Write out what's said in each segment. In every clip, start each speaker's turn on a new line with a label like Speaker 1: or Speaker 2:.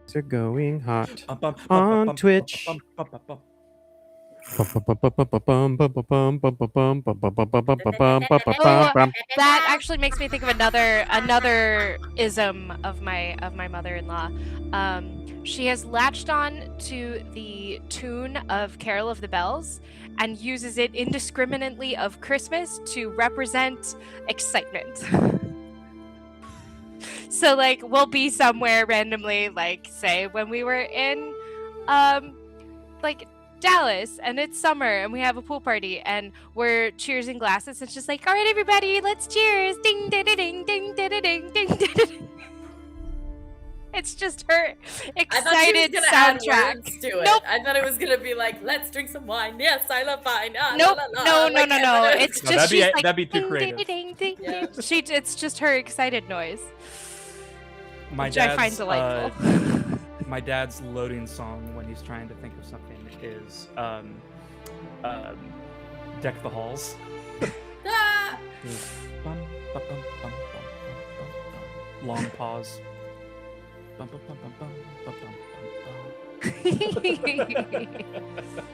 Speaker 1: to going hot
Speaker 2: Bum, bum, bum,
Speaker 1: on
Speaker 2: bum,
Speaker 1: Twitch.
Speaker 2: bum, bum, bum, bum.
Speaker 3: That actually makes me think of another ism of my mother-in-law. She has latched on to the tune of Carol of the Bells and uses it indiscriminately of Christmas to represent excitement. So like we'll be somewhere randomly, like say when we were in like Dallas and it's summer and we have a pool party and we're cheersing glasses. It's just like, all right, everybody, let's cheers. Ding, ding, ding, ding, ding, ding, ding, ding. It's just her excited soundtrack.
Speaker 4: Add words to it.
Speaker 3: Nope.
Speaker 4: I thought it was gonna be like, let's drink some wine. Yes, I love wine.
Speaker 3: Nope. No. It's
Speaker 2: No,
Speaker 3: just she's like
Speaker 2: that'd be too
Speaker 3: ding,
Speaker 2: creative.
Speaker 3: ding, ding, ding,
Speaker 4: Yeah.
Speaker 3: ding. It's just her excited noise,
Speaker 2: My
Speaker 3: which I find
Speaker 2: dad's,
Speaker 3: delightful.
Speaker 2: my dad's loading song when he's trying to think of something is Deck the Halls.
Speaker 4: Ah!
Speaker 2: Bum, bum, bum, bum, bum, bum, bum. Long pause. Bum, bum, bum, bum, bum, bum, bum, bum, bum.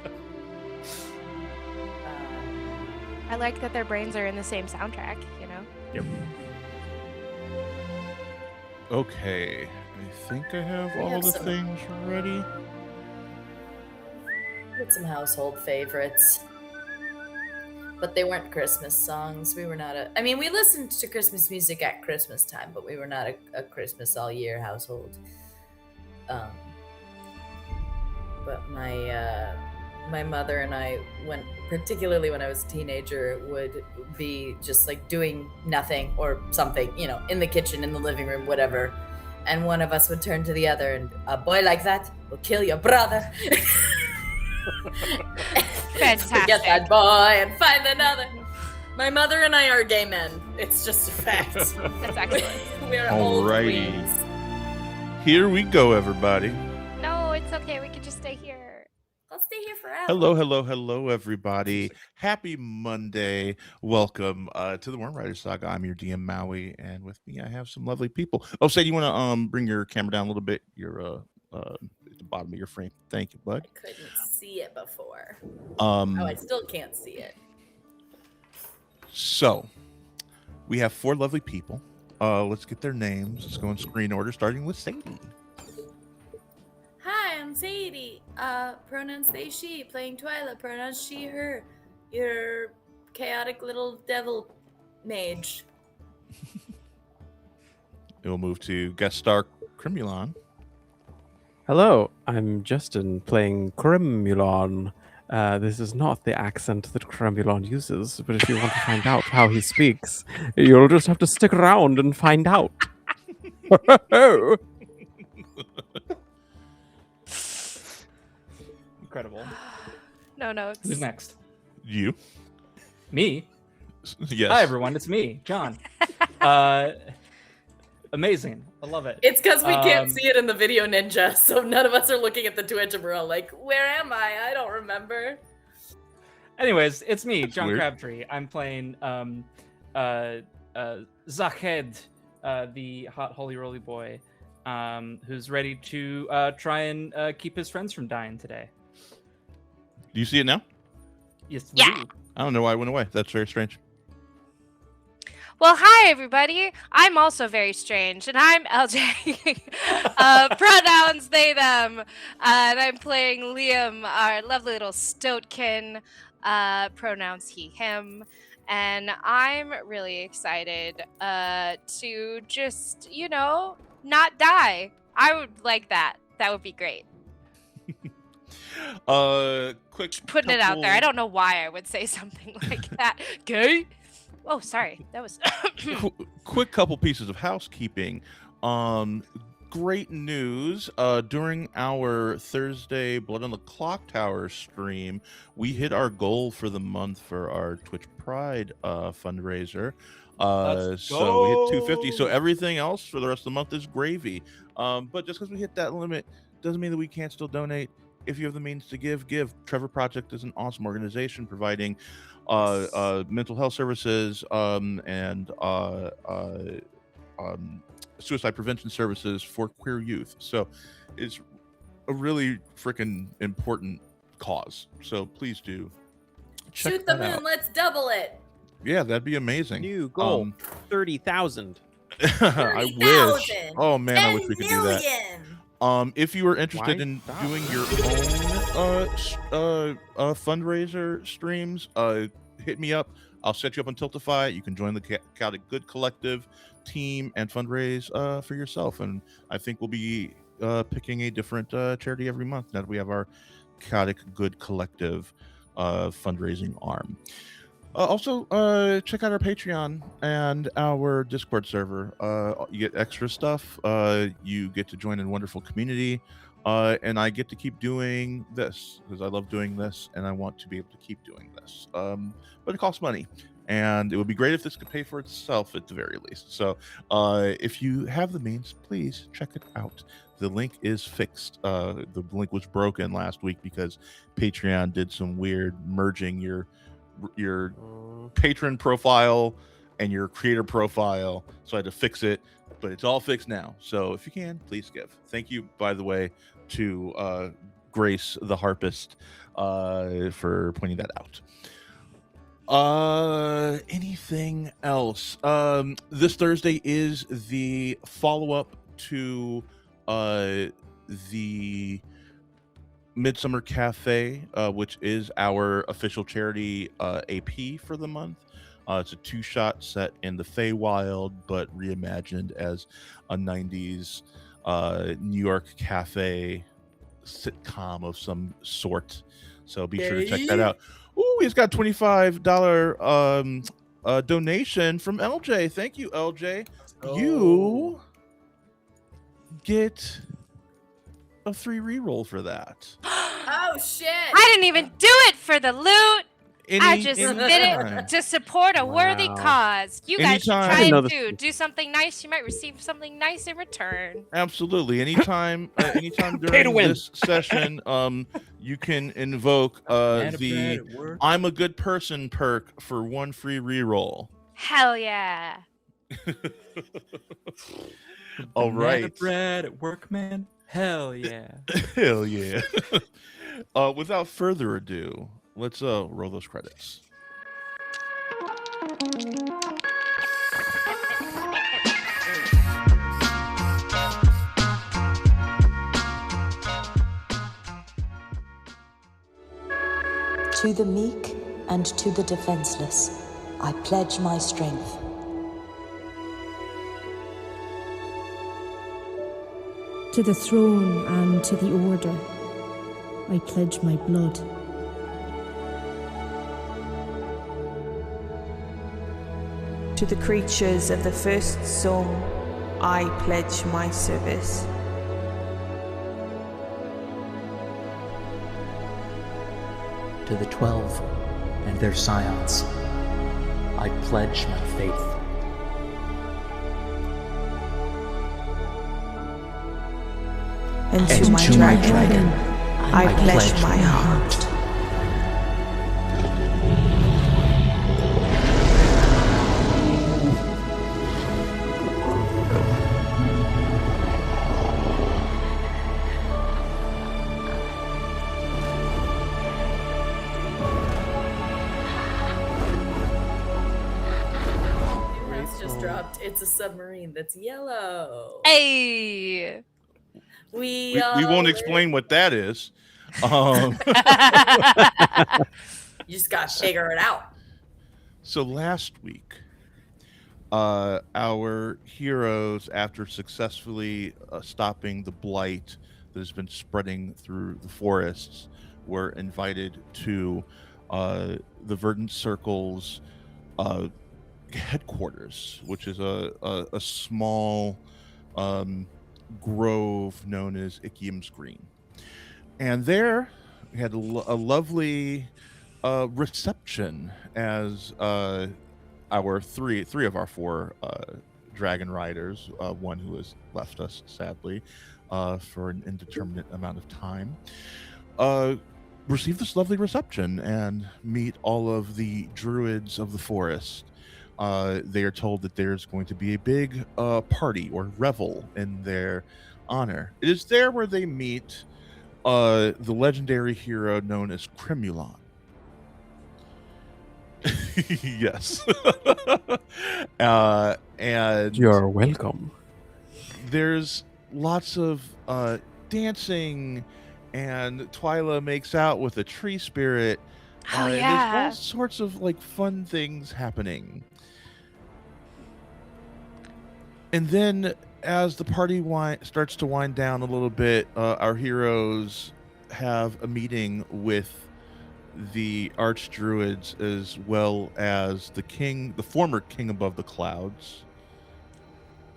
Speaker 3: I like that their brains are in the same soundtrack, you know?
Speaker 2: Yep.
Speaker 5: Okay, I think I have
Speaker 4: We
Speaker 5: all
Speaker 4: have
Speaker 5: the
Speaker 4: some-
Speaker 5: things ready.
Speaker 4: With some household favorites. But they weren't Christmas songs. We were not I mean, we listened to Christmas music at Christmas time, but we were not a Christmas all year household. But my mother and I, particularly when I was a teenager, would be just like doing nothing or something, in the kitchen, in the living room, whatever. And one of us would turn to the other and, a boy like that will kill your brother.
Speaker 3: Fantastic.
Speaker 4: Forget that boy and find another. My mother and I are gay men. It's just a fact.
Speaker 3: That's excellent.
Speaker 4: We're old
Speaker 5: Alrighty.
Speaker 4: queens.
Speaker 5: Here we go, everybody.
Speaker 3: No, it's okay. We can just stay here.
Speaker 4: I'll stay here forever.
Speaker 5: Hello, everybody. Happy Monday. Welcome to the Wyrmriders Saga. I'm your DM Maui, and with me I have some lovely people. Oh, say, you want to bring your camera down a little bit? You're at the bottom of your frame. Thank you, bud.
Speaker 4: I couldn't see it before.
Speaker 5: Um,
Speaker 4: I still can't see it.
Speaker 5: So, we have four lovely people. Let's get their names. Let's go in screen order, starting with Sadie.
Speaker 4: Hi, I'm Sadie. Pronouns they, she. Playing Twyla. Pronouns she, her. Your chaotic little devil mage.
Speaker 5: We'll move to guest star Crimulon.
Speaker 1: Hello, I'm Justin playing Cremulon. This is not the accent that Cremulon uses, but if you want to find out how he speaks, you'll just have to stick around and find out.
Speaker 2: Incredible.
Speaker 3: No notes.
Speaker 2: Who's next?
Speaker 5: You?
Speaker 2: Me?
Speaker 5: Yes.
Speaker 2: Hi, everyone. It's me, John. Amazing. I love it.
Speaker 4: It's because we can't see it in the video ninja, so none of us are looking at the Twitch and we're all like, where am I? I don't remember.
Speaker 2: Anyways, it's me, John
Speaker 5: Weird.
Speaker 2: Crabtree. I'm playing Zakhed, the hot holy roly boy, who's ready to try and keep his friends from dying today.
Speaker 5: Do you see it now?
Speaker 2: Yes, we
Speaker 3: Yeah.
Speaker 2: do.
Speaker 5: I don't know why it went away. That's very strange.
Speaker 3: Well, hi, everybody. I'm also very strange, and I'm LJ. Pronouns they, them. And I'm playing Liam, our lovely little stoatkin. Pronouns he, him. And I'm really excited to just, not die. I would like that. That would be great.
Speaker 5: Quick.
Speaker 3: Putting it out there. I
Speaker 5: couple-
Speaker 3: don't know why I would say something like that. Gay? Oh, sorry. That was...
Speaker 5: Quick couple pieces of housekeeping. Great news. During our Thursday Blood on the Clock Tower stream, we hit our goal for the month for our Twitch Pride fundraiser.
Speaker 2: Let's
Speaker 5: So we hit 250.
Speaker 2: go.
Speaker 5: So everything else for the rest of the month is gravy. But just because we hit that limit doesn't mean that we can't still donate. If you have the means to give. Trevor Project is an awesome organization providing mental health services and suicide prevention services for queer youth. So it's a really freaking important cause. So please do check
Speaker 4: Shoot the
Speaker 5: that
Speaker 4: moon,
Speaker 5: out.
Speaker 4: let's double it.
Speaker 5: Yeah, that'd be amazing.
Speaker 1: New goal, 30,000.
Speaker 5: I wish.
Speaker 4: 30,000,
Speaker 5: Oh man, I wish we could do that.
Speaker 4: million.
Speaker 5: If you are interested
Speaker 1: Why
Speaker 5: in
Speaker 1: stop?
Speaker 5: doing your own fundraiser streams, hit me up. I'll set you up on Tiltify. You can join the Chaotic Good Collective team and fundraise for yourself. And I think we'll be picking a different charity every month now that we have our Chaotic Good Collective fundraising arm. Also, check out our Patreon and our Discord server. You get extra stuff. You get to join a wonderful community. And I get to keep doing this because I love doing this and I want to be able to keep doing this. But it costs money. And it would be great if this could pay for itself at the very least. So if you have the means, please check it out. The link is fixed. The link was broken last week because Patreon did some weird merging your patron profile and your creator profile, so I had to fix it, but it's all fixed now. So if you can, please give. Thank you, by the way, to Grace the harpist for pointing that out. Anything else? This Thursday is the follow-up to the Midsummer Cafe, which is our official charity AP for the month. It's a 2-shot set in the Feywild, but reimagined as a 90s New York cafe sitcom of some sort. So be sure to check that out. Ooh, he's got $25 donation from LJ. Thank you, LJ. You get a free reroll for that.
Speaker 4: Oh shit!
Speaker 3: I didn't even do it for the loot. I just did
Speaker 5: anytime.
Speaker 3: it to support a worthy
Speaker 1: Wow.
Speaker 3: cause. You guys should
Speaker 5: Anytime.
Speaker 3: try
Speaker 1: I didn't know
Speaker 3: and
Speaker 1: this-
Speaker 3: do something nice. You might receive something nice in return.
Speaker 5: Absolutely. Anytime
Speaker 1: Pay to
Speaker 5: during
Speaker 1: win.
Speaker 5: this session, you can invoke the I'm a good person perk for 1 free reroll.
Speaker 3: Hell yeah.
Speaker 5: All right.
Speaker 2: Bread at work, man. Hell yeah.
Speaker 5: Hell yeah. Without further ado, let's roll those credits.
Speaker 6: To the meek and to the defenseless, I pledge my strength.
Speaker 7: To the throne and to the order, I pledge my blood.
Speaker 8: To the creatures of the first song, I pledge my service.
Speaker 9: To the 12 and their scions, I pledge my faith.
Speaker 8: And to my dragon, I pledge my heart.
Speaker 4: House just dropped. It's a submarine that's yellow.
Speaker 3: Hey.
Speaker 5: We won't explain what that is.
Speaker 4: You just gotta figure it out.
Speaker 5: So last week, our heroes, after successfully stopping the blight that has been spreading through the forests, were invited to the Verdant Circle's headquarters, which is a small grove known as Ikium's Green. And there we had a lovely reception as our three of our 4 dragon riders, one who has left us sadly for an indeterminate amount of time, receive this lovely reception and meet all of the druids of the forest they are told that there's going to be a big party or revel in their honor. It is there where they meet the legendary hero known as Cremulon. Yes. And
Speaker 1: You're welcome.
Speaker 5: there's lots of dancing, and Twyla makes out with a tree spirit.
Speaker 3: Oh,
Speaker 5: And there's
Speaker 3: yeah.
Speaker 5: all sorts of like fun things happening. And then as the party starts to wind down a little bit, our heroes have a meeting with the archdruids as well as the former king above the clouds,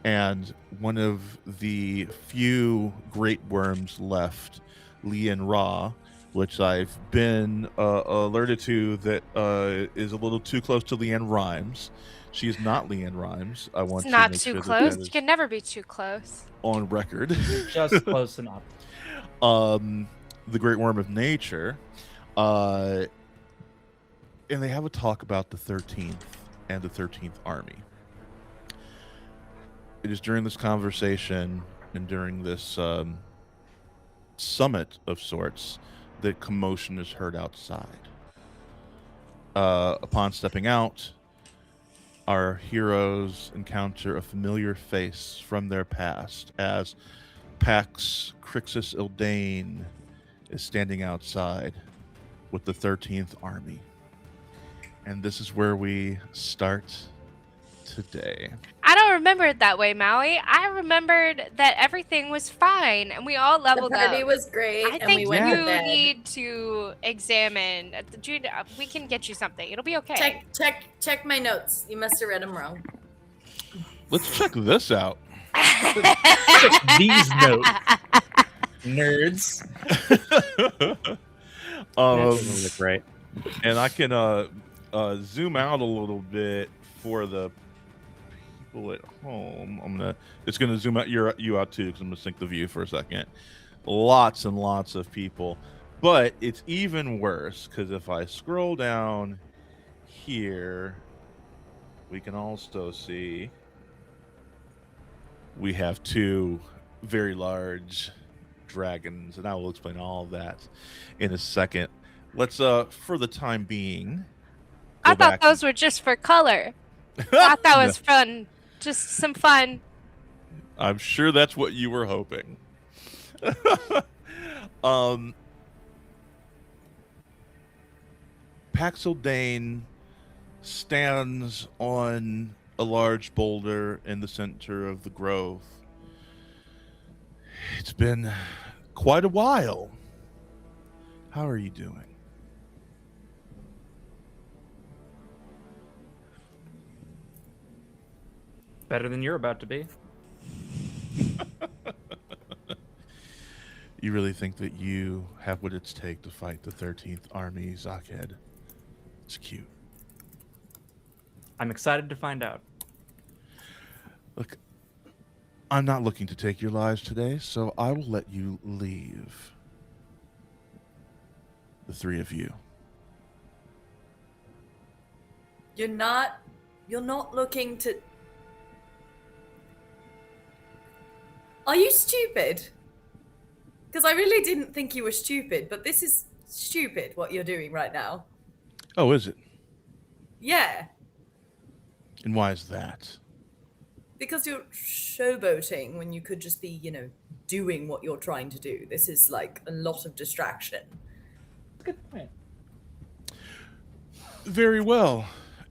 Speaker 5: and one of the few great worms left, Lian Ra, which I've been alerted to that is a little too close to Leanne Rhymes. She is not Leanne Rhymes. I want
Speaker 3: It's
Speaker 5: to
Speaker 3: not
Speaker 5: make
Speaker 3: too
Speaker 5: sure
Speaker 3: close.
Speaker 5: that
Speaker 3: You
Speaker 5: is
Speaker 3: can never be too close.
Speaker 5: on record.
Speaker 2: Just close enough.
Speaker 5: The great worm of nature. And they have a talk about the 13th and the 13th army. It is during this conversation and during this summit of sorts that commotion is heard outside. Upon stepping out, our heroes encounter a familiar face from their past as Pax Crixus Ildane is standing outside with the 13th army. And this is where we start today.
Speaker 3: I don't remember it that way, Maui. I remembered that everything was fine and we all
Speaker 4: The
Speaker 3: leveled
Speaker 4: party
Speaker 3: up.
Speaker 4: was great,
Speaker 3: I
Speaker 4: and
Speaker 3: think
Speaker 4: we went to
Speaker 3: you
Speaker 4: bed.
Speaker 3: need to examine. Jude, we can get you something. It'll be okay.
Speaker 4: Check my notes. You must have read them wrong.
Speaker 5: Let's check this out.
Speaker 2: These notes, nerds.
Speaker 1: Absolutely great.
Speaker 5: And I can zoom out a little bit for the people at home. It's gonna zoom out you out too, because I'm gonna sync the view for a second. Lots and lots of people, but it's even worse because if I scroll down here, we can also see we have two very large dragons, and I will explain all of that in a second. Let's for the time being,
Speaker 3: I
Speaker 5: go
Speaker 3: thought
Speaker 5: back.
Speaker 3: those were just for color. I thought that was fun. Just some fun.
Speaker 5: I'm sure that's what you were hoping. Pax Ildane stands on a large boulder in the center of the grove. It's been quite a while. How are you doing?
Speaker 2: Better than you're about to be.
Speaker 5: You really think that you have what it's take to fight the 13th Army, Zakhead? It's cute.
Speaker 2: I'm excited to find out.
Speaker 5: Look, I'm not looking to take your lives today, so I will let you leave. The three of you.
Speaker 4: You're not looking to. Are you stupid? Because I really didn't think you were stupid, but this is stupid what you're doing right now.
Speaker 5: Oh, is it?
Speaker 4: Yeah,
Speaker 5: And why is that?
Speaker 4: because you're showboating when you could just be, doing what you're trying to do. This is like a lot of distraction.
Speaker 2: Good point.
Speaker 5: Very well.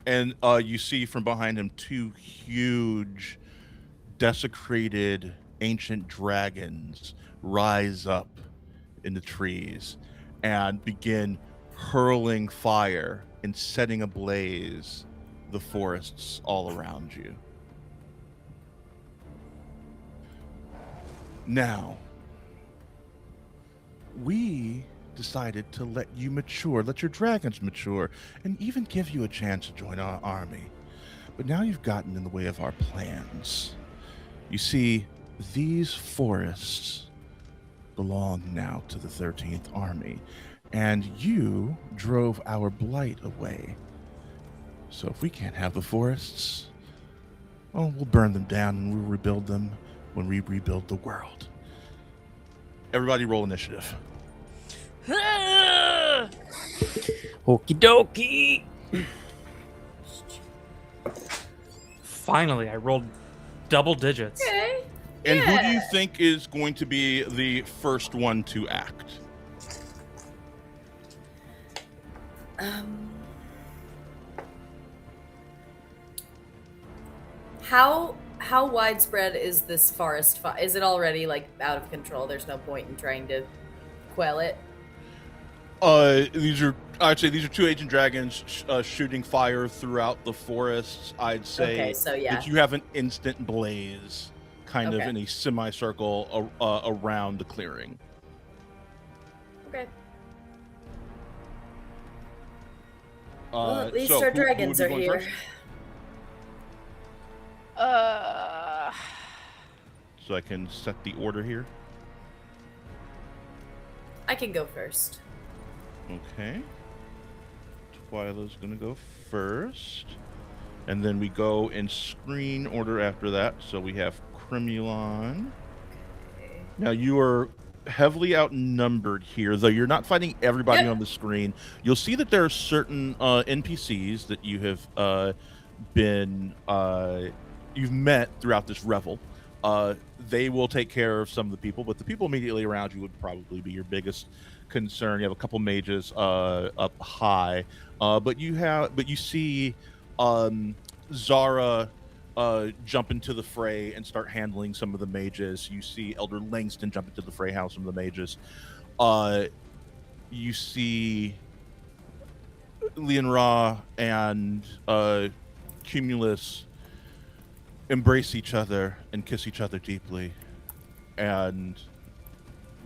Speaker 5: And you see from behind him two huge, desecrated ancient dragons rise up in the trees and begin hurling fire and setting ablaze the forests all around you. Now, we decided to let you mature, let your dragons mature, and even give you a chance to join our army. But now you've gotten in the way of our plans. You see, these forests belong now to the 13th Army, and you drove our blight away. So if we can't have the forests, well, we'll burn them down and we'll rebuild them when we rebuild the world. Everybody roll initiative.
Speaker 1: Okie dokie.
Speaker 2: Finally, I rolled double digits.
Speaker 4: Okay.
Speaker 5: And who do you think is going to be the first one to act?
Speaker 4: How widespread is this forest fire? Is it already like out of control? There's no point in trying to quell it.
Speaker 5: I'd say these are two ancient dragons shooting fire throughout the forests. I'd say
Speaker 4: Okay, so yeah.
Speaker 5: that you have an instant blaze kind of
Speaker 4: Okay.
Speaker 5: in a semicircle around the clearing.
Speaker 4: Okay.
Speaker 5: Well,
Speaker 4: at least our dragons are here.
Speaker 5: So I can set the order here.
Speaker 4: I can go first.
Speaker 5: Okay. Twyla's gonna go first. And then we go in screen order after that. So we have Cremulon.
Speaker 4: Okay.
Speaker 5: Now you are heavily outnumbered here, though you're not fighting everybody on the screen. You'll see that there are certain NPCs that you have you've met throughout this revel. They will take care of some of the people, but the people immediately around you would probably be your biggest concern. You have a couple mages up high, but you see Zara jump into the fray and start handling some of the mages. You see Elder Langston jump into the fray, house some of the mages. You see Leon Ra and Cumulus embrace each other and kiss each other deeply and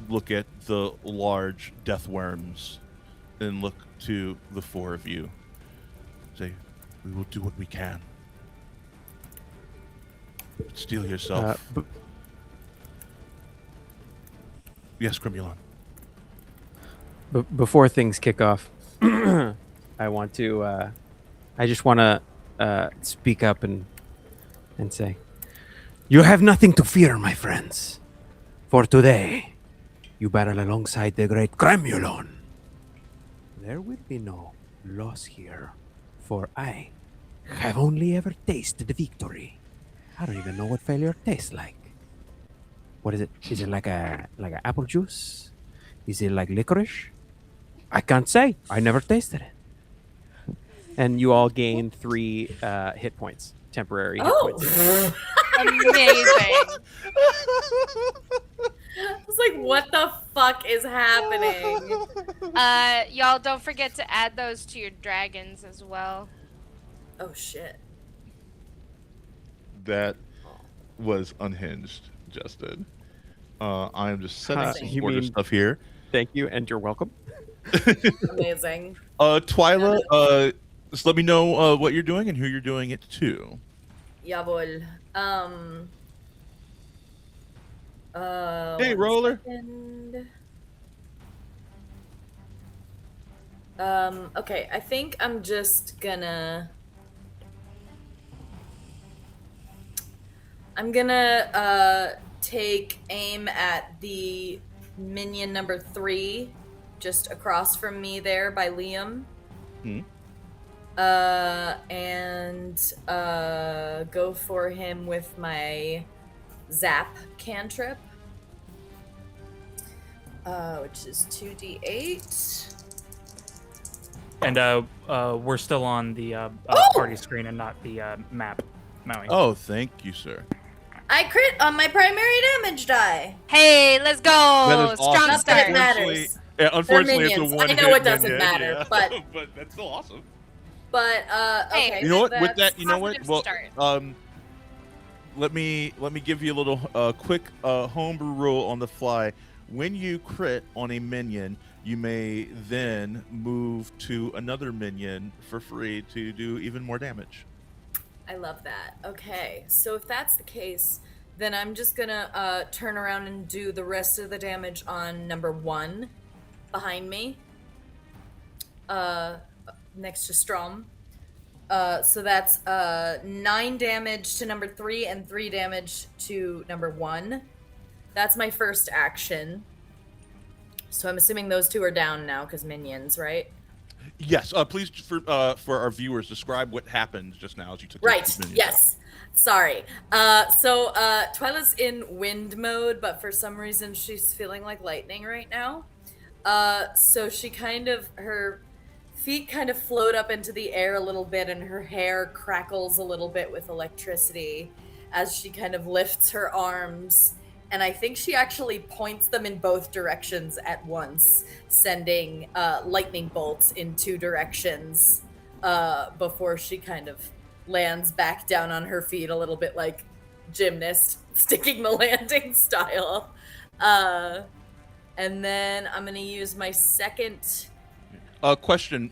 Speaker 5: look at the large death worms and look to the four of you. Say, we will do what we can. But steel yourself. Yes, Cremulon.
Speaker 1: Before things kick off, I just want to speak up and say, you have nothing to fear, my friends. For today, you battle alongside the great Cremulon. There will be no loss here, for I have only ever tasted victory. I don't even know what failure tastes like. What is it? Is it like a apple juice? Is it like licorice? I can't say. I never tasted it. And you all gain 3 hit points, temporary hit points.
Speaker 3: Amazing.
Speaker 4: I was like, what the fuck is happening?
Speaker 3: Y'all don't forget to add those to your dragons as well.
Speaker 4: Oh shit.
Speaker 5: That was unhinged, Justin. I am just setting some order stuff here.
Speaker 1: Thank you, and you're welcome.
Speaker 4: Amazing.
Speaker 5: Twyla, just let me know what you're doing and who you're doing it to.
Speaker 4: Jawohl.
Speaker 5: Hey, Roller.
Speaker 4: Okay, I think I'm just gonna take aim at the minion number 3 just across from me there by Liam. And go for him with my zap cantrip, which is 2d8.
Speaker 2: And we're still on the party screen and not the map. Maui.
Speaker 5: Oh, thank you, sir.
Speaker 4: I crit on my primary damage die.
Speaker 3: Hey, let's go!
Speaker 5: That is
Speaker 3: Strong
Speaker 5: awesome.
Speaker 4: Not that
Speaker 3: start.
Speaker 4: it matters.
Speaker 5: Yeah, unfortunately, it's a
Speaker 4: minions.
Speaker 5: one-hit
Speaker 4: I know it doesn't
Speaker 5: minion,
Speaker 4: matter,
Speaker 5: yeah.
Speaker 4: but
Speaker 5: that's still awesome.
Speaker 4: But okay.
Speaker 3: Hey,
Speaker 5: You know what? With
Speaker 4: that's-
Speaker 5: that, you know what?
Speaker 3: positive
Speaker 5: Well,
Speaker 3: start.
Speaker 5: let me give you a little quick homebrew rule on the fly. When you crit on a minion, you may then move to another minion for free to do even more damage.
Speaker 4: I love that. Okay, so if that's the case, then I'm just gonna turn around and do the rest of the damage on number 1 behind me, next to Strom. So that's 9 damage to number 3 and 3 damage to number 1. That's my first action. So I'm assuming those 2 are down now because minions, right?
Speaker 5: Yes. Please, for our viewers, describe what happened just now as you took
Speaker 4: Right.
Speaker 5: those minions
Speaker 4: Yes. Sorry. So Twyla's in wind mode, but for some reason she's feeling like lightning right now. So she her feet kind of float up into the air a little bit, and her hair crackles a little bit with electricity as she kind of lifts her arms. And I think she actually points them in both directions at once, sending lightning bolts in 2 directions before she kind of lands back down on her feet a little bit like gymnast, sticking the landing style. And then I'm going to use my second...
Speaker 5: Question: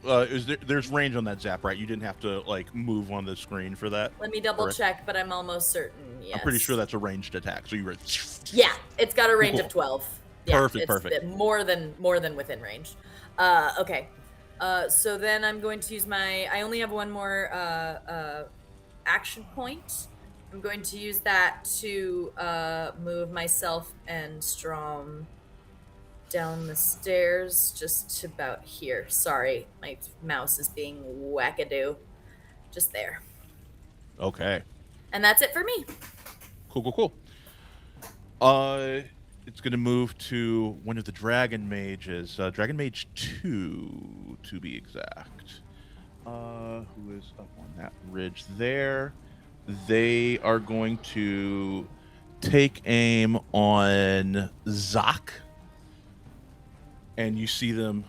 Speaker 5: there's range on that zap, right? You didn't have to like move on the screen for that.
Speaker 4: Let me double
Speaker 5: correct?
Speaker 4: check, but I'm almost certain. Yes.
Speaker 5: I'm pretty sure that's a ranged attack. So you were.
Speaker 4: Yeah, it's got a range
Speaker 5: Cool.
Speaker 4: of 12. Yeah,
Speaker 5: Perfect,
Speaker 4: it's
Speaker 5: perfect.
Speaker 4: More than within range. Okay. So then I'm going to use I only have one more action point. I'm going to use that to move myself and Strom down the stairs just about here. Sorry, my mouse is being wackadoo. Just there.
Speaker 5: Okay.
Speaker 4: And that's it for me.
Speaker 5: Cool. It's gonna move to one of the Dragon Mages, Dragon Mage 2 to be exact. Who is up on that ridge there? They are going to take aim on Zoc, and you see them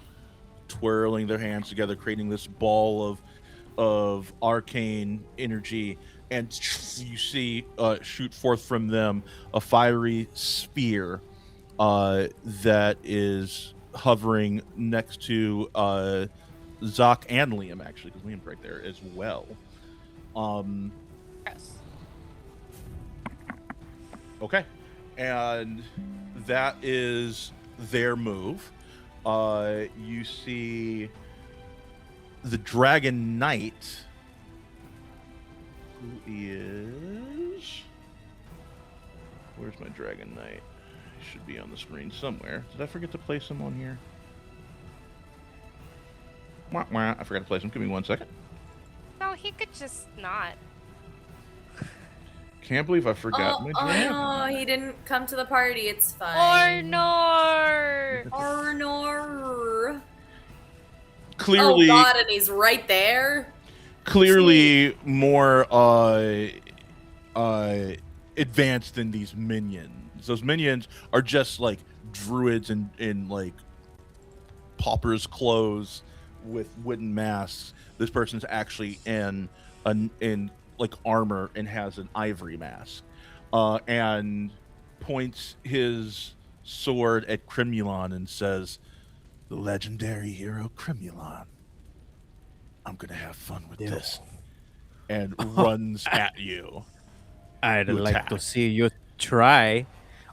Speaker 5: twirling their hands together, creating this ball of arcane energy. And you see shoot forth from them a fiery spear that is hovering next to Zoc and Liam, actually, because Liam's right there as well.
Speaker 3: Yes.
Speaker 5: Okay. And that is their move. You see the Dragon Knight, who is... Where's my Dragon Knight? He should be on the screen somewhere. Did I forget to place him on here? Wah, wah. I forgot to place him. Give me 1 second.
Speaker 3: No, he could just not.
Speaker 5: Can't believe I forgot my Dragon
Speaker 4: no,
Speaker 5: Knight.
Speaker 4: he didn't come to the party. It's
Speaker 3: Or
Speaker 4: fine.
Speaker 3: no.
Speaker 4: Or no.
Speaker 5: Clearly,
Speaker 4: Oh god, and he's right there.
Speaker 5: clearly more advanced than these minions. Those minions are just like druids in like pauper's clothes with wooden masks. This person's actually in like armor and has an ivory mask, and points his sword at Cremulon and says, "The legendary hero Cremulon, I'm gonna have fun with this," and runs at you.
Speaker 1: I'd
Speaker 5: You
Speaker 1: like
Speaker 5: attack.
Speaker 1: to see you try.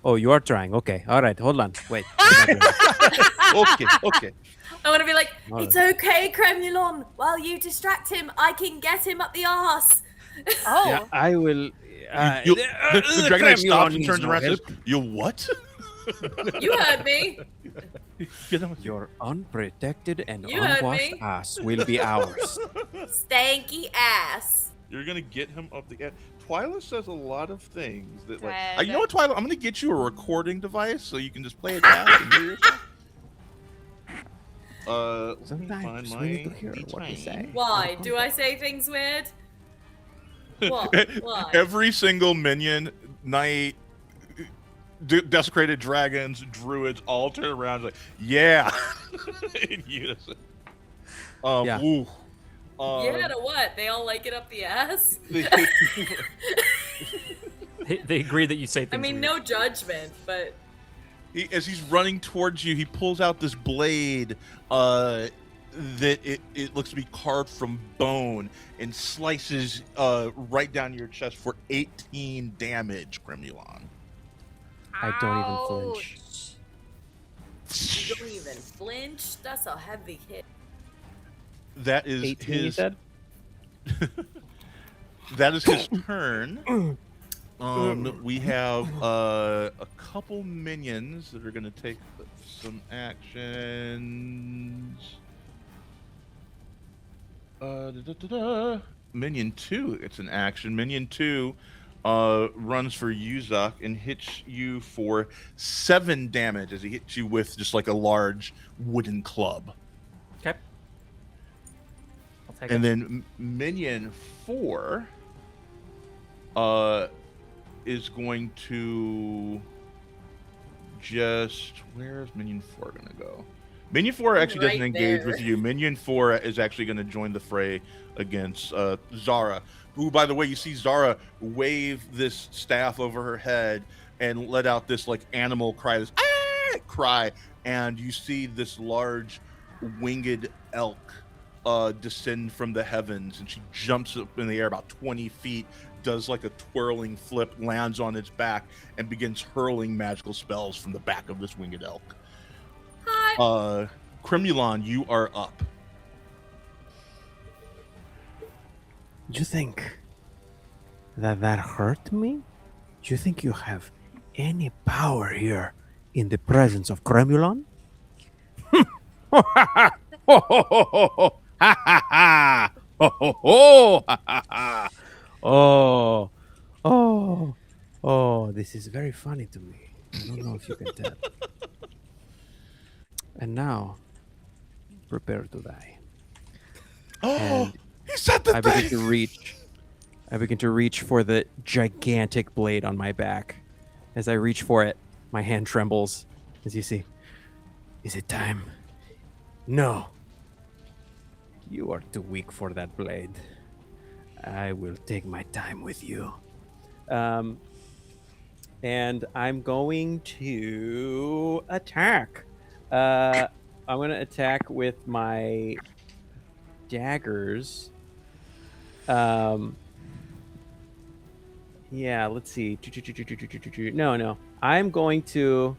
Speaker 1: Oh, you are trying. Okay. All right. Hold on. Wait. I'm not doing
Speaker 5: Okay.
Speaker 4: I want to be like,
Speaker 1: All
Speaker 4: it's okay, Cremulon. While you distract him, I can get him up the arse.
Speaker 3: Oh.
Speaker 1: Yeah, I will.
Speaker 5: The Dragon Knight stops and turns around and says,
Speaker 1: help.
Speaker 5: "You what?"
Speaker 4: You heard me.
Speaker 1: Your unprotected and
Speaker 4: You heard
Speaker 1: unwashed
Speaker 4: me.
Speaker 1: ass will be ours.
Speaker 4: Stanky ass.
Speaker 5: You're gonna get him up the. Twyla says a lot of things that like.
Speaker 3: Red.
Speaker 5: You know what, Twyla? I'm gonna get you a recording device so you can just play it back and hear yourself. Let me
Speaker 1: Sometimes
Speaker 5: find
Speaker 1: we need to
Speaker 5: my
Speaker 1: hear what you
Speaker 5: D20.
Speaker 1: say.
Speaker 4: Why? Do I say things weird? What? Why?
Speaker 5: Every single minion, knight, desecrated dragons, druids, all turn around like, yeah, in unison.
Speaker 1: Yeah.
Speaker 5: Ooh.
Speaker 4: Yeah, to what? They all like it up the ass?
Speaker 2: They agree that you say
Speaker 4: I
Speaker 2: things.
Speaker 4: mean,
Speaker 2: weird.
Speaker 4: no judgment, but
Speaker 5: As he's running towards you, he pulls out this blade that it looks to be carved from bone and slices right down your chest for 18 damage, Cremulon.
Speaker 1: I don't even flinch.
Speaker 4: you don't even flinch. That's a heavy hit.
Speaker 5: That is
Speaker 1: 18, you
Speaker 5: his
Speaker 1: said?
Speaker 5: that is his turn. We have a couple minions that are going to take some actions. Minion 2, it's an action. Minion 2 runs for Yuzak and hits you for 7 damage as he hits you with just like a large wooden club.
Speaker 2: Okay. I'll take
Speaker 5: And
Speaker 2: it.
Speaker 5: then Minion 4 is going to just... Where's Minion 4 going to go? Minion 4 actually doesn't engage with you. Minion 4 is actually going to join the fray against Zara, who, by the way, you see Zara wave this staff over her head and let out this like animal cry, this cry, and you see this large winged elk descend from the heavens, and she jumps up in the air about 20 feet, does like a twirling flip, lands on its back, and begins hurling magical spells from the back of this winged elk.
Speaker 4: Hi.
Speaker 5: Cremulon, you are up.
Speaker 1: Do you think that hurt me? Do you think you have any power here in the presence of Cremulon? Oh, this is very funny to me. I don't know if you can tell. And now, prepare to die.
Speaker 5: Oh, he said the
Speaker 1: I
Speaker 5: thing!
Speaker 1: begin to reach for the gigantic blade on my back. As I reach for it, my hand trembles. As you see, is it time? No. You are too weak for that blade. I will take my time with you. And I'm going to attack. I'm going to attack with my daggers. Yeah, let's see. No. I'm going to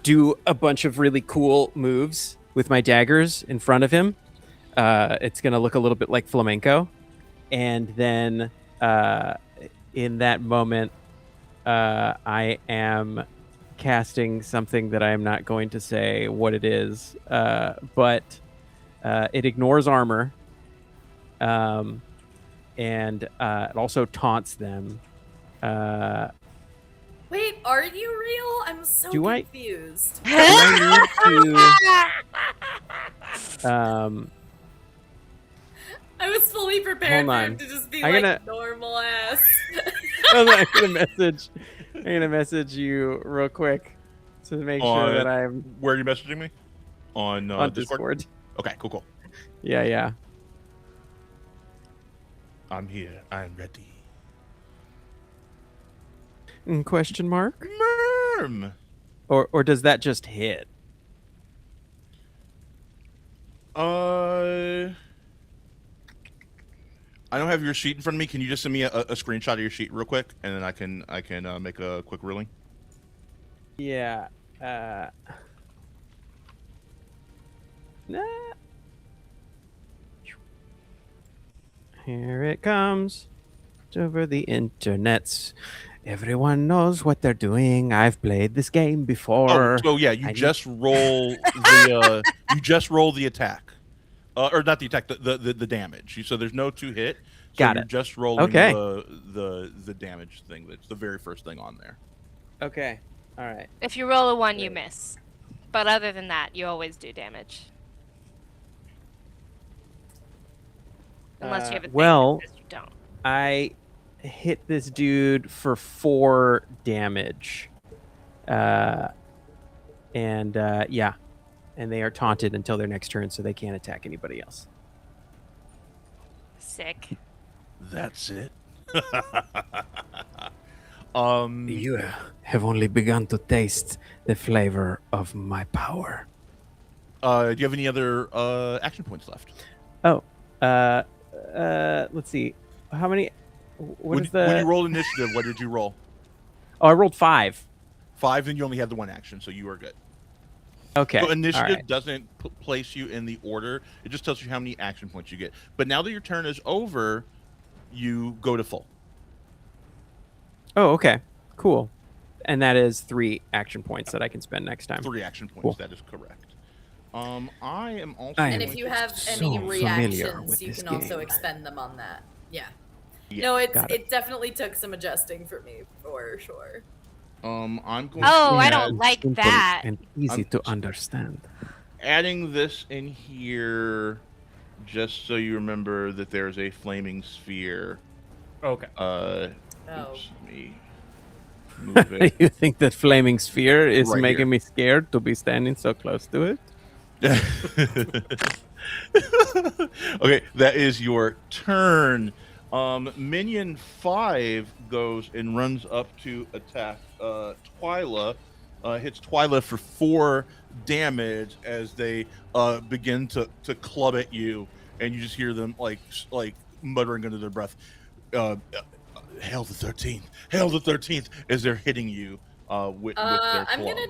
Speaker 1: do a bunch of really cool moves with my daggers in front of him. It's going to look a little bit like flamenco. And then in that moment, I am casting something that I am not going to say what it is, but it ignores armor, and it also taunts them.
Speaker 4: Wait, are you real? I'm so confused.
Speaker 1: Do I need to?
Speaker 4: I was fully prepared
Speaker 1: Hold
Speaker 4: for
Speaker 1: on.
Speaker 4: him to just be
Speaker 1: I'm
Speaker 4: like
Speaker 1: gonna-
Speaker 4: normal ass.
Speaker 1: I'm gonna message you real quick to make sure that I'm
Speaker 5: Where are you messaging me? On
Speaker 1: Discord.
Speaker 5: Okay, cool.
Speaker 1: Yeah.
Speaker 5: I'm here. I'm ready.
Speaker 1: Question mark?
Speaker 5: Merm!
Speaker 1: Or does that just hit?
Speaker 5: I don't have your sheet in front of me. Can you just send me a screenshot of your sheet real quick, and then I can make a quick ruling?
Speaker 1: Yeah. Nah. Here it comes. It's over the internets. Everyone knows what they're doing. I've played this game before.
Speaker 5: So yeah, you just roll the attack, or not the attack, the damage. So there's no 2 hit. So
Speaker 1: Got
Speaker 5: you're
Speaker 1: it.
Speaker 5: just rolling
Speaker 1: Okay.
Speaker 5: the damage thing. That's the very first thing on there.
Speaker 1: Okay. All right.
Speaker 3: If you roll a 1, you miss. But other than that, you always do damage. Unless you have a thing that says you don't.
Speaker 1: I hit this dude for 4 damage. And they are taunted until their next turn, so they can't attack anybody else.
Speaker 3: Sick.
Speaker 5: That's it.
Speaker 1: You have only begun to taste the flavor of my power.
Speaker 5: Do you have any other action points left?
Speaker 1: Oh, let's see. How many?
Speaker 5: When you rolled initiative, what did you roll?
Speaker 1: Oh, I rolled 5.
Speaker 5: 5, and you only had the 1 action, so you are good.
Speaker 1: Okay.
Speaker 5: So initiative
Speaker 1: right.
Speaker 5: doesn't place you in the order. It just tells you how many action points you get. But now that your turn is over, you go to full.
Speaker 1: Oh, okay. Cool. And that is 3 action points that I can spend next time.
Speaker 5: 3 action points.
Speaker 1: Cool.
Speaker 5: That is correct. I am also.
Speaker 1: I
Speaker 4: And
Speaker 1: am
Speaker 4: if you have
Speaker 1: so
Speaker 4: any
Speaker 1: familiar
Speaker 4: reactions,
Speaker 1: with
Speaker 4: you
Speaker 1: this
Speaker 4: can also
Speaker 1: game.
Speaker 4: expend them on that. Yeah.
Speaker 5: Yeah.
Speaker 4: No,
Speaker 1: Got it.
Speaker 4: it definitely took some adjusting for me, for sure.
Speaker 5: I'm going.
Speaker 3: Oh,
Speaker 5: to
Speaker 3: I
Speaker 5: add-
Speaker 3: don't like
Speaker 1: Simple
Speaker 3: that.
Speaker 1: and easy
Speaker 5: I'm-
Speaker 1: to understand.
Speaker 5: Adding this in here, just so you remember that there's a flaming sphere.
Speaker 2: Okay.
Speaker 4: Oh.
Speaker 5: Oops, let me move it.
Speaker 1: You think that flaming sphere is
Speaker 5: Right
Speaker 1: making
Speaker 5: here.
Speaker 1: me scared to be standing so close to it?
Speaker 5: Okay, that is your turn. Minion 5 goes and runs up to attack Twyla. Hits Twyla for 4 damage as they begin to club at you, and you just hear them like muttering under their breath, "Hail the 13th! Hail the 13th!" as they're hitting you with their club.
Speaker 4: I'm gonna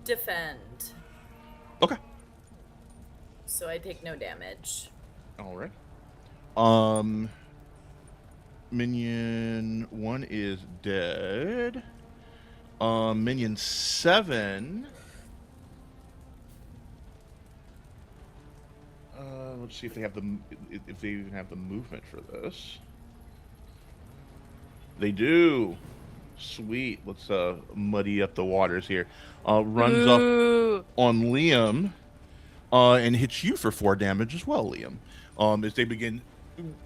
Speaker 4: defend,
Speaker 5: Okay.
Speaker 4: so I take no damage.
Speaker 5: All right. Minion 1 is dead. Minion 7. Let's see if they even have the movement for this. They do. Sweet. Let's muddy up the waters here. Runs up on Liam and hits you for 4 damage as well, Liam. As they begin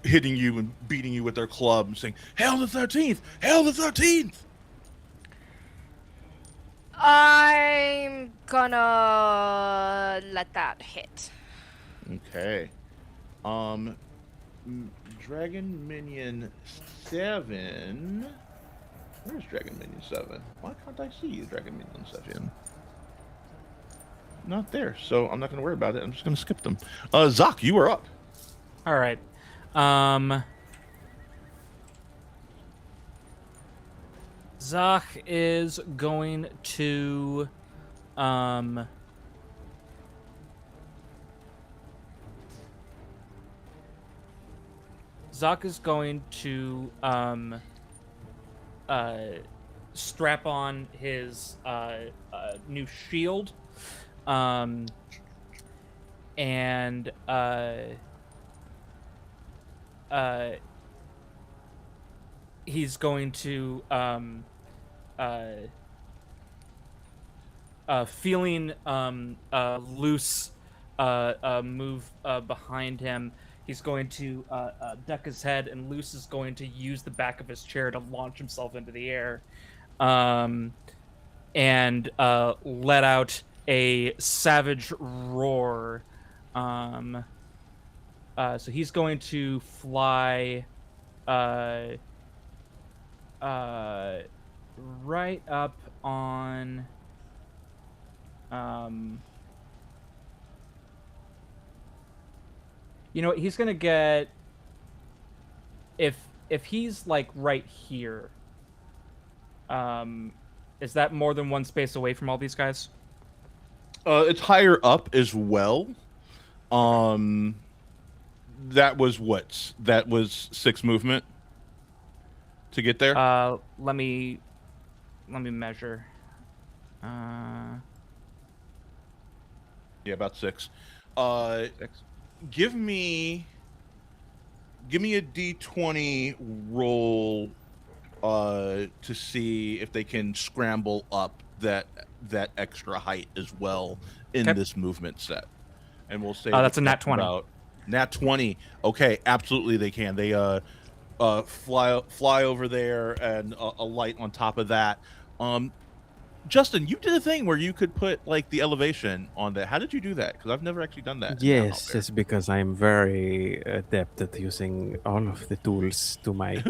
Speaker 5: hitting you and beating you with their club and saying, "Hail the 13th! Hail the 13th!"
Speaker 3: I'm gonna let that hit.
Speaker 5: Okay. Dragon Minion 7. Where's Dragon Minion 7? Why can't I see you, Dragon Minion 7? Not there, so I'm not going to worry about it. I'm just going to skip them. Zoc, you are up.
Speaker 2: All right. Zoc is going to strap on his new shield, and he's going to feeling loose move behind him. He's going to duck his head, and Luce is going to use the back of his chair to launch himself into the air, and let out a savage roar. So he's going to fly right up on you know what, he's gonna get, if he's like right here, is that more than one space away from all these guys?
Speaker 5: It's higher up as well. That was 6 movement to get there.
Speaker 2: Let me measure.
Speaker 5: Yeah, about 6.
Speaker 2: 6.
Speaker 5: Give me a D20 roll to see if they can scramble up that extra height as well in this movement set. And we'll say
Speaker 2: that's a nat 20.
Speaker 5: Nat 20. Okay, absolutely they can. They fly over there and alight on top of that. Justin, you did a thing where you could put like the elevation on that. How did you do that? Because I've never actually done that.
Speaker 1: Yes, it's because I'm very adept at using all of the tools to my.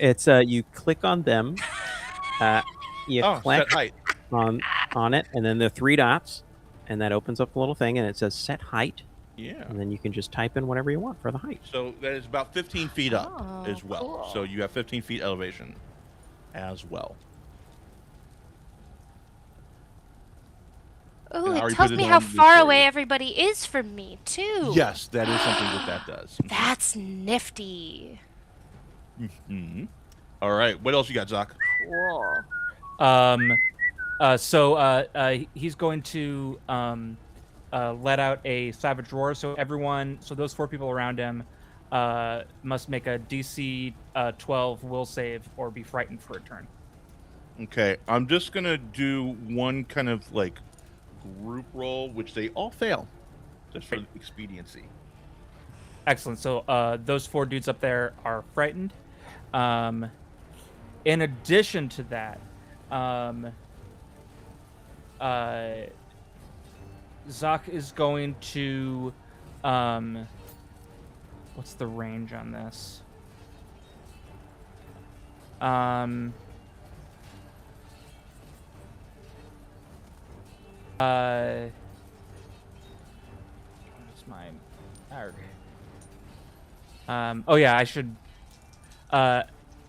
Speaker 1: It's you click on them, you click
Speaker 5: set height
Speaker 1: on it, and then the 3 dots, and that opens up a little thing, and it says set height.
Speaker 5: Yeah.
Speaker 1: And then you can just type in whatever you want for the height.
Speaker 5: So that is about 15 feet up as well.
Speaker 3: Cool.
Speaker 5: So you have 15 feet elevation as well.
Speaker 3: Oh,
Speaker 5: And I
Speaker 3: it
Speaker 5: already
Speaker 3: tells
Speaker 5: put it
Speaker 3: me
Speaker 5: on
Speaker 3: how
Speaker 5: this
Speaker 3: far
Speaker 5: for
Speaker 3: away
Speaker 5: you.
Speaker 3: everybody is from me, too.
Speaker 5: Yes, that is something that does.
Speaker 3: That's nifty.
Speaker 5: Mm-hmm. All right. What else you got, Zoc?
Speaker 3: Cool.
Speaker 2: He's going to let out a savage roar. So those 4 people around him, must make a DC 12 will save or be frightened for a turn.
Speaker 5: Okay, I'm just gonna do one kind of like group roll, which they all fail, just for expediency.
Speaker 2: Excellent. So those 4 dudes up there are frightened. In addition to that, Zoc is going to, what's the range on this? What's my arg? Oh yeah, I should.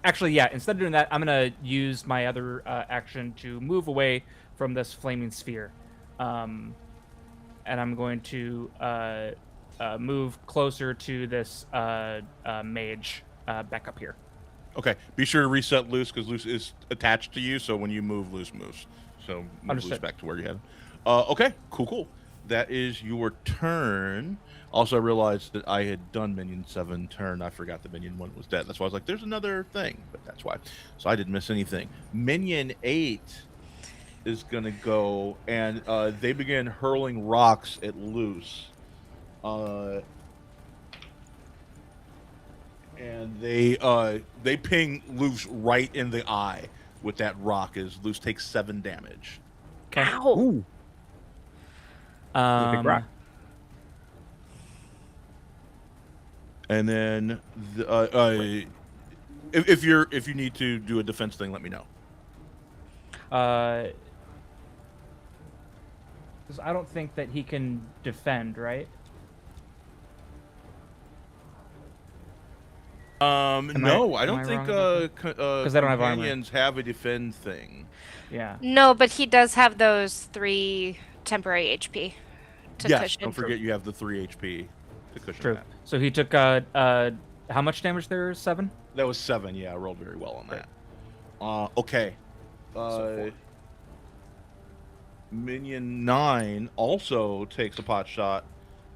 Speaker 2: Actually, yeah. Instead of doing that, I'm gonna use my other action to move away from this flaming sphere, and I'm going to move closer to this mage back up here.
Speaker 5: Okay, be sure to reset Loose because Loose is attached to you. So when you move, Loose moves. So move Loose
Speaker 2: Understood.
Speaker 5: back to where you had him. Okay, cool. That is your turn. Also, I realized that I had done Minion 7 turn. I forgot the Minion 1 was dead. That's why I was like, there's another thing. But that's why. So I didn't miss anything. Minion 8 is going to go, and they begin hurling rocks at Loose. And they ping Loose right in the eye with that rock as Loose takes 7 damage.
Speaker 2: Okay.
Speaker 3: Ow.
Speaker 1: Ooh. Big rock.
Speaker 5: And then if you need to do a defense thing, let me know.
Speaker 2: 'Cause I don't think that he can defend, right?
Speaker 5: No, I don't think
Speaker 2: because they don't have armor.
Speaker 5: companions have a defend thing.
Speaker 2: Yeah.
Speaker 3: No, but he does have those 3 temporary HP to
Speaker 5: Yes,
Speaker 3: cushion.
Speaker 5: don't forget you have the 3 HP to cushion
Speaker 2: True.
Speaker 5: that.
Speaker 2: So he took how much damage there? 7?
Speaker 5: That was 7. Yeah, I rolled very well on that. Okay. Minion 9 also takes a pot shot.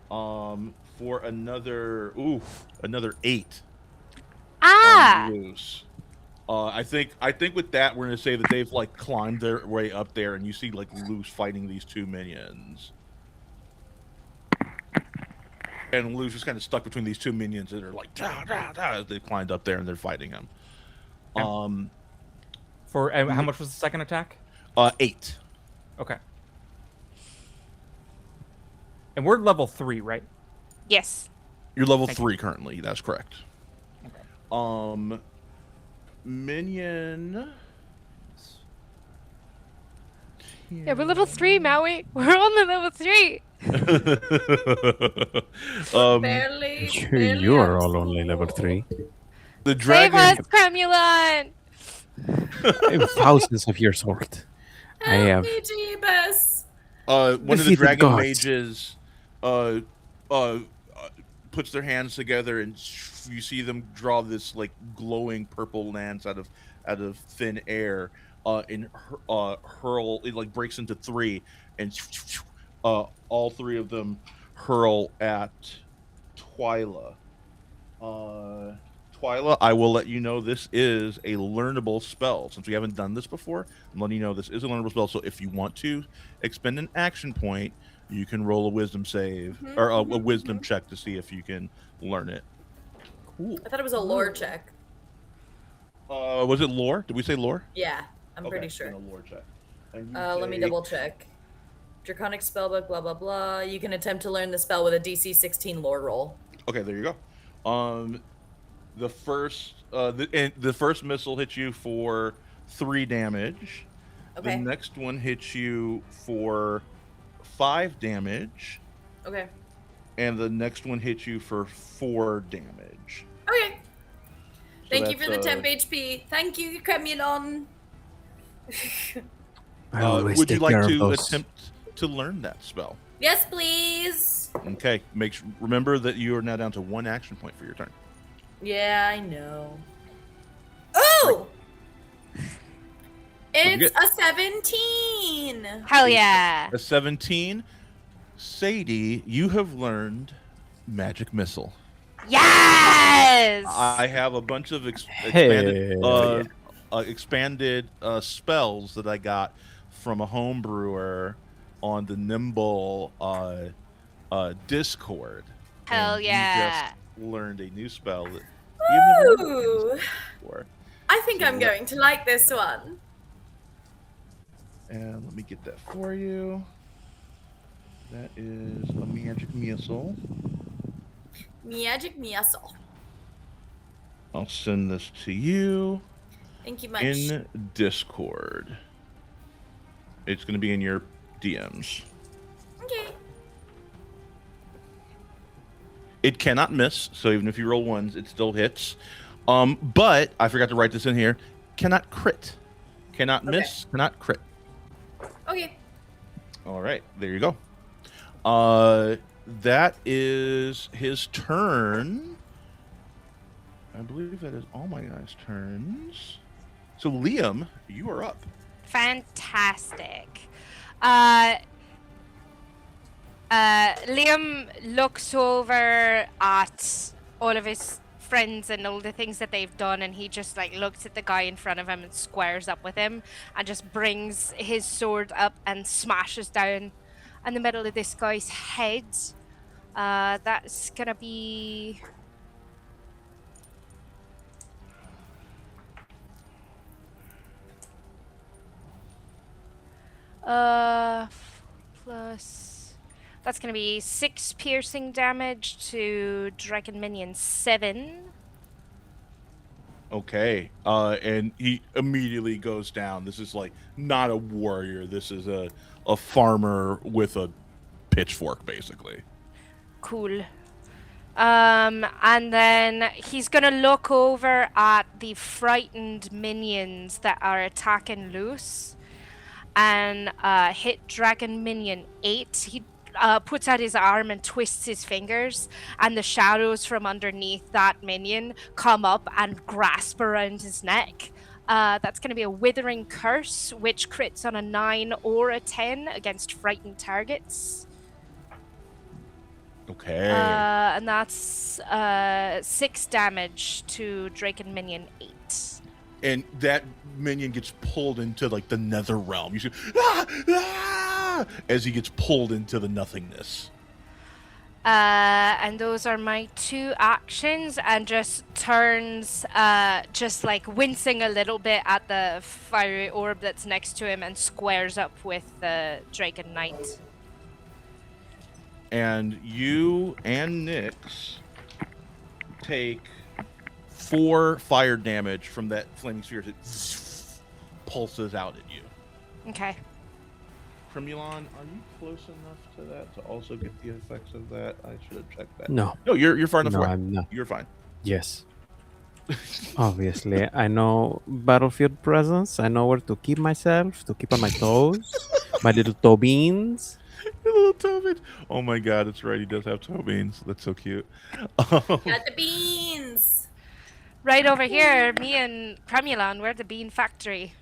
Speaker 5: For another 8.
Speaker 3: Ah!
Speaker 5: Loose. I think with that we're gonna say that they've like climbed their way up there, and you see like Loose fighting these 2 minions, and Loose is kind of stuck between these 2 minions that are like da, da, da, as they climbed up there and they're fighting him.
Speaker 2: Okay. For how much was the second attack?
Speaker 5: 8.
Speaker 2: Okay. And we're level 3, right?
Speaker 3: Yes.
Speaker 5: You're level 3 currently. That's correct.
Speaker 2: Okay.
Speaker 5: Minion.
Speaker 3: Yeah, we're level 3, Maui. We're only level 3.
Speaker 4: Barely.
Speaker 1: You are all only level 3.
Speaker 5: The
Speaker 3: Save
Speaker 5: dragon.
Speaker 3: us, Cremulon!
Speaker 1: I'm thousands of years old. I have.
Speaker 4: Help me, Jeebus.
Speaker 5: One of the
Speaker 1: Defeat the
Speaker 5: dragon
Speaker 1: gods.
Speaker 5: mages puts their hands together, and you see them draw this like glowing purple lance out of thin air, and hurl. It like breaks into 3, and all 3 of them hurl at Twyla. Twyla, I will let you know this is a learnable spell. Since we haven't done this before, I'm letting you know this is a learnable spell. So if you want to expend an action point, you can roll a wisdom save or a wisdom check to see if you can learn it. Cool.
Speaker 4: I thought it was a lore check.
Speaker 5: Was it lore? Did we say lore?
Speaker 4: Yeah, I'm pretty
Speaker 5: Okay,
Speaker 4: sure.
Speaker 5: then a lore check. And
Speaker 4: Let me double check. Draconic spellbook, blah blah blah. You can attempt to learn the spell with a DC 16 lore roll.
Speaker 5: Okay, there you go. The first missile hits you for 3 damage.
Speaker 4: Okay.
Speaker 5: The next one hits you for 5 damage.
Speaker 4: Okay.
Speaker 5: And the next one hits you for 4 damage.
Speaker 4: Okay.
Speaker 5: So
Speaker 4: Thank you for the
Speaker 5: that's,
Speaker 4: temp HP. Thank you, Cremulon.
Speaker 1: I always
Speaker 5: would you
Speaker 1: take
Speaker 5: like
Speaker 1: care of
Speaker 5: to
Speaker 1: those.
Speaker 5: attempt to learn that spell?
Speaker 4: Yes, please.
Speaker 5: Okay. Remember that you are now down to 1 action point for your turn.
Speaker 4: Yeah, I know. Oh! It's a 17.
Speaker 3: Hell yeah.
Speaker 5: A 17. Sadie, you have learned Magic Missile.
Speaker 3: Yes!
Speaker 5: I have a bunch of expanded spells that I got from a home brewer on the Nimble Discord.
Speaker 3: Hell
Speaker 5: and
Speaker 3: yeah.
Speaker 5: You just learned a new spell that
Speaker 4: Ooh.
Speaker 5: before.
Speaker 4: I think I'm going to like this one.
Speaker 5: And let me get that for you. That is a Magic Missile.
Speaker 4: Magic Missile.
Speaker 5: I'll send this to you.
Speaker 4: Thank you much.
Speaker 5: In Discord. It's going to be in your DMs.
Speaker 4: Okay.
Speaker 5: It cannot miss, so even if you roll ones, it still hits. But I forgot to write this in here. Cannot crit. Cannot miss. Cannot crit.
Speaker 4: Okay.
Speaker 5: All right, there you go. That is his turn. I believe that is all my guys' turns. So Liam, you are up.
Speaker 3: Fantastic. Liam looks over at all of his friends and all the things that they've done, and he just like looks at the guy in front of him and squares up with him and just brings his sword up and smashes down in the middle of this guy's head. That's gonna be plus, that's gonna be 6 piercing damage to dragon minion 7.
Speaker 5: Okay. And he immediately goes down. This is like not a warrior. This is a farmer with a pitchfork, basically.
Speaker 3: Cool. And then he's gonna look over at the frightened minions that are attacking Luce and hit dragon minion 8. He puts out his arm and twists his fingers, and the shadows from underneath that minion come up and grasp around his neck. That's going to be a withering curse, which crits on a 9 or a 10 against frightened targets.
Speaker 5: Okay.
Speaker 3: And that's 6 damage to dragon minion 8.
Speaker 5: And that minion gets pulled into like the nether realm. You see, ah, ah, as he gets pulled into the nothingness.
Speaker 3: And those are my 2 actions, and just turns, just like wincing a little bit at the fiery orb that's next to him and squares up with the Dragon Knight.
Speaker 5: And you and Nyx take 4 fire damage from that flaming sphere that pulses out at you.
Speaker 3: Okay.
Speaker 5: Cremulon, are you close enough to that to also get the effects of that? I should have checked that.
Speaker 1: No.
Speaker 5: No, you're far enough
Speaker 1: No,
Speaker 5: away.
Speaker 1: I'm not.
Speaker 5: You're fine.
Speaker 1: Yes. Obviously, I know battlefield presence. I know where to keep myself, to keep on my toes. My little toe beans.
Speaker 5: Little toe beans. Oh my god, it's right. He does have toe beans. That's so cute.
Speaker 4: Got the beans.
Speaker 3: Right over here, me and Cremulon, we're the bean factory.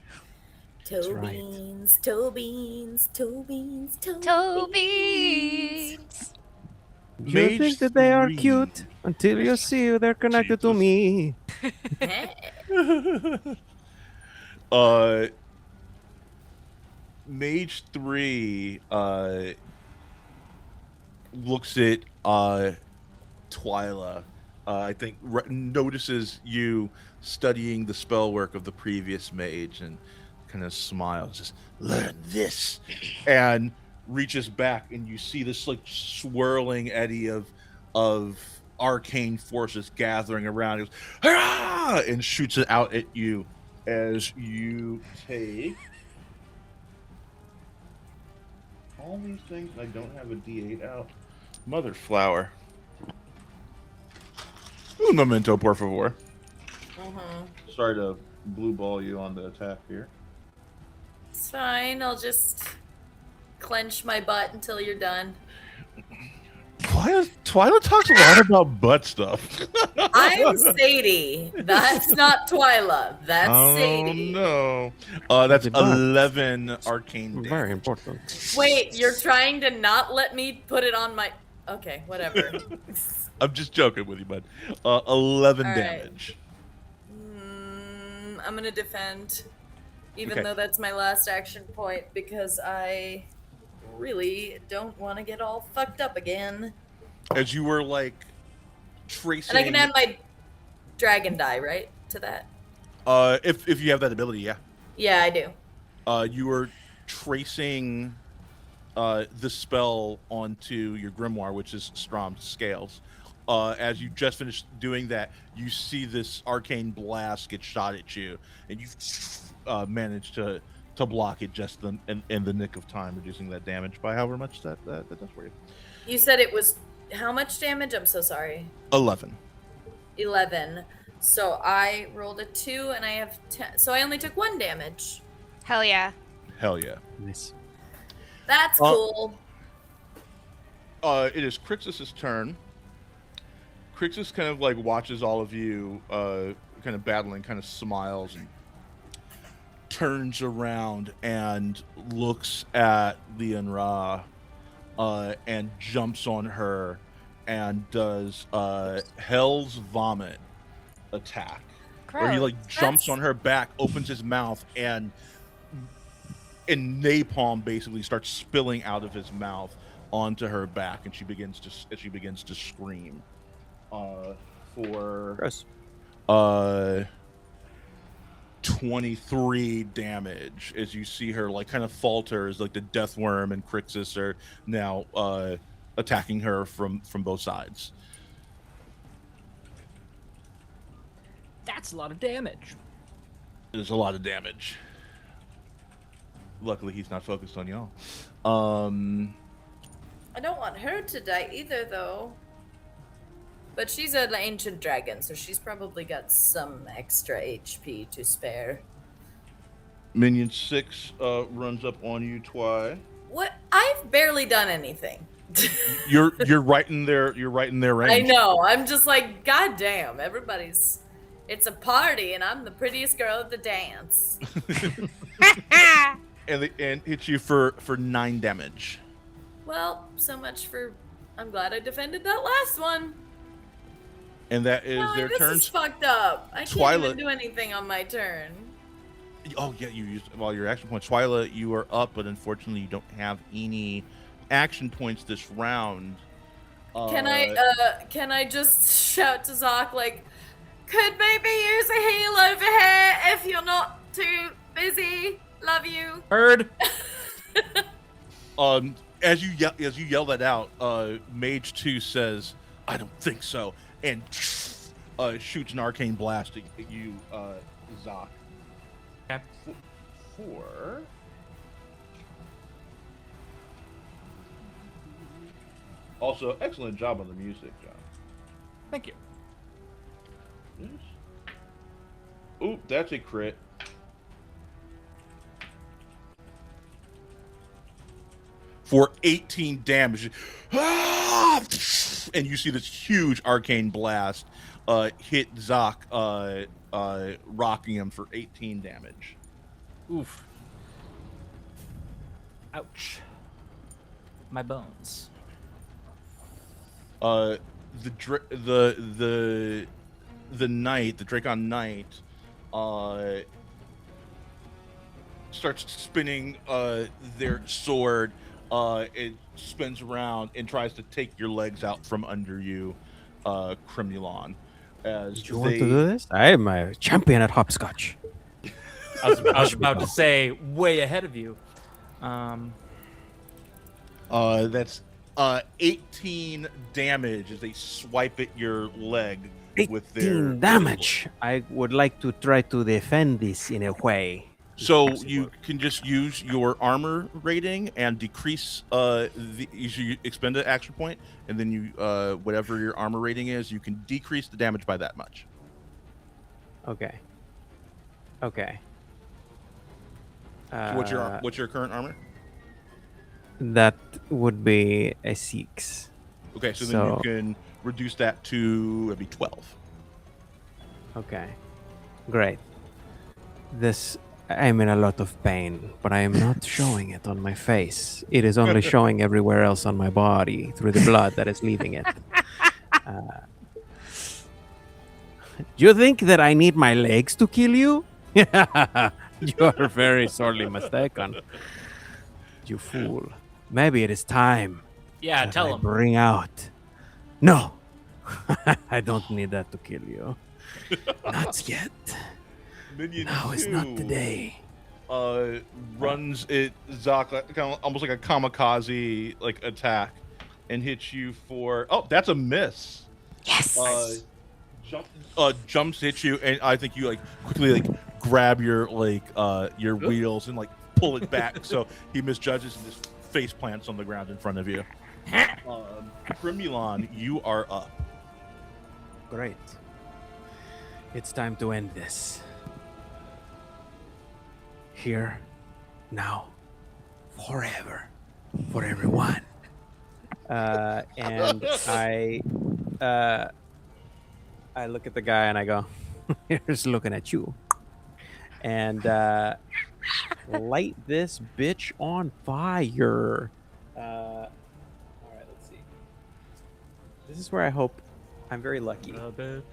Speaker 4: Toe
Speaker 1: right.
Speaker 4: beans, toe beans, toe beans,
Speaker 3: Toe beans.
Speaker 1: You
Speaker 5: Mage
Speaker 1: think that they are
Speaker 5: 3.
Speaker 1: cute until you see they're connected to
Speaker 5: Jesus.
Speaker 1: me.
Speaker 5: Mage 3 looks at Twyla. I think notices you studying the spell work of the previous mage and kind of smiles, just learn this, and reaches back, and you see this like swirling eddy of arcane forces gathering around. He goes, "Hurrah!" and shoots it out at you as you take all these things. I don't have a D8 out. Mother flower. Un momento, por favor. Sorry to blue ball you on the attack here.
Speaker 4: It's fine. I'll just clench my butt until you're done?
Speaker 5: Twyla talks a lot about butt stuff.
Speaker 4: I'm Sadie. That's not Twyla. That's Sadie.
Speaker 5: No. That's
Speaker 1: The butt.
Speaker 5: 11 arcane damage.
Speaker 1: Very important.
Speaker 4: Wait, you're trying to not let me put it on my... Okay, whatever.
Speaker 5: I'm just joking with you, bud. 11
Speaker 4: All right.
Speaker 5: damage.
Speaker 4: I'm gonna defend, even
Speaker 5: Okay.
Speaker 4: though that's my last action point, because I really don't want to get all fucked up again.
Speaker 5: As you were like tracing.
Speaker 4: And I can add my dragon die, right, to that?
Speaker 5: If you have that ability, yeah.
Speaker 4: Yeah, I do.
Speaker 5: You were tracing the spell onto your grimoire, which is Strom's scales. As you just finished doing that, you see this arcane blast get shot at you, and you managed to block it just in the nick of time, reducing that damage by however much that does for you.
Speaker 4: You said it was how much damage? I'm so sorry.
Speaker 5: 11.
Speaker 4: 11. So I rolled a 2, and I have 10. So I only took 1 damage.
Speaker 3: Hell yeah.
Speaker 5: Hell yeah.
Speaker 1: Nice.
Speaker 4: That's cool.
Speaker 5: It is Crixus's turn. Crixus kind of like watches all of you kind of battling, kind of smiles and turns around and looks at Leonra and jumps on her and does Hell's Vomit attack. Where he like jumps on her back, opens his mouth, and napalm basically starts spilling out of his mouth onto her back, and she begins to scream. For
Speaker 1: Gross.
Speaker 5: 23 damage as you see her like kind of falter as like the death worm and Crixus are now attacking her from both sides.
Speaker 10: That's a lot of damage.
Speaker 5: There's a lot of damage. Luckily he's not focused on y'all.
Speaker 4: I don't want her to die either, though. But she's an ancient dragon, so she's probably got some extra HP to spare.
Speaker 5: Minion 6 runs up on you, Twy.
Speaker 4: What? I've barely done anything.
Speaker 5: You're right in their range.
Speaker 4: I know. I'm just like, God damn, it's a party, and I'm the prettiest girl at the dance.
Speaker 5: and hits you for 9 damage.
Speaker 4: Well, so much for... I'm glad I defended that last one.
Speaker 5: And that is their
Speaker 4: this
Speaker 5: turn.
Speaker 4: Is fucked up. I can't even do anything on my turn.
Speaker 5: Oh yeah, you used your action points. Twyla, you are up, but unfortunately you don't have any action points this round.
Speaker 4: Can I just shout to Zoc like, could maybe use a heal over here if you're not too busy? Love you.
Speaker 2: Heard.
Speaker 5: As you yell that out, Mage 2 says, "I don't think so," and shoots an arcane blast at you, Zoc.
Speaker 2: Okay.
Speaker 5: For also excellent job on the music, John.
Speaker 2: Thank you.
Speaker 5: Yes. Ooh, that's a crit. For 18 damage. Ah! And you see this huge arcane blast hit Zoc, rocking him for 18 damage.
Speaker 2: Oof. Ouch. My bones.
Speaker 5: The knight, the Dracon Knight, starts spinning their sword. It spins around and tries to take your legs out from under you, Cremulon. As
Speaker 1: Do you want to do this? I am a champion at hopscotch.
Speaker 2: I was about to say way ahead of you.
Speaker 5: That's 18 damage as they swipe at your leg with their
Speaker 1: 18 damage. I would like to try to defend this in a way.
Speaker 5: So you can just use your armor rating and decrease you expend an action point, and then you whatever your armor rating is, you can decrease the damage by that much.
Speaker 1: Okay. Okay.
Speaker 5: So what's your current armor?
Speaker 1: That would be a 6.
Speaker 5: Okay, so then you can reduce that to it'd be 12.
Speaker 1: Okay, great. I'm in a lot of pain, but I am not showing it on my face. It is only showing everywhere else on my body through the blood that is leaving it. Do you think that I need my legs to kill you? You are very sorely mistaken. You fool. Maybe it is time.
Speaker 10: Yeah,
Speaker 1: that
Speaker 10: tell
Speaker 1: I
Speaker 10: him.
Speaker 1: bring out. No, I don't need that to kill you. Not yet.
Speaker 5: Minion
Speaker 1: Now is not the day.
Speaker 5: Runs it Zaka kind of almost like a kamikaze like attack and hits you for that's a miss.
Speaker 3: Yes.
Speaker 5: Jumps hits you and I think you like quickly like grab your wheels and like pull it back so he misjudges and just face plants on the ground in front of you. Primulon, you are up.
Speaker 1: Great. It's time to end this. Here, now, forever, for everyone. And I look at the guy and I go, here's looking at you. And light this bitch on fire. All right, let's see. This is where I hope I'm very lucky.
Speaker 2: A bitch.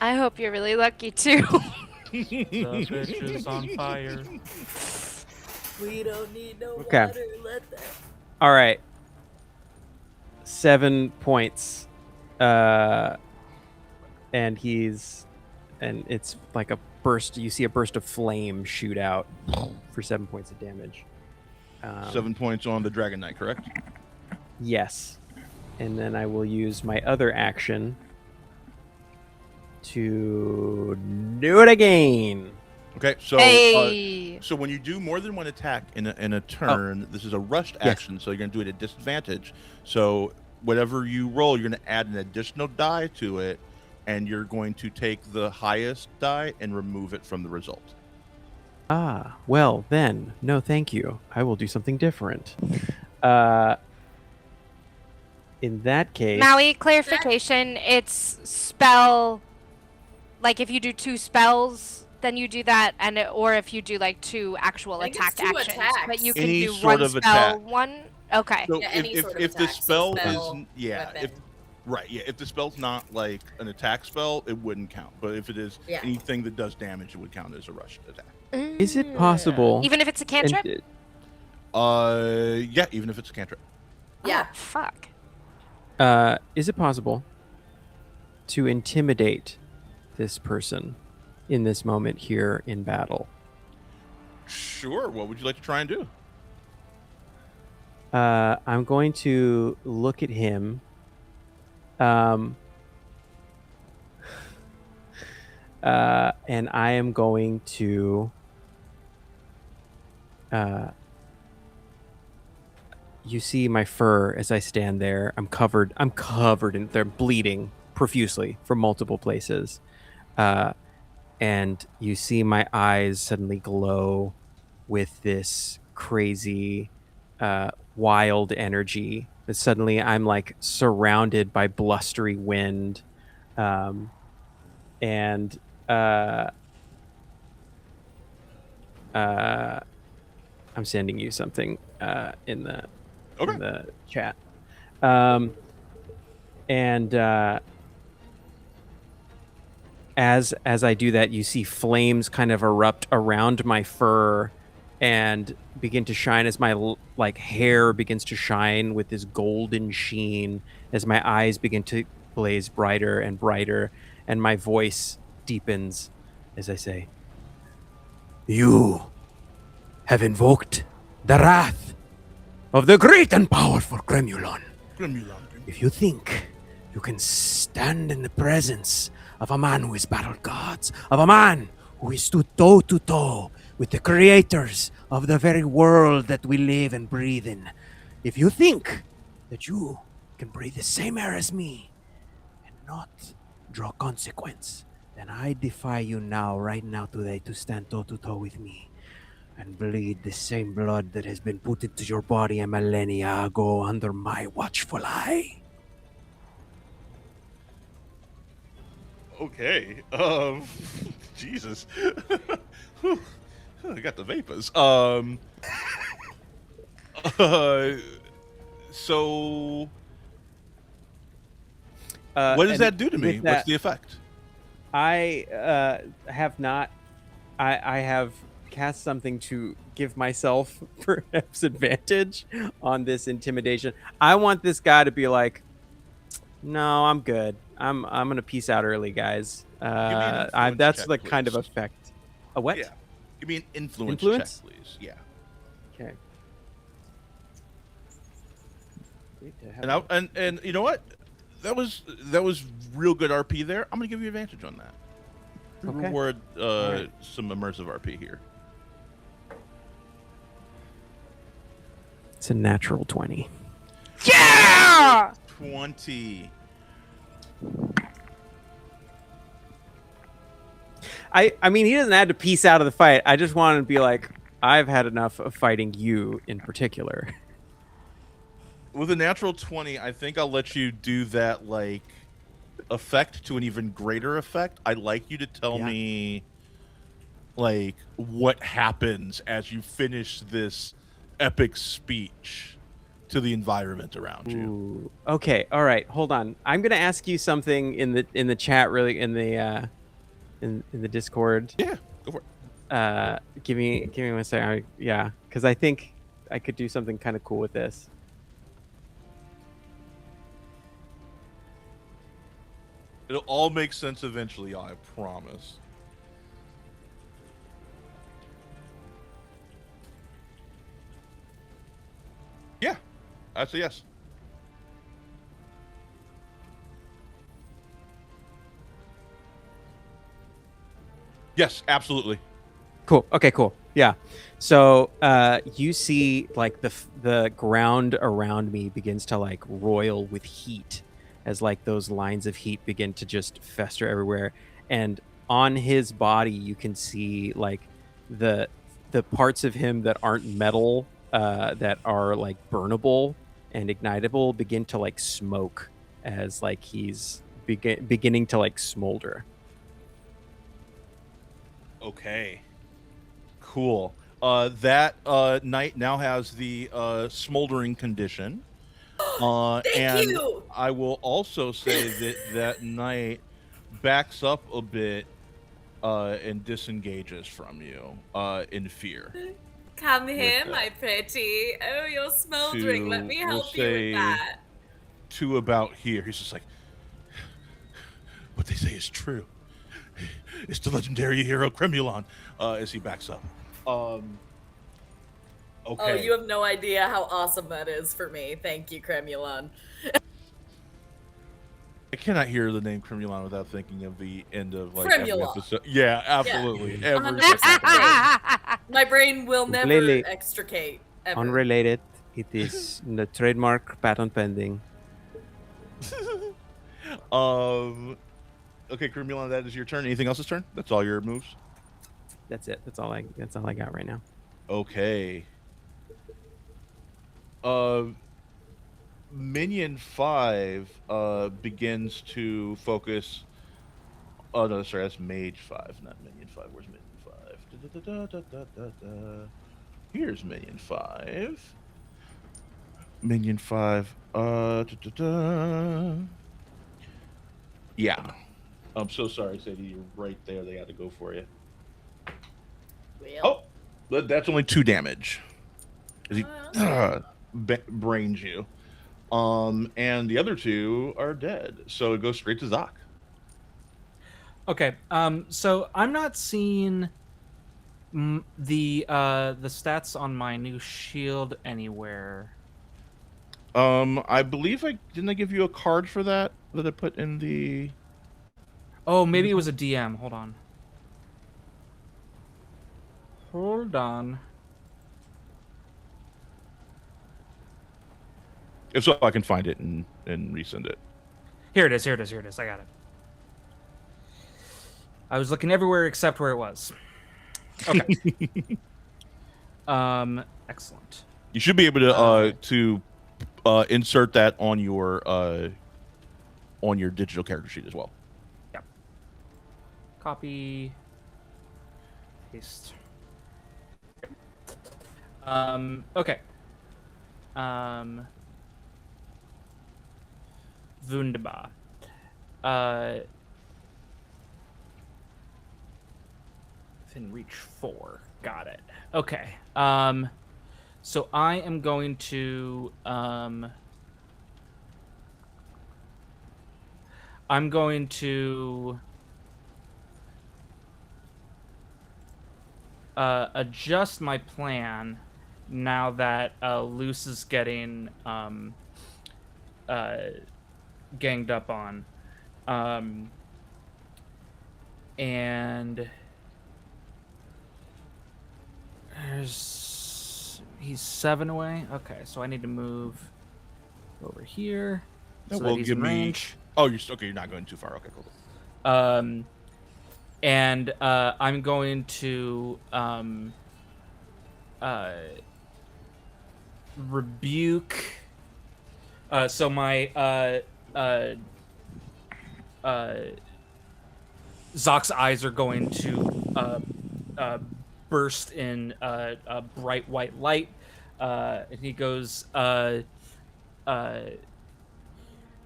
Speaker 3: I hope you're really lucky too.
Speaker 2: The bitch is on fire.
Speaker 4: We don't need no
Speaker 1: Okay.
Speaker 4: water. Let that.
Speaker 1: All right. 7 points. And it's like a burst. You see a burst of flame shoot out for 7 points of damage.
Speaker 5: 7 points on the Dragon Knight, correct?
Speaker 1: Yes. And then I will use my other action to do it again.
Speaker 5: Okay, so
Speaker 3: Hey.
Speaker 5: so when you do more than one attack in a turn, this is a rushed action, so you're going to do it at disadvantage. So whatever you roll, you're going to add an additional die to it, and you're going to take the highest die and remove it from the result.
Speaker 1: Ah, well then, no thank you. I will do something different. In that case...
Speaker 3: Maui, clarification. It's spell. Like if you do 2 spells, then you do that, or if you do like 2 actual
Speaker 4: I think
Speaker 3: attack
Speaker 4: it's 2
Speaker 3: actions.
Speaker 4: attacks.
Speaker 3: But you can
Speaker 5: Any
Speaker 3: do
Speaker 5: sort
Speaker 3: one
Speaker 5: of
Speaker 3: spell,
Speaker 5: attack.
Speaker 3: one. Okay.
Speaker 5: So
Speaker 4: Yeah, any sort of
Speaker 5: if the
Speaker 4: attack, so
Speaker 5: spell
Speaker 4: spell,
Speaker 5: is
Speaker 4: weapon.
Speaker 5: if the spell's not like an attack spell, it wouldn't count. But if it is
Speaker 4: Yeah.
Speaker 5: anything that does damage, it would count as a rushed attack.
Speaker 1: Is it possible...
Speaker 3: Even if it's a cantrip?
Speaker 5: Yeah, even if it's a cantrip.
Speaker 4: Yeah.
Speaker 3: Oh, fuck.
Speaker 1: Is it possible to intimidate this person in this moment here in battle?
Speaker 5: Sure. What would you like to try and do?
Speaker 1: I'm going to look at him. And I am going to... you see my fur as I stand there. I'm covered in... They're bleeding profusely from multiple places. And you see my eyes suddenly glow with this crazy, wild energy. That suddenly I'm like surrounded by blustery wind. I'm sending you something in the chat. As I do that, you see flames kind of erupt around my fur and begin to shine as my hair begins to shine with this golden sheen as my eyes begin to blaze brighter and brighter, and my voice deepens as I say, "You have invoked the wrath of the great and powerful Cremulon. If you think you can stand in the presence of a man who has battled gods, of a man who has stood toe to toe with the creators of the very world that we live and breathe in, if you think that you can breathe the same air as me and not draw consequence, then I defy you now, right now, today, to stand toe to toe with me. and bleed the same blood that has been put into your body a millennia ago under my watchful eye.
Speaker 5: Okay. Jesus. I got the vapors. So what does
Speaker 1: and
Speaker 5: that do to me?
Speaker 1: with
Speaker 5: What's
Speaker 1: that,
Speaker 5: the effect?
Speaker 1: I have not. I have cast something to give myself perhaps advantage on this intimidation. I want this guy to be like, no, I'm good. I'm gonna peace out early, guys.
Speaker 5: Give me an influence
Speaker 1: That's
Speaker 5: check,
Speaker 1: the kind of
Speaker 5: please.
Speaker 1: effect. A what?
Speaker 5: Yeah. Give me an influence,
Speaker 1: Influence?
Speaker 5: check, please. Yeah.
Speaker 1: Okay.
Speaker 5: And you know what? That was real good RP there. I'm gonna give you advantage on that.
Speaker 1: Okay.
Speaker 5: Reward
Speaker 1: right.
Speaker 5: some immersive RP here.
Speaker 1: It's a natural 20.
Speaker 3: Yeah!
Speaker 5: 20.
Speaker 1: I mean, he doesn't have to peace out of the fight. I just wanted to be like, I've had enough of fighting you in particular.
Speaker 5: With a natural 20, I think I'll let you do that like effect to an even greater effect. I'd like you to tell me like what happens as you finish this epic speech to the environment around you.
Speaker 1: Ooh. Okay, all right, hold on. I'm gonna ask you something in the chat, really, in the Discord.
Speaker 5: Yeah, go for it.
Speaker 1: Give me 1 second. Yeah, because I think I could do something kind of cool with this.
Speaker 5: It'll all make sense eventually, I promise. Yeah, that's a yes. Yes, absolutely.
Speaker 1: Cool. Okay, cool. Yeah. So you see like the ground around me begins to like roil with heat as like those lines of heat begin to just fester everywhere. And on his body you can see like the parts of him that aren't metal that are like burnable and ignitable begin to like smoke as like he's beginning to like smolder.
Speaker 5: Okay. Cool. That knight now has the smoldering condition.
Speaker 4: Thank
Speaker 5: and
Speaker 4: you!
Speaker 5: I will also say that knight backs up a bit and disengages from you in fear.
Speaker 4: Come here,
Speaker 5: that.
Speaker 4: my pretty. Oh, you're smoldering. Let me
Speaker 5: We'll
Speaker 4: help you with that.
Speaker 5: To about here. He's just like, what they say is true. It's the legendary hero Cremulon, as he backs up. Okay.
Speaker 4: Oh, you have no idea how awesome that is for me. Thank you, Cremulon.
Speaker 5: I cannot hear the name Cremulon without thinking of the end of like every
Speaker 4: Cremulon.
Speaker 5: episode. Yeah, absolutely.
Speaker 4: Yeah.
Speaker 5: Every
Speaker 4: 100%. My brain will never
Speaker 1: Completely
Speaker 4: extricate. Ever.
Speaker 1: Unrelated. It is the trademark patent pending.
Speaker 5: Okay, Cremulon, that is your turn. Anything else's turn? That's all your moves?
Speaker 1: That's it. That's all I got right now.
Speaker 5: Okay. Minion 5 begins to focus. Oh no, sorry, that's Mage 5, not Minion 5. Where's Minion 5? Here's Minion 5. Minion 5. Yeah. I'm so sorry, Sadie. You're right there. They got to go for you.
Speaker 4: Wyll.
Speaker 5: Oh, but that's only 2 damage. As he brains you. And the other 2 are dead. So it goes straight to Zoc.
Speaker 2: Okay. So I'm not seeing the stats on my new shield anywhere.
Speaker 5: I believe didn't I give you a card for that I put in the.
Speaker 2: Oh, maybe it was a DM. Hold on.
Speaker 5: If so, I can find it and resend it.
Speaker 2: Here it is. I got it. I was looking everywhere except where it was. Okay. Excellent.
Speaker 5: You should be able to insert that on your digital character sheet as well.
Speaker 2: Yep. Copy. Paste. Okay. Wunderbar. Within reach 4. Got it. Okay. So I am going to adjust my plan now that Luce is getting ganged up on. And he's 7 away. Okay, so I need to move over here.
Speaker 5: That
Speaker 2: so
Speaker 5: will
Speaker 2: that he's
Speaker 5: give
Speaker 2: in
Speaker 5: me.
Speaker 2: range.
Speaker 5: Oh, you're not going too far. Okay, cool.
Speaker 2: And I'm going to rebuke. So my Zock's eyes are going to burst in a bright white light, and he goes,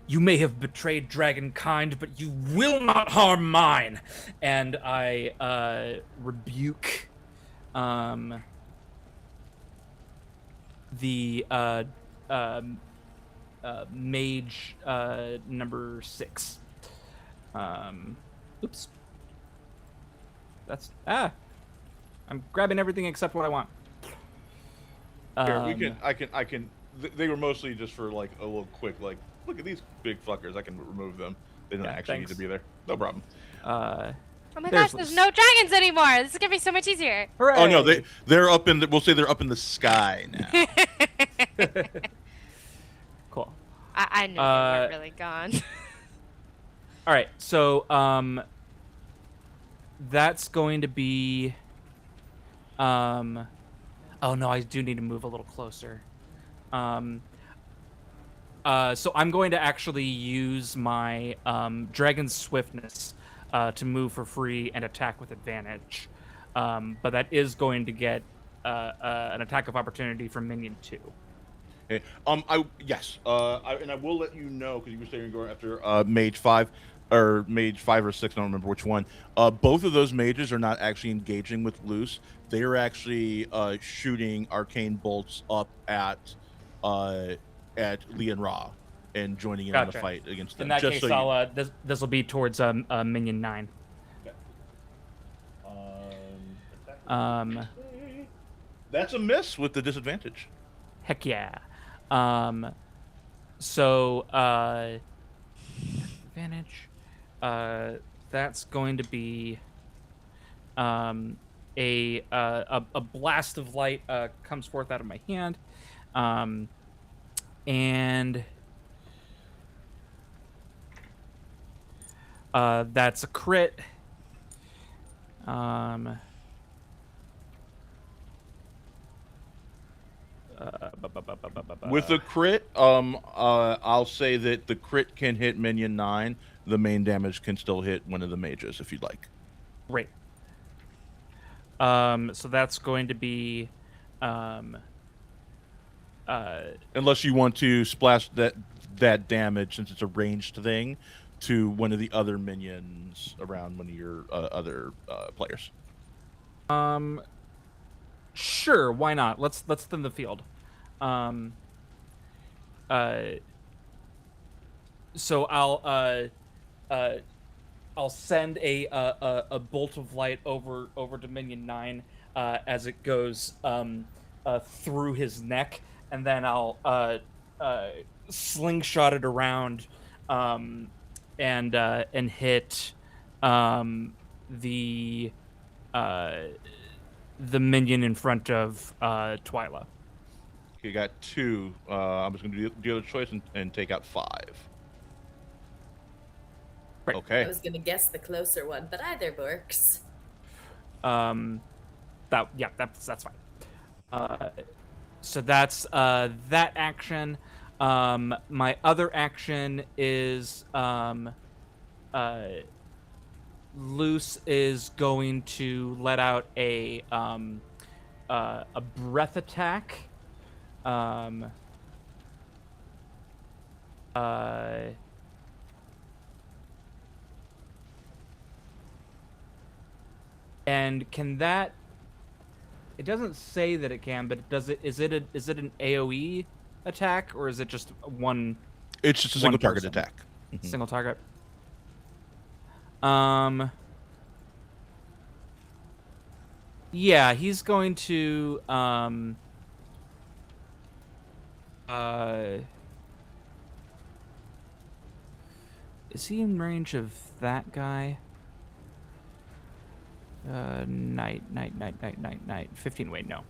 Speaker 2: "You may have betrayed dragonkind, but you will not harm mine." And I rebuke the mage number 6. Oops. That's I'm grabbing everything except what I want.
Speaker 5: Here, I can. They were mostly just for like a little quick, like, look at these big fuckers. I can remove them. They don't actually need to be there. No problem.
Speaker 3: Oh my gosh, there's no dragons anymore. This is gonna be so much easier.
Speaker 2: Hooray!
Speaker 5: Oh no, they're up in. We'll say they're up in the sky now.
Speaker 2: Cool.
Speaker 3: I knew they weren't really gone.
Speaker 2: All right, so that's going to be. Oh no, I do need to move a little closer. So I'm going to actually use my dragon's swiftness to move for free and attack with advantage. But that is going to get an attack of opportunity from minion 2.
Speaker 5: Okay. And I will let you know, because you were saying you're going after mage 5 or mage 5 or 6. I don't remember which one. Both of those mages are not actually engaging with Luce. They are actually shooting arcane bolts up at Lee and Ra and joining in on the fight against them.
Speaker 2: In that case, this will be towards minion 9.
Speaker 5: Okay. That's a miss with the disadvantage.
Speaker 2: Heck yeah. So advantage. That's going to be a blast of light comes forth out of my hand, and that's a crit.
Speaker 5: With a crit, I'll say that the crit can hit minion 9. The main damage can still hit one of the mages if you'd like.
Speaker 2: Great. So that's going to be
Speaker 5: unless you want to splash that damage, since it's a ranged thing, to one of the other minions around one of your other players.
Speaker 2: Sure, why not? Let's thin the field. So I'll send a bolt of light over to minion 9 as it goes through his neck, and then I'll slingshot it around and hit the minion in front of Twyla.
Speaker 5: You got 2. I'm just going to do the other choice and take out 5.
Speaker 2: Right.
Speaker 5: Okay.
Speaker 4: I was gonna guess the closer one, but either works.
Speaker 2: That's fine. So that's that action. My other action is Luce is going to let out a breath attack. And can that? It doesn't say that it can, but does it? Is it an AOE attack, or is it just one?
Speaker 5: It's just a
Speaker 2: one
Speaker 5: single target
Speaker 2: person?
Speaker 5: attack.
Speaker 2: Single target. Yeah, he's going to is he in range of that guy? Night. 15. Wait, no.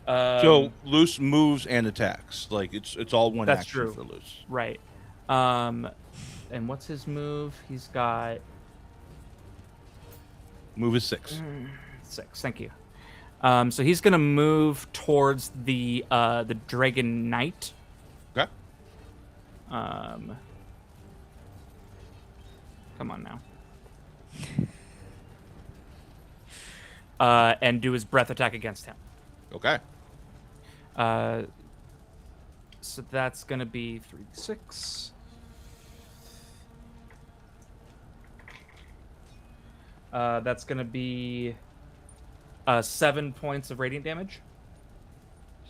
Speaker 5: So Loose moves and attacks. Like it's all one
Speaker 2: That's
Speaker 5: action
Speaker 2: true.
Speaker 5: for Loose.
Speaker 2: Right. And what's his move? He's got
Speaker 5: Move is 6.
Speaker 2: 6. Thank you. So he's gonna move towards the Dragon Knight.
Speaker 5: Okay.
Speaker 2: Come on now. And do his breath attack against him.
Speaker 5: Okay.
Speaker 2: So that's gonna be 3d6. That's gonna be 7 points of radiant damage.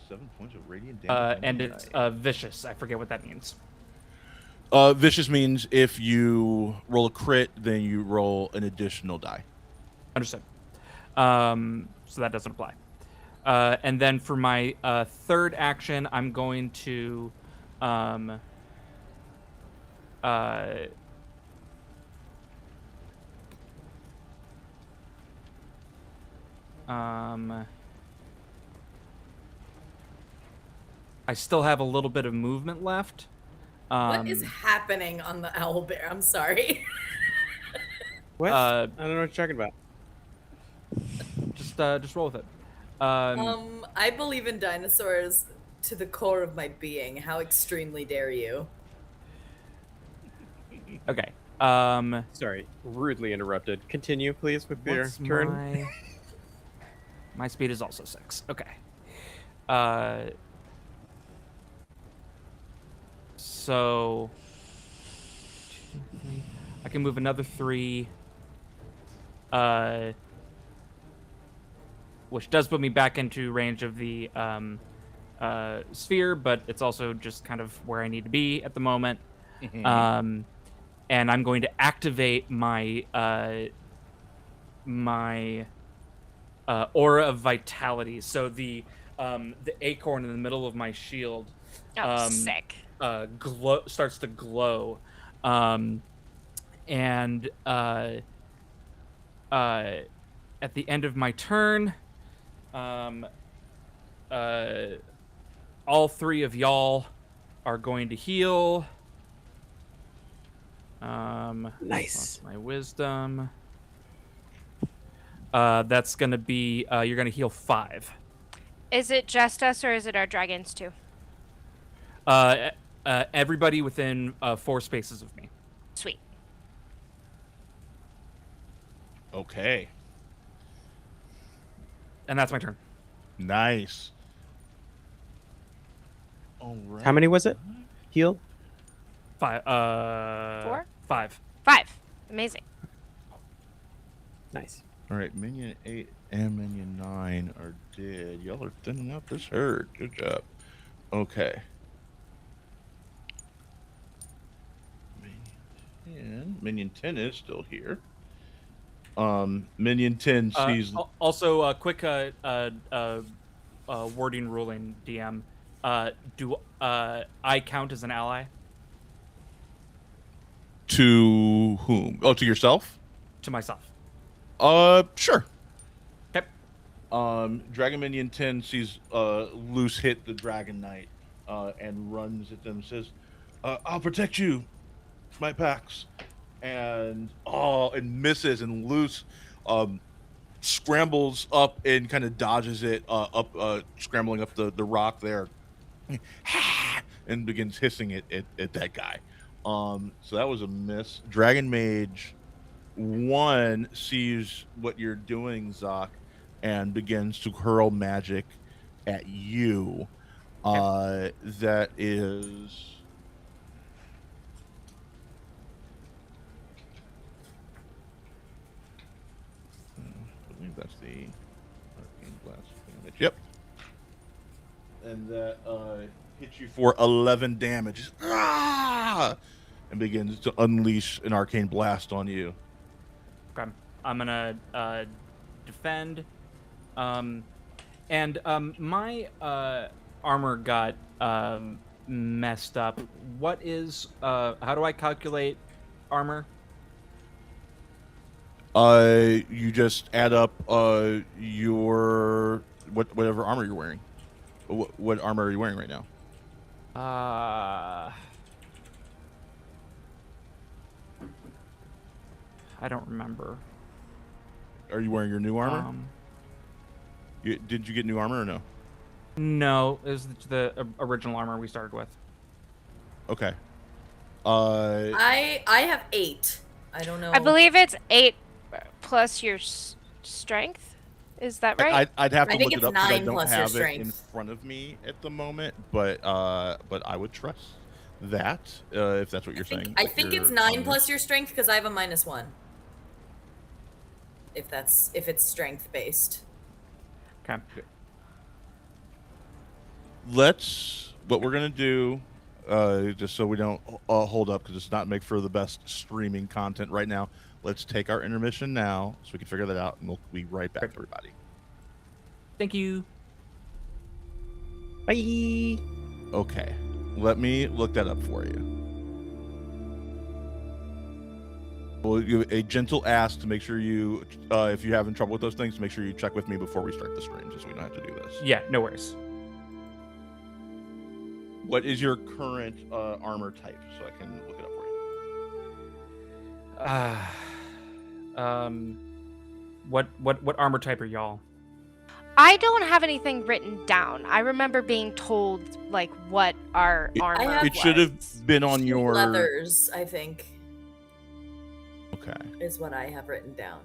Speaker 5: 7 points of radiant damage.
Speaker 2: And it's vicious. I forget what that means.
Speaker 5: Vicious means if you roll a crit, then you roll an additional die.
Speaker 2: Understood. So that doesn't apply. And then for my third action, I'm going to I still have a little bit of movement left.
Speaker 4: What is happening on the owlbear? I'm sorry.
Speaker 1: What? I don't know what you're talking about.
Speaker 2: Just roll with it.
Speaker 4: I believe in dinosaurs to the core of my being. How extremely dare you?
Speaker 2: Okay.
Speaker 1: Sorry, rudely interrupted. Continue, please, with your turn.
Speaker 2: My speed is also 6. Okay. So I can move another 3. Which does put me back into range of the sphere, but it's also just kind of where I need to be at the moment. And I'm going to activate my aura of vitality. So the acorn in the middle of my shield
Speaker 3: sick.
Speaker 2: starts to glow, and at the end of my turn, all 3 of y'all are going to heal.
Speaker 1: Nice.
Speaker 2: My wisdom. That's gonna be you're gonna heal 5.
Speaker 3: Is it just us or is it our dragons too?
Speaker 2: Everybody within 4 spaces of me.
Speaker 3: Sweet.
Speaker 5: Okay.
Speaker 2: And that's my turn.
Speaker 5: Nice. All right.
Speaker 1: How many was it? Heal?
Speaker 2: 5.
Speaker 3: 4?
Speaker 2: 5.
Speaker 3: 5. Amazing.
Speaker 1: Nice.
Speaker 5: All right, minion 8 and minion 9 are dead. Y'all are thinning out this herd. Good job. Okay. Minion 10 is still here. Minion 10 sees.
Speaker 2: Also, a quick wording ruling, DM. Do I count as an ally?
Speaker 5: To whom? Oh, to yourself?
Speaker 2: To myself.
Speaker 5: Sure.
Speaker 2: Okay.
Speaker 5: Dragon Minion 10 sees Loose hit the Dragon Knight and runs at them and says, I'll protect you, my packs. And misses, and Loose scrambles up and kind of dodges it scrambling up the rock there, and begins hissing it at that guy. So that was a miss. Dragon Mage 1 sees what you're doing, Zoc, and begins to hurl magic at you. That is... I believe that's the arcane blast damage. Yep. And that hits you for 11 damage. Ah! And begins to unleash an arcane blast on you.
Speaker 2: Okay. I'm gonna defend. And my armor got messed up. What is how do I calculate armor?
Speaker 5: You just add up your whatever armor you're wearing. What armor are you wearing right now?
Speaker 2: I don't remember.
Speaker 5: Are you wearing your new armor? Did you get new armor or no?
Speaker 2: No, it was the original armor we started with.
Speaker 5: Okay.
Speaker 4: I have 8. I don't know.
Speaker 3: I believe it's 8 plus your strength. Is that right?
Speaker 5: I'd have to look it up because I
Speaker 4: 9
Speaker 5: don't
Speaker 4: plus your
Speaker 5: have it
Speaker 4: strength.
Speaker 5: in front of me at the moment. But I would trust that if that's what you're saying.
Speaker 4: I think it's 9 plus your strength because I have a -1. If it's strength based.
Speaker 2: Okay.
Speaker 5: What we're gonna do, just so we don't hold up because it's not make for the best streaming content right now. Let's take our intermission now so we can figure that out, and we'll be right back, everybody.
Speaker 2: Thank you.
Speaker 1: Bye.
Speaker 5: Okay, let me look that up for you. We'll give a gentle ask to make sure you, if you're having trouble with those things, make sure you check with me before we start the stream, just so we don't have to do this.
Speaker 2: Yeah, no worries.
Speaker 5: What is your current armor type, so I can look it up for you?
Speaker 2: What armor type are y'all?
Speaker 3: I don't have anything written down. I remember being told like what our armor
Speaker 5: It should have been on your
Speaker 4: leathers, I think.
Speaker 5: Okay.
Speaker 4: Is what I have written down.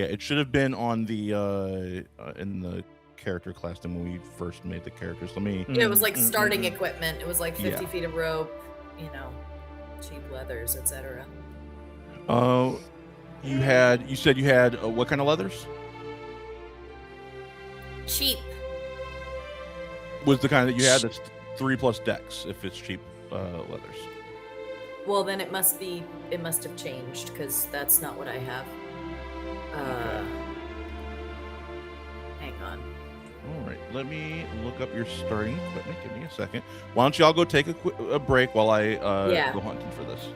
Speaker 5: Yeah, it should have been on the in the character class when we first made the characters. Let me.
Speaker 4: Yeah, it was like starting equipment. It was like 50
Speaker 5: Yeah.
Speaker 4: feet of rope, cheap leathers, etc.
Speaker 5: You said you had what kind of leathers?
Speaker 4: Cheap.
Speaker 5: Was the kind that you had that's 3+ dex if it's cheap leathers.
Speaker 4: Well, then it must have changed because that's not what I have. Hang on.
Speaker 5: All right, let me look up your starting equipment. Give me a second. Why don't y'all go take a break while I go hunting for this?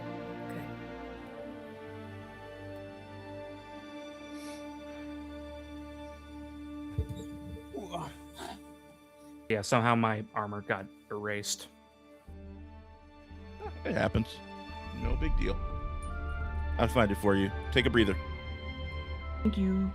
Speaker 2: Yeah, somehow my armor got erased.
Speaker 5: It happens. No big deal. I'll find it for you. Take a breather.
Speaker 2: Thank you.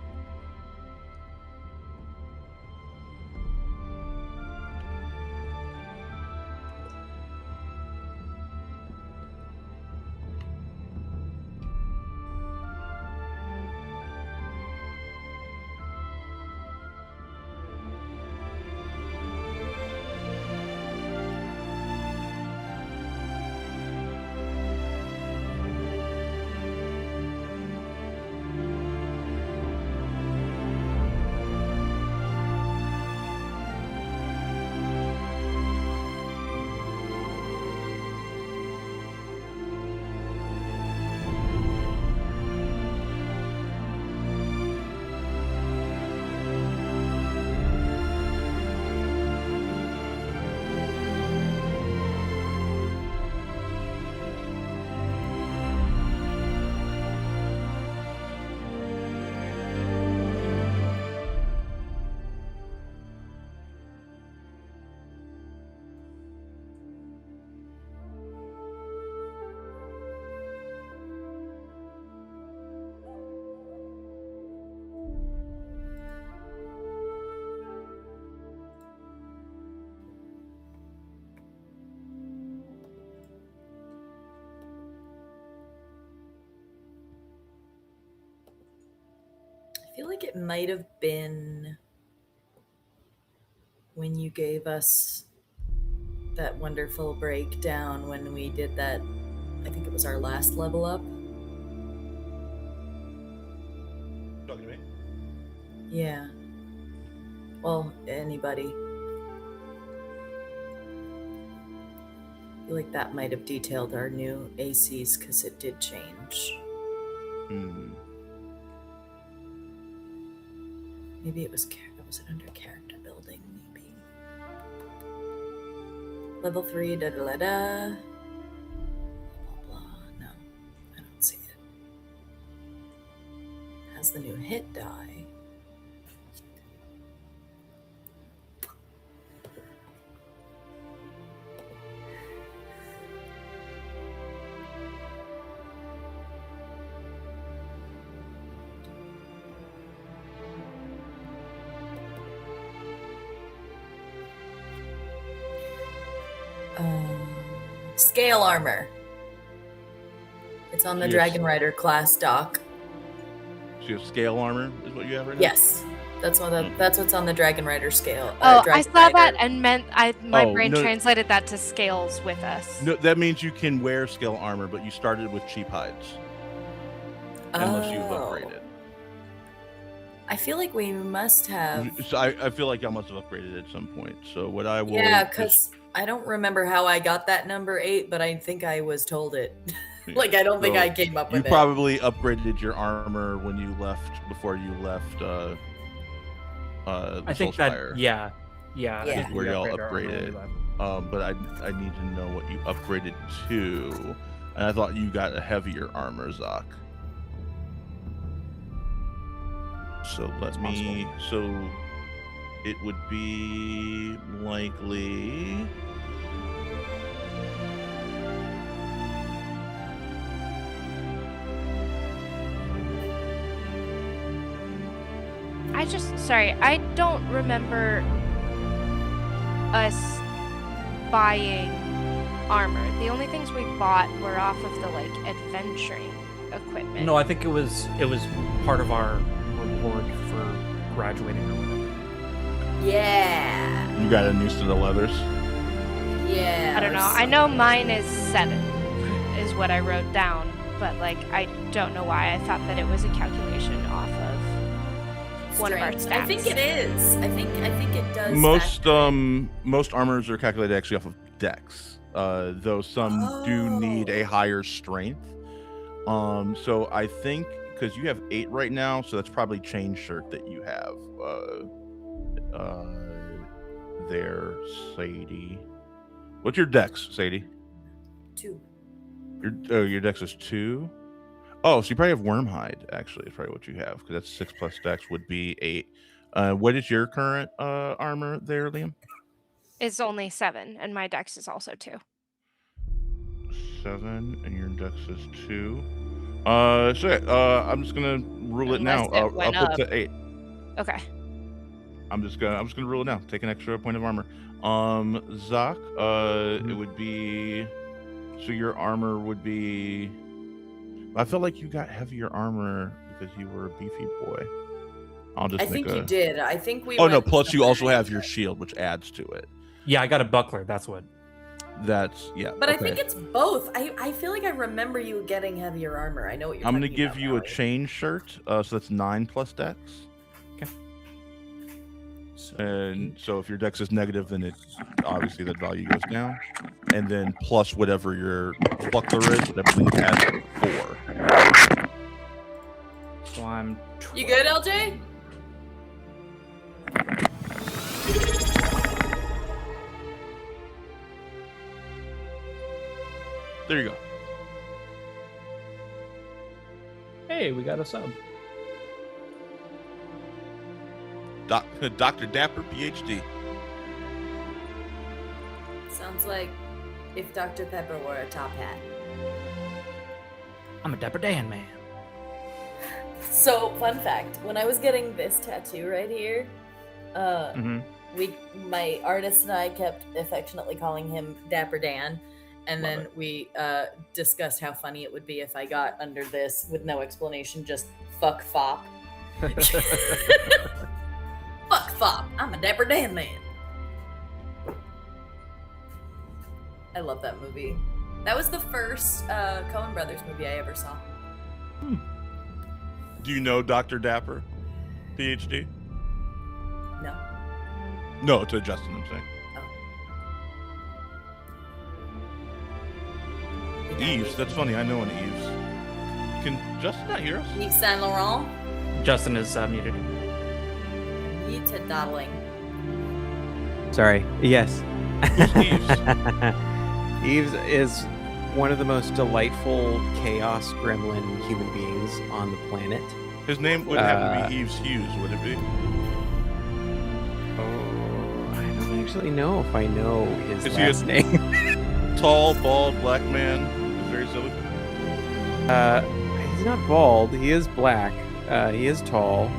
Speaker 4: feel like it might have been when you gave us that wonderful breakdown when we did that. I think it was our last level up.
Speaker 5: Talking to me?
Speaker 4: Yeah. Well, anybody. I feel like that might have detailed our new ACs because it did change. Maybe it was it under character building? Maybe. Level 3, da da da da. Blah blah blah. No, I don't see it. Has the new hit die? Scale armor. It's on the
Speaker 5: Yes.
Speaker 4: Dragon Rider class dock.
Speaker 5: So you have scale armor is what you have right now?
Speaker 4: Yes, that's what's on the Dragon Rider scale.
Speaker 3: Oh, I
Speaker 4: Dragon
Speaker 3: saw that
Speaker 4: Rider.
Speaker 3: and meant my
Speaker 5: Oh,
Speaker 3: brain
Speaker 5: no.
Speaker 3: translated that to scales with us.
Speaker 5: No, that means you can wear scale armor, but you started with cheap hides. Unless you've upgraded.
Speaker 4: I feel like we must have.
Speaker 5: So I feel like I must have upgraded at some point. So what I will...
Speaker 4: Yeah, because I don't remember how I got that number 8, but I think I was told it. Like, I don't think I came up with it.
Speaker 5: You probably upgraded your armor when you left, before you left the
Speaker 10: I think
Speaker 5: Soulspire.
Speaker 10: that, yeah.
Speaker 4: Yeah.
Speaker 5: Is where y'all
Speaker 10: upgraded our armor when we
Speaker 5: upgraded. But I need to know what you upgraded to. And I thought you got a heavier armor, Zoc. So so it would be likely...
Speaker 3: I don't remember us buying armor. The only things we bought were off of the like adventuring equipment.
Speaker 10: No, I think it was part of our reward for graduating or whatever.
Speaker 4: Yeah.
Speaker 5: You got a new set of leathers?
Speaker 4: Yeah.
Speaker 3: I don't know. I know mine is 7, is what I wrote down, but like I don't know why I thought that it was a calculation off of one of our stats.
Speaker 4: I think it is. I think it does.
Speaker 5: Most armors are calculated actually off of dex, though some do need a higher strength. So I think because you have 8 right now, so that's probably chain shirt that you have. There, Sadie. What's your dex, Sadie?
Speaker 4: 2.
Speaker 5: Your dex is 2. Oh, so you probably have Wyrmhide, actually, is probably what you have, because that's 6 plus dex would be 8. What is your current armor there, Liam?
Speaker 3: It's only 7, and my dex is also 2.
Speaker 5: 7, and your dex is 2. I'm just gonna rule it now.
Speaker 3: Unless it went
Speaker 5: I'll put
Speaker 3: up.
Speaker 5: to 8.
Speaker 3: Okay.
Speaker 5: I'm just gonna rule it now. Take an extra point of armor. Zoc, it would be... So your armor would be... I felt like you got heavier armor because you were a beefy boy.
Speaker 4: I think you did. I think we.
Speaker 5: Oh no! Plus, you also have your shield, which adds to it.
Speaker 10: Yeah, I got a buckler. That's what.
Speaker 5: That's yeah.
Speaker 4: But
Speaker 5: okay.
Speaker 4: I think it's both. I feel like I remember you getting heavier armor. I know what you're.
Speaker 5: I'm gonna
Speaker 4: talking
Speaker 5: give
Speaker 4: about
Speaker 5: you
Speaker 4: now,
Speaker 5: a chain shirt. So that's 9 plus dex.
Speaker 10: Okay.
Speaker 5: And so if your dex is negative, then it obviously that value goes down. And then plus whatever your buckler is, which I believe adds 4.
Speaker 10: So I'm 12.
Speaker 4: You good, LJ?
Speaker 5: There you go.
Speaker 10: Hey, we got a sub.
Speaker 5: Dr. Dapper, PhD.
Speaker 4: Sounds like if Dr. Pepper wore a top hat.
Speaker 10: I'm a Dapper Dan man.
Speaker 4: So, fun fact: when I was getting this tattoo right here, my artist and I kept affectionately calling him Dapper Dan, and then we discussed how funny it would be if I got under this with no explanation, just fuck fop. Fuck Fob. I'm a dapper damn man. I love that movie. That was the first Coen Brothers movie I ever saw.
Speaker 5: Do you know Dr. Dapper, PhD?
Speaker 4: No.
Speaker 5: No, to Justin, I'm saying.
Speaker 4: Oh.
Speaker 5: Eves. That's funny. I know an Eves. Can Justin not hear us?
Speaker 4: Yves Saint Laurent.
Speaker 10: Justin is muted.
Speaker 4: Yita darling.
Speaker 1: Sorry. Yes.
Speaker 5: Who's Eves?
Speaker 1: Eves is one of the most delightful chaos gremlin human beings on the planet.
Speaker 5: His name would happen to be Eves Hughes, would it be?
Speaker 1: Oh, I don't actually know if I know his
Speaker 5: Is he
Speaker 1: last name.
Speaker 5: Tall, bald, black man. It's very silly.
Speaker 1: He's not bald. He is black. He is tall.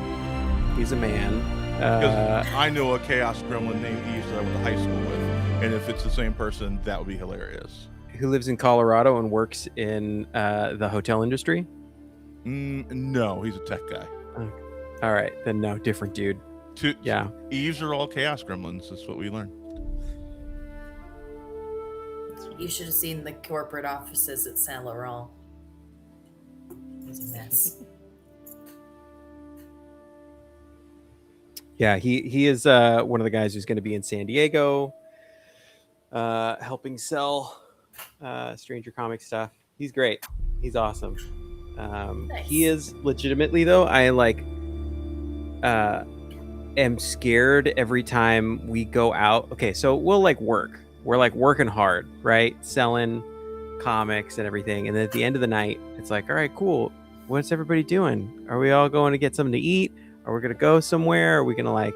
Speaker 1: He's a man.
Speaker 5: Because I know a chaos gremlin named Eves that I went to high school with, and if it's the same person, that would be hilarious.
Speaker 1: Who lives in Colorado and works in the hotel industry?
Speaker 5: No, he's a tech guy.
Speaker 1: All right, then no, different dude. Yeah.
Speaker 5: Eves are all chaos gremlins. That's what we learned.
Speaker 4: You should have seen the corporate offices at Saint Laurent. It was a mess.
Speaker 1: Yeah, he is one of the guys who's going to be in San Diego, helping sell Stranger Comics stuff. He's great. He's awesome.
Speaker 4: Nice.
Speaker 1: He is legitimately though. I am scared every time we go out. Okay, so we'll work. We're working hard, right? Selling comics and everything. And then at the end of the night, it's like, all right, cool. What's everybody doing? Are we all going to get something to eat? Are we going to go somewhere? Are we going to are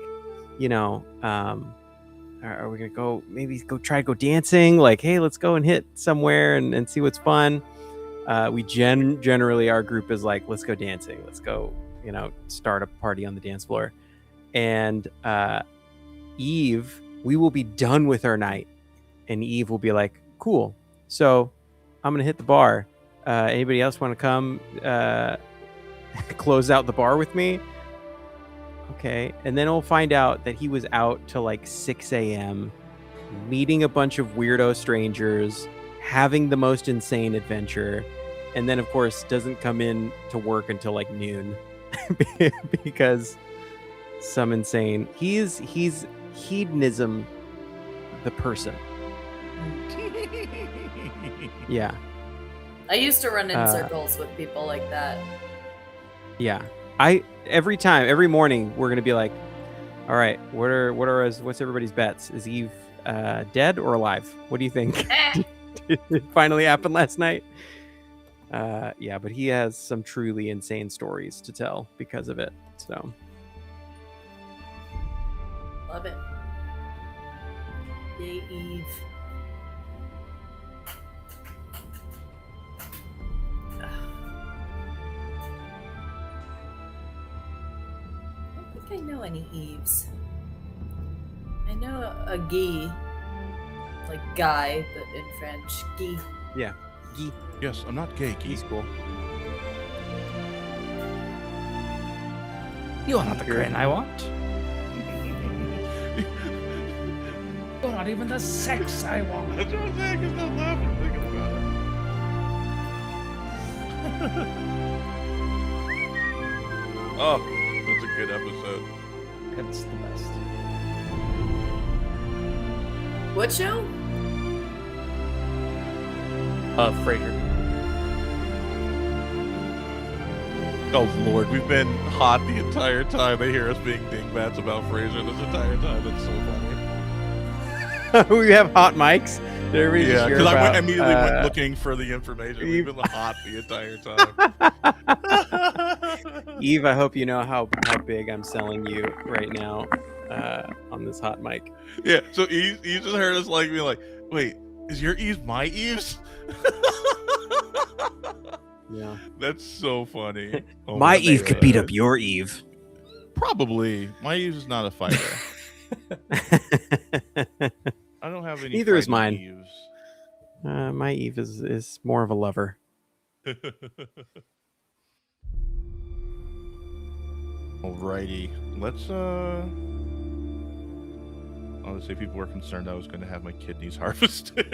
Speaker 1: we going to maybe try to go dancing? Hey, let's go and hit somewhere and see what's fun. We generally, our group is let's go dancing. Let's go, start a party on the dance floor. And Eve, we will be done with our night. And Eve will be like, cool. So I'm going to hit the bar. Anybody else want to come close out the bar with me? Okay. And then we'll find out that he was out till 6 a.m. meeting a bunch of weirdo strangers, having the most insane adventure. And then, of course, doesn't come in to work until noon because some insane. He's hedonism, the person. Yeah.
Speaker 4: I used to run in circles with people like that.
Speaker 1: Yeah. Every morning we're gonna be like, all right, what's everybody's bets? Is Eve dead or alive? What do you think? Did it finally happen last night? Yeah, but he has some truly insane stories to tell because of it. So
Speaker 4: Love it. Yay, Eve. I don't think I know any Eves. I know a Guy, guy, but in French, Guy.
Speaker 1: yeah, Guy.
Speaker 5: Yes, I'm not gay.
Speaker 1: He's cool.
Speaker 10: You are not the grin I want. You're not even the sex I want.
Speaker 5: That's what I'm saying. He's not laughing thinking about it. Oh, that's a good episode.
Speaker 10: It's the best.
Speaker 4: What show?
Speaker 10: Frasier.
Speaker 5: Oh Lord, we've been hot the entire time. They hear us being dingbats about Frasier this entire time. That's so funny.
Speaker 1: We have hot mics.
Speaker 5: Yeah, because I immediately went looking for the information. We've been hot the entire time.
Speaker 1: Eve, I hope you know how big I'm selling you right now on this hot mic.
Speaker 5: Yeah, so Eve just heard us being like, wait, is your Eves my Eves?
Speaker 1: Yeah.
Speaker 5: That's so funny. Oh
Speaker 1: my Eve could beat up your Eve.
Speaker 5: Probably. My Eve is not a fighter. I don't have any.
Speaker 1: Neither is mine.
Speaker 5: Eves.
Speaker 1: My Eve is more of a lover.
Speaker 5: Alrighty. Let's Honestly, people were concerned I was going to have my kidneys harvested.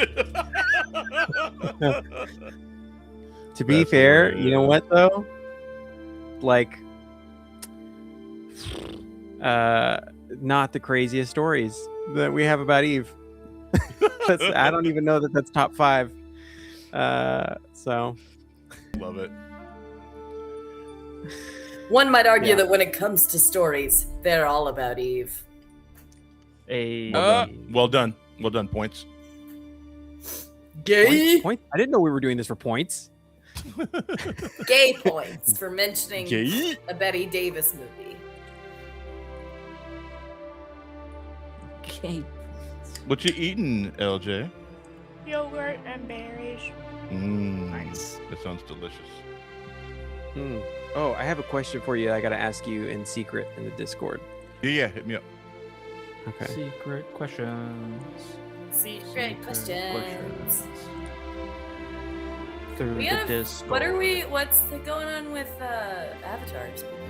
Speaker 1: To be
Speaker 5: That's
Speaker 1: fair, you know
Speaker 5: hilarious.
Speaker 1: what though? Like, not the craziest stories that we have about Eve. I don't even know that that's top 5. So
Speaker 5: Love it.
Speaker 4: One might argue
Speaker 1: Yeah.
Speaker 4: that when it comes to stories, they're all about Eve.
Speaker 5: Well done. Well done. Points.
Speaker 4: Gay?
Speaker 1: Points? I didn't know we were doing this for points.
Speaker 4: Gay points for mentioning
Speaker 5: Gay?
Speaker 4: a Betty Davis movie.
Speaker 6: Okay.
Speaker 5: What you eating, LJ?
Speaker 3: Yogurt and berries.
Speaker 5: Nice. That sounds delicious.
Speaker 1: Oh, I have a question for you. I got to ask you in secret in the Discord.
Speaker 5: Yeah, hit me up.
Speaker 1: Okay.
Speaker 10: Secret questions.
Speaker 4: Secret questions.
Speaker 10: Through
Speaker 4: We
Speaker 10: the
Speaker 4: have,
Speaker 10: Discord.
Speaker 4: what's going on with Avatar? Speaking of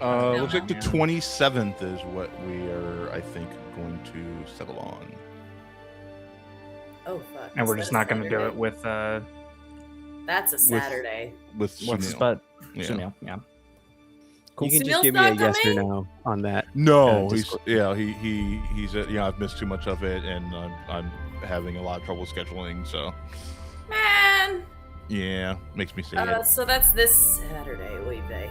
Speaker 4: which.
Speaker 5: Looks like the 27th is what we are, I think, going to settle on.
Speaker 4: Oh, fuck.
Speaker 10: And we're
Speaker 4: Is
Speaker 10: just
Speaker 4: that
Speaker 10: not going to do
Speaker 4: Saturday?
Speaker 10: it with
Speaker 4: That's a Saturday.
Speaker 5: With
Speaker 10: what's
Speaker 5: Sunil.
Speaker 10: but
Speaker 5: Yeah.
Speaker 10: Sunil, yeah.
Speaker 1: You can just
Speaker 4: Sunil's
Speaker 1: give me a
Speaker 4: not
Speaker 1: yes or
Speaker 4: coming?
Speaker 1: no on that.
Speaker 5: No,
Speaker 1: Discord.
Speaker 5: he's I've missed too much of it, and I'm having a lot of trouble scheduling. So
Speaker 4: Man!
Speaker 5: yeah, makes me sad.
Speaker 4: So that's this Saturday, wait, okay.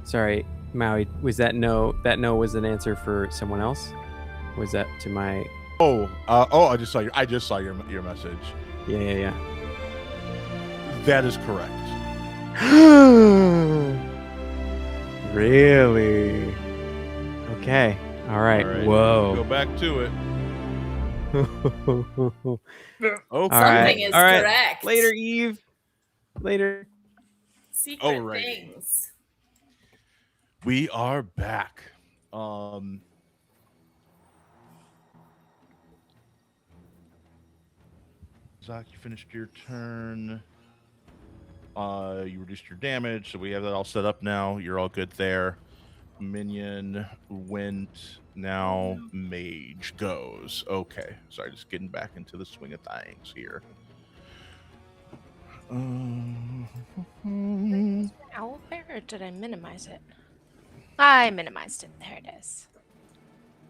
Speaker 1: Sorry, Maui. Was that no? That no was an answer for someone else? Was that to my?
Speaker 5: I just saw your message.
Speaker 1: Yeah.
Speaker 5: That is correct.
Speaker 1: Really? Okay. All right.
Speaker 5: All right,
Speaker 1: Whoa.
Speaker 5: Go back to it.
Speaker 1: All
Speaker 5: Okay.
Speaker 1: right.
Speaker 4: Something is
Speaker 1: All right.
Speaker 4: correct.
Speaker 1: Later, Eve. Later.
Speaker 4: Secret
Speaker 5: Alrighty.
Speaker 4: things.
Speaker 5: We are back. Zach, you finished your turn. You reduced your damage, so we have that all set up now. You're all good there. Minion went. Now mage goes. Okay. Sorry, just getting back into the swing of things here.
Speaker 3: Owl bear, or did I minimize it? I minimized it. There it is.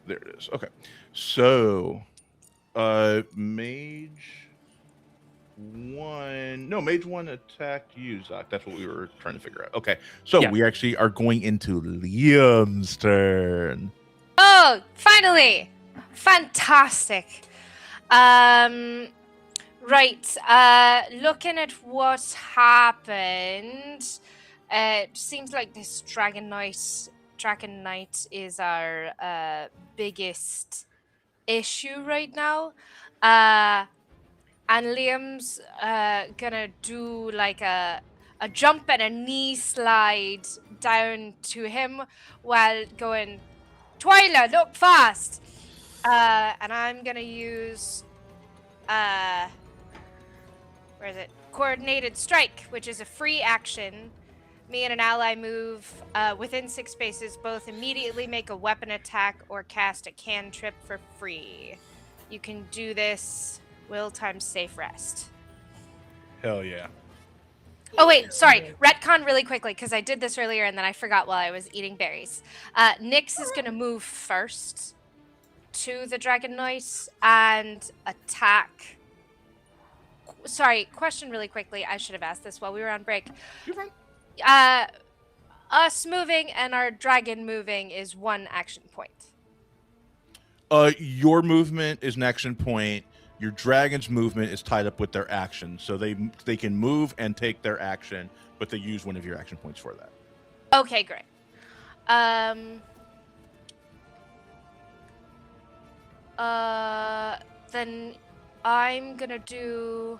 Speaker 5: There it is. Okay. So, mage one attacked you, Zach. That's what we were trying to figure out. Okay. So
Speaker 10: Yeah.
Speaker 5: we actually are going into Liam's turn.
Speaker 3: Oh, finally! Fantastic. Right. Looking at what happened, it seems like this Dragon Knight is our biggest issue right now. And Liam's gonna do like a jump and a knee slide down to him while going, Twyla, look fast! And I'm gonna use where is it? Coordinated strike, which is a free action. Me and an ally move within 6 spaces, both immediately make a weapon attack or cast a cantrip for free. You can do this will times safe rest.
Speaker 5: Hell yeah.
Speaker 3: Oh wait, sorry. Retcon really quickly because I did this earlier and then I forgot while I was eating berries. Nyx is gonna move first to the Dragon Knight and attack. Sorry, question really quickly. I should have asked this while we were on break.
Speaker 5: You're fine.
Speaker 3: Us moving and our dragon moving is 1 action point.
Speaker 5: Your movement is an action point. Your dragon's movement is tied up with their action, so they can move and take their action, but they use one of your action points for that.
Speaker 3: Okay, great. Then I'm gonna do.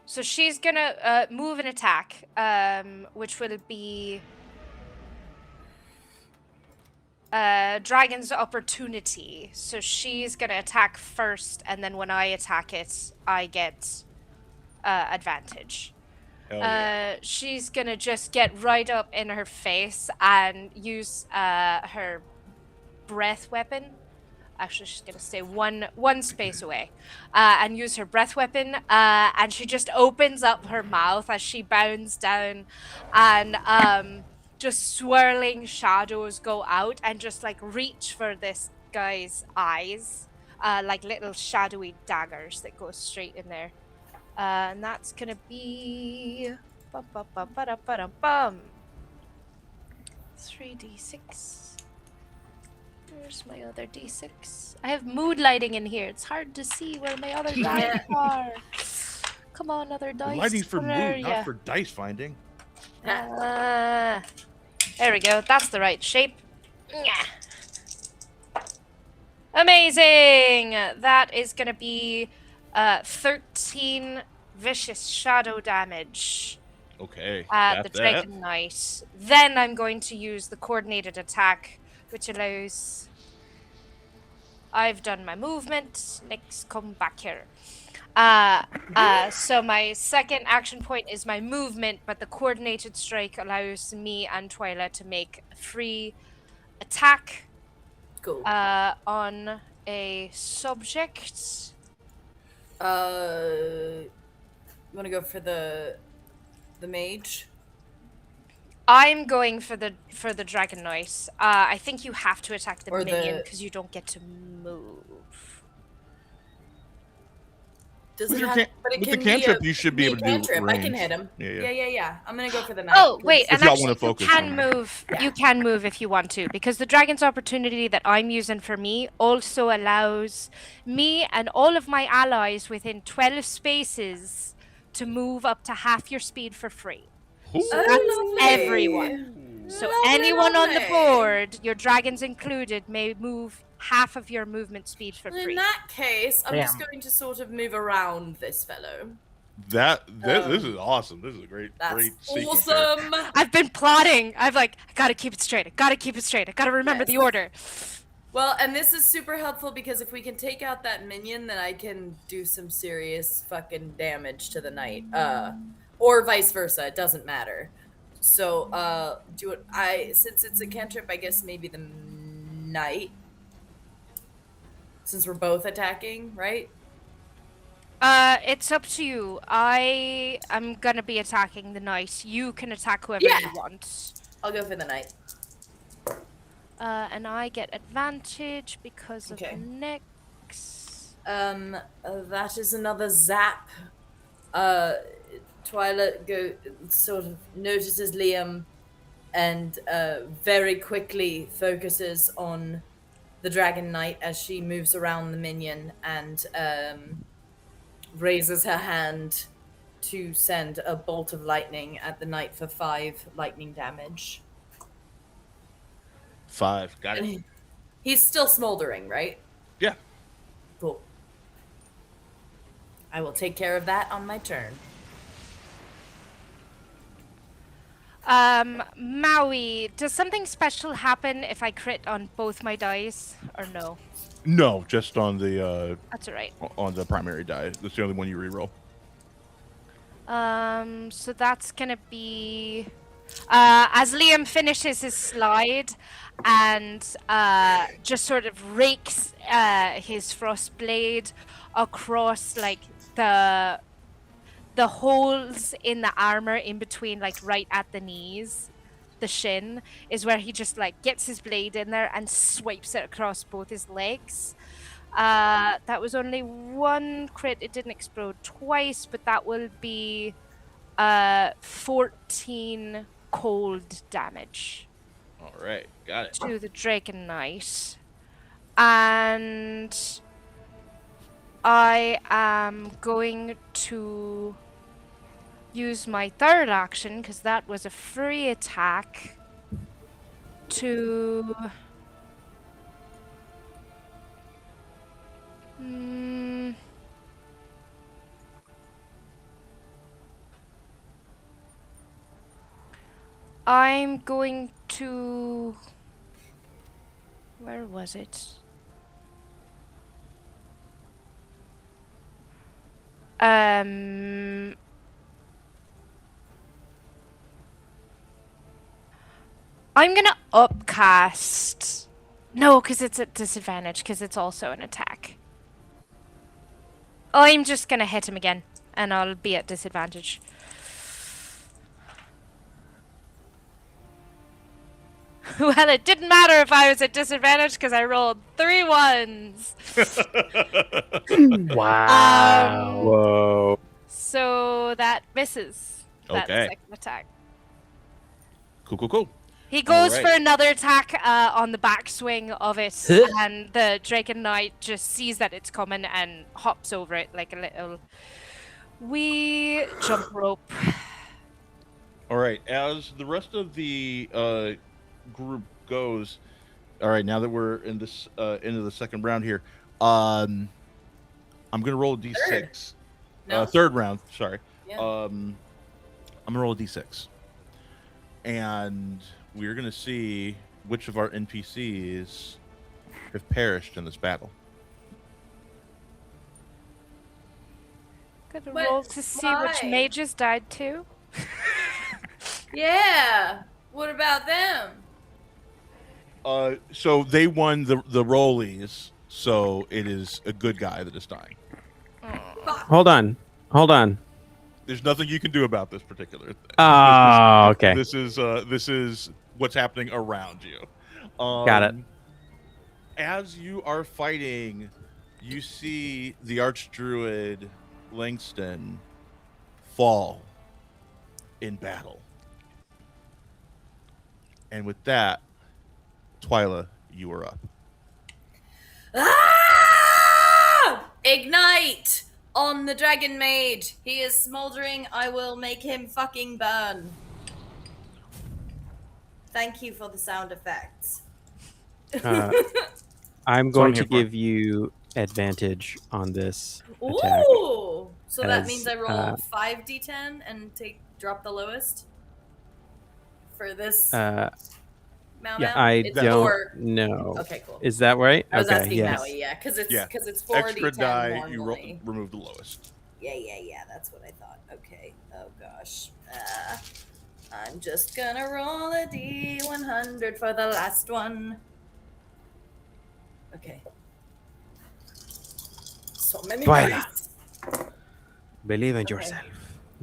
Speaker 3: So she's gonna move and attack, which will be Dragon's Opportunity. So she's gonna attack first, and then when I attack it, I get advantage.
Speaker 5: Hell yeah.
Speaker 3: She's gonna just get right up in her face and use her breath weapon. Actually, she's gonna stay one space away, and use her breath weapon. And she just opens up her mouth as she bounds down, and just swirling shadows go out and just like reach for this guy's eyes, like little shadowy daggers that go straight in there. And that's gonna be 3d6. Where's my other d6? I have mood lighting in here. It's hard to see where my other dice are. Come on, other dice.
Speaker 5: Lighting's for
Speaker 3: Where
Speaker 5: mood,
Speaker 3: are
Speaker 5: not
Speaker 3: ya?
Speaker 5: for dice finding.
Speaker 3: There we go. That's the right shape. Amazing! That is gonna be 13 vicious shadow damage
Speaker 5: Okay.
Speaker 3: at the
Speaker 5: Got that.
Speaker 3: Dragon Knight. Then I'm going to use the coordinated attack, which allows... I've done my movement. Next, come back here. So my second action point is my movement, but the coordinated strike allows me and Twyla to make a free attack
Speaker 4: Cool.
Speaker 3: on a subject.
Speaker 4: You want to go for the mage?
Speaker 3: I'm going for the Dragon Knight. I think you have to attack the
Speaker 4: Or
Speaker 3: minion
Speaker 4: the-
Speaker 3: because you don't get to move.
Speaker 4: Does
Speaker 5: With
Speaker 4: it
Speaker 5: your
Speaker 4: have, but it
Speaker 5: with
Speaker 4: can
Speaker 5: the
Speaker 4: be
Speaker 5: cantrip,
Speaker 4: a,
Speaker 5: you should
Speaker 4: can
Speaker 5: be
Speaker 4: a
Speaker 5: able to do
Speaker 4: cantrip. I can
Speaker 5: range.
Speaker 4: hit him.
Speaker 5: Yeah.
Speaker 4: Yeah. I'm gonna go for the knife.
Speaker 3: Oh wait,
Speaker 5: If
Speaker 3: and
Speaker 5: y'all
Speaker 3: actually
Speaker 5: wanna focus
Speaker 3: you can
Speaker 5: on it.
Speaker 3: move. You can move if you want to, because the Dragon's Opportunity that I'm using for me also allows me and all of my allies within 12 spaces to move up to half your speed for free. So that's everyone. So anyone on the board, your dragons included, may move half of your movement speed for
Speaker 4: In
Speaker 3: free.
Speaker 4: that case, I'm just
Speaker 10: Damn.
Speaker 4: going to sort of move around this fellow.
Speaker 5: This is awesome. This is a great sequence. here.
Speaker 4: Awesome.
Speaker 3: I've been plotting. I gotta keep it straight. I gotta remember the order.
Speaker 4: Well, and this is super helpful because if we can take out that minion, then I can do some serious fucking damage to the knight. Or vice versa. It doesn't matter. So, since it's a cantrip, I guess maybe the knight. Since we're both attacking, right?
Speaker 3: It's up to you. I am gonna be attacking the knight. You can attack whoever you want.
Speaker 4: I'll go for the knight.
Speaker 3: And I get advantage because of next.
Speaker 4: That is another zap. Twyla sort of notices Liam and very quickly focuses on the Dragon Knight as she moves around the minion and raises her hand to send a bolt of lightning at the knight for 5 lightning damage.
Speaker 5: 5. Got it.
Speaker 4: He's still smoldering, right?
Speaker 5: Yeah.
Speaker 4: Cool. I will take care of that on my turn.
Speaker 3: Maui, does something special happen if I crit on both my dice, or no?
Speaker 5: No, just on the
Speaker 3: That's alright.
Speaker 5: on the primary die. That's the only one you reroll.
Speaker 3: So that's gonna be as Liam finishes his slide and just sort of rakes his frost blade across like the holes in the armor in between, like right at the knees, the shin is where he just like gets his blade in there and swipes it across both his legs. That was only 1 crit. It didn't explode twice, but that will be 14 cold damage.
Speaker 5: All right, got it.
Speaker 3: To the Dragon Knight. And I am going to use my third action, because that was a free attack, to... I'm going to... Where was it? I'm gonna upcast. No, because it's at disadvantage, because it's also an attack. I'm just gonna hit him again, and I'll be at disadvantage. Well, it didn't matter if I was at disadvantage, because I rolled 3 ones.
Speaker 10: Wow.
Speaker 1: Whoa.
Speaker 3: So that misses. That
Speaker 5: Okay.
Speaker 3: second attack.
Speaker 5: Cool.
Speaker 3: He goes
Speaker 5: Alright.
Speaker 3: for another attack on the backswing of it, and the Dragon Knight just sees that it's coming and hops over it like a little wee jump rope.
Speaker 5: All right. As the rest of the group goes, all right. Now that we're in this into the second round here, I'm gonna roll a d6.
Speaker 4: No.
Speaker 5: Third round. Sorry.
Speaker 4: Yeah.
Speaker 5: I'm gonna roll a d6, and we're gonna see which of our NPCs have perished in this battle.
Speaker 3: Gonna
Speaker 4: But
Speaker 3: roll to see which
Speaker 4: why?
Speaker 3: mages died too.
Speaker 4: Yeah. What about them?
Speaker 5: So they won the rollies, so it is a good guy that is dying.
Speaker 1: Hold on.
Speaker 5: There's nothing you can do about this particular thing.
Speaker 1: Oh, okay.
Speaker 5: This is what's happening around you.
Speaker 1: Got it.
Speaker 5: As you are fighting, you see the Archdruid Langston fall in battle. And with that, Twyla, you are up.
Speaker 4: Ah! Ignite on the Dragon Mage. He is smoldering. I will make him fucking burn. Thank you for the sound effects.
Speaker 1: I'm
Speaker 10: That's what I'm
Speaker 1: going to
Speaker 10: here for.
Speaker 1: give you advantage on this attack.
Speaker 4: Ooh! So that
Speaker 1: As,
Speaker 4: means I roll 5d10 and drop the lowest for this Mount out?
Speaker 1: I
Speaker 4: It's
Speaker 1: don't
Speaker 4: four.
Speaker 1: know.
Speaker 4: Okay, cool.
Speaker 1: Is that right?
Speaker 4: I was
Speaker 1: Okay,
Speaker 4: asking
Speaker 1: yes.
Speaker 4: Maui, yeah, because it's
Speaker 5: Yeah.
Speaker 4: 4d10
Speaker 5: Extra die,
Speaker 4: normally.
Speaker 5: you remove the lowest.
Speaker 4: Yeah, that's what I thought. Okay. Oh gosh. I'm just gonna roll a d100 for the last one. Okay. So many
Speaker 1: Twyla.
Speaker 4: dice.
Speaker 1: Believe in
Speaker 4: Okay.
Speaker 1: yourself.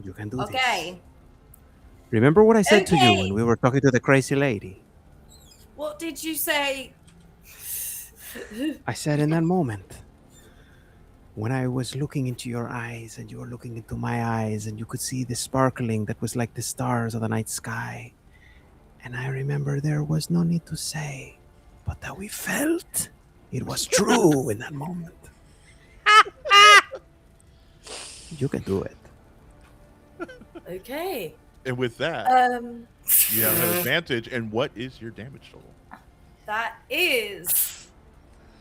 Speaker 1: You can do this.
Speaker 4: Okay.
Speaker 1: Remember what I said to you
Speaker 4: Okay.
Speaker 1: when we were talking to the crazy lady?
Speaker 4: What did you say?
Speaker 1: I said in that moment, when I was looking into your eyes and you were looking into my eyes and you could see the sparkling that was like the stars of the night sky. And I remember there was no need to say, but that we felt it was true in that moment. You can do it.
Speaker 4: Okay.
Speaker 5: And with that, you have an advantage. And what is your damage total?
Speaker 4: That is.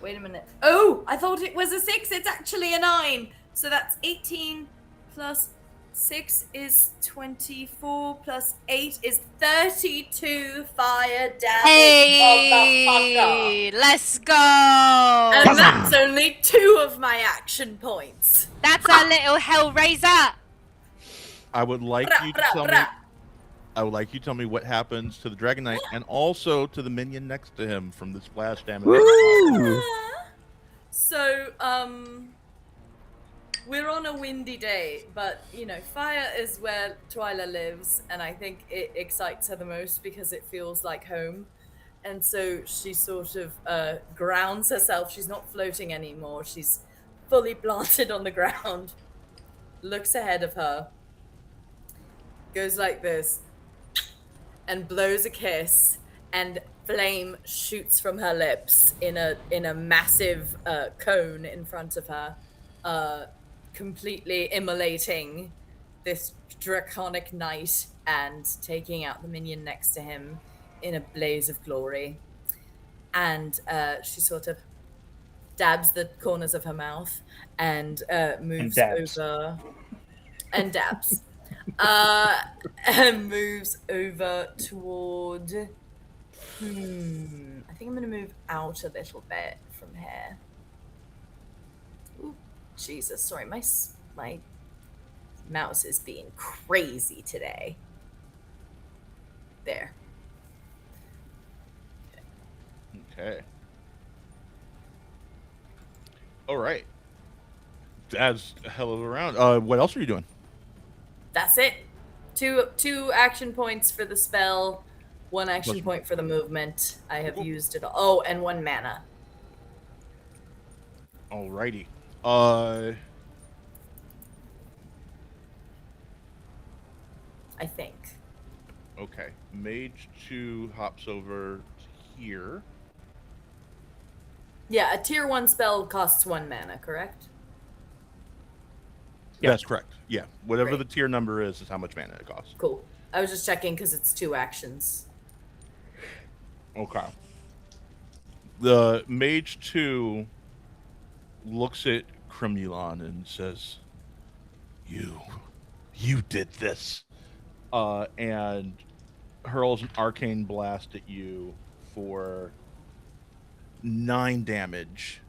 Speaker 4: Wait a minute. Oh, I thought it was a 6. It's actually a 9. So that's 18 plus 6 is 24 plus 8 is 32 fire damage.
Speaker 3: Hey, let's go!
Speaker 4: And that's only 2 of my action points.
Speaker 3: That's our little Hellraiser.
Speaker 5: I would like you to tell me. I would like you to tell me what happens to the Dragon Knight and also to the minion next to him from the splash damage.
Speaker 1: Woo!
Speaker 4: So, we're on a windy day, but, you know, fire is where Twyla lives, and I think it excites her the most because it feels like home. And so she sort of grounds herself. She's not floating anymore. She's fully planted on the ground, looks ahead of her, goes like this, and blows a kiss, and flame shoots from her lips in a massive cone in front of her, completely immolating this draconic knight and taking out the minion next to him in a blaze of glory. And she sort of dabs the corners of her mouth and moves over and dabs. And moves over toward. I think I'm gonna move out a little bit from here. Ooh, Jesus, sorry, my Mouse is being crazy today. There.
Speaker 5: Okay. All right. That's a hell of a round. What else are you doing?
Speaker 4: That's it. Two action points for the spell, one action point for the movement. I have used it all. Oh, and 1 mana.
Speaker 5: Alrighty.
Speaker 4: I think.
Speaker 5: Okay. Mage 2 hops over here.
Speaker 4: Yeah, a tier 1 spell costs 1 mana, correct?
Speaker 5: Yeah. That's correct. Yeah. Whatever
Speaker 4: Great.
Speaker 5: the tier number is how much mana it costs.
Speaker 4: Cool. I was just checking because it's 2 actions.
Speaker 5: Okay. The Mage 2 looks at Cremulon and says, You did this. And hurls an arcane blast at you for 9 damage.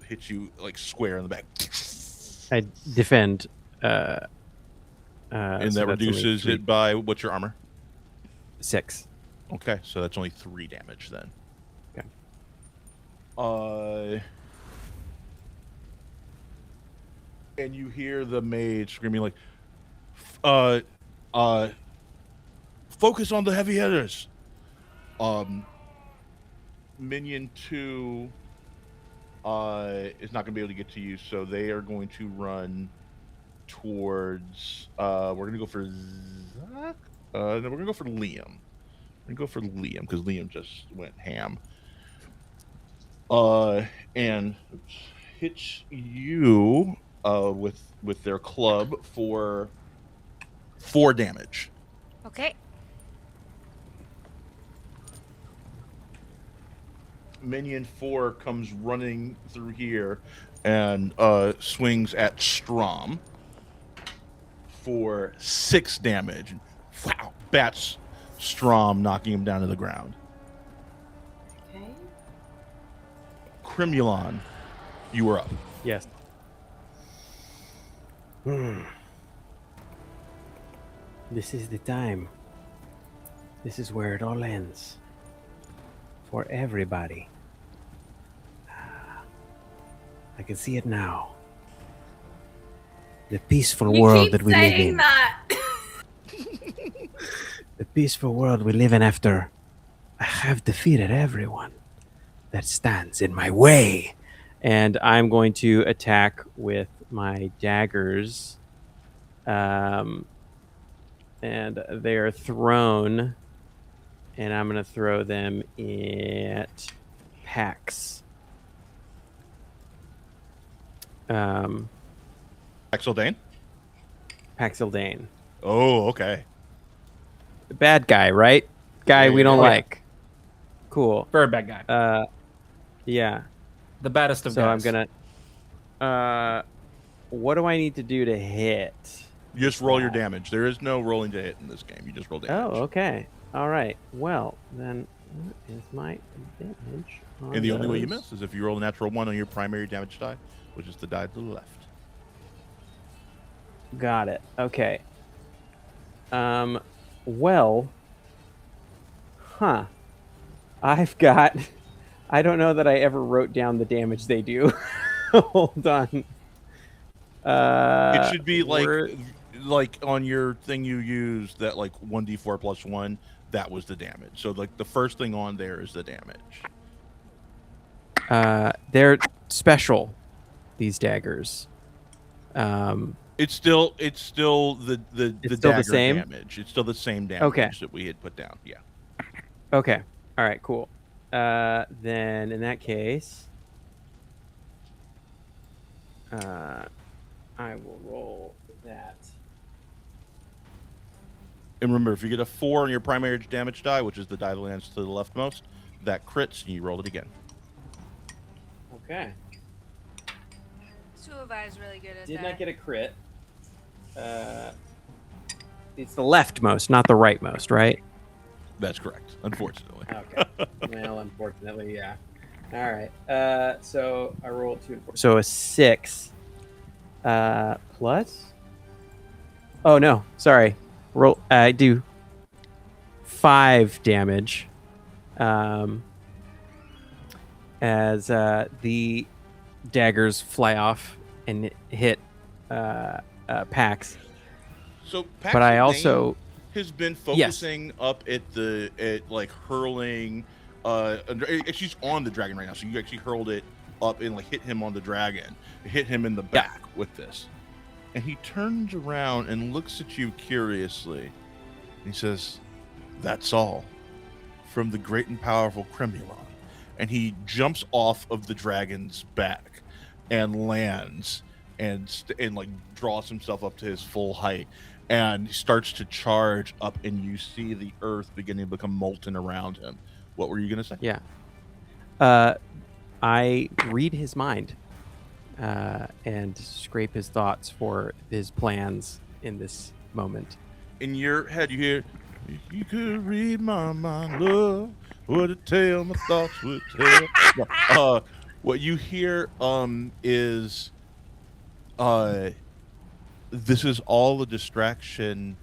Speaker 5: Hits you like square in the back.
Speaker 1: I defend.
Speaker 5: And
Speaker 1: so
Speaker 5: that
Speaker 1: that's only
Speaker 5: reduces
Speaker 1: 3.
Speaker 5: it by, what's your armor?
Speaker 1: 6.
Speaker 5: Okay, so that's only 3 damage then.
Speaker 1: Okay.
Speaker 5: And you hear the mage screaming like, focus on the heavy hitters. Minion 2 is not going to be able to get to you, so they are going to run towards, we're going to go for Zach? No, we're going to go for Liam. We're going to go for Liam, because Liam just went ham. And hits you with their club for 4 damage.
Speaker 3: Okay.
Speaker 5: Minion 4 comes running through here and swings at Strom for 6 damage. Wow! Bats Strom, knocking him down to the ground.
Speaker 4: Okay.
Speaker 5: Cremulon, you are up.
Speaker 1: Yes. This is the time. This is where it all ends. For everybody. I can see it now. The peaceful world that we live in.
Speaker 4: That.
Speaker 1: The peaceful world we live in after I have defeated everyone that stands in my way. And I'm going to attack with my daggers. And they are thrown. And I'm going to throw them at Pax.
Speaker 5: Axeldane?
Speaker 1: Paxildane.
Speaker 5: Oh, okay.
Speaker 1: The bad guy, right? Guy
Speaker 5: Yeah,
Speaker 1: we don't
Speaker 5: yeah.
Speaker 1: like. Cool.
Speaker 10: Very bad guy.
Speaker 1: Yeah.
Speaker 10: The baddest of
Speaker 1: So
Speaker 10: guys.
Speaker 1: I'm gonna. What do I need to do to hit?
Speaker 5: You just roll your damage. There is no rolling to hit in this game. You just roll damage.
Speaker 1: Oh, okay. All right. Well, then what is my damage?
Speaker 5: And the only way you miss is if you roll a natural 1 on your primary damage die, which is the die to the left.
Speaker 1: Got it. Okay. Well. I've got. I don't know that I ever wrote down the damage they do. Hold on.
Speaker 5: It should be like on your thing you use that like 1d4 plus 1. That was the damage. So like the first thing on there is the damage.
Speaker 1: They're special. These daggers.
Speaker 5: It's still the
Speaker 1: It's still
Speaker 5: dagger
Speaker 1: the same?
Speaker 5: damage. It's still the same damage that we had put down. Yeah.
Speaker 1: Okay. All right. Cool. Then in that case, I will roll that.
Speaker 5: And remember, if you get a 4 on your primary damage die, which is the die that lands to the leftmost, that crits and you roll it again.
Speaker 1: Okay.
Speaker 3: Suava is really good at
Speaker 1: Did
Speaker 3: that.
Speaker 1: not get a crit. It's the leftmost, not the rightmost, right?
Speaker 5: That's correct, unfortunately.
Speaker 1: Okay. Well, unfortunately, yeah. All right. So I rolled 2 and 4. So a 6 plus Oh no, sorry. Roll. I do 5 damage. As the daggers fly off and hit Pax.
Speaker 5: So Pax
Speaker 1: But I also
Speaker 5: has been focusing up at like hurling. She's on the dragon right now, so you actually hurled it up and like hit him on the dragon. It hit him in the back with this, and he turns around and looks at you curiously. He says, "That's all from the great and powerful Cremulon." And he jumps off of the dragon's back and lands and like draws himself up to his full height and starts to charge up, and you see the earth beginning to become molten around him. What were you going to say?
Speaker 1: Yeah. I read his mind and scrape his thoughts for his plans in this moment.
Speaker 5: In your head, you hear, "If you could read my mind, love, what a tale my thoughts would tell." What you hear is this is all a distraction.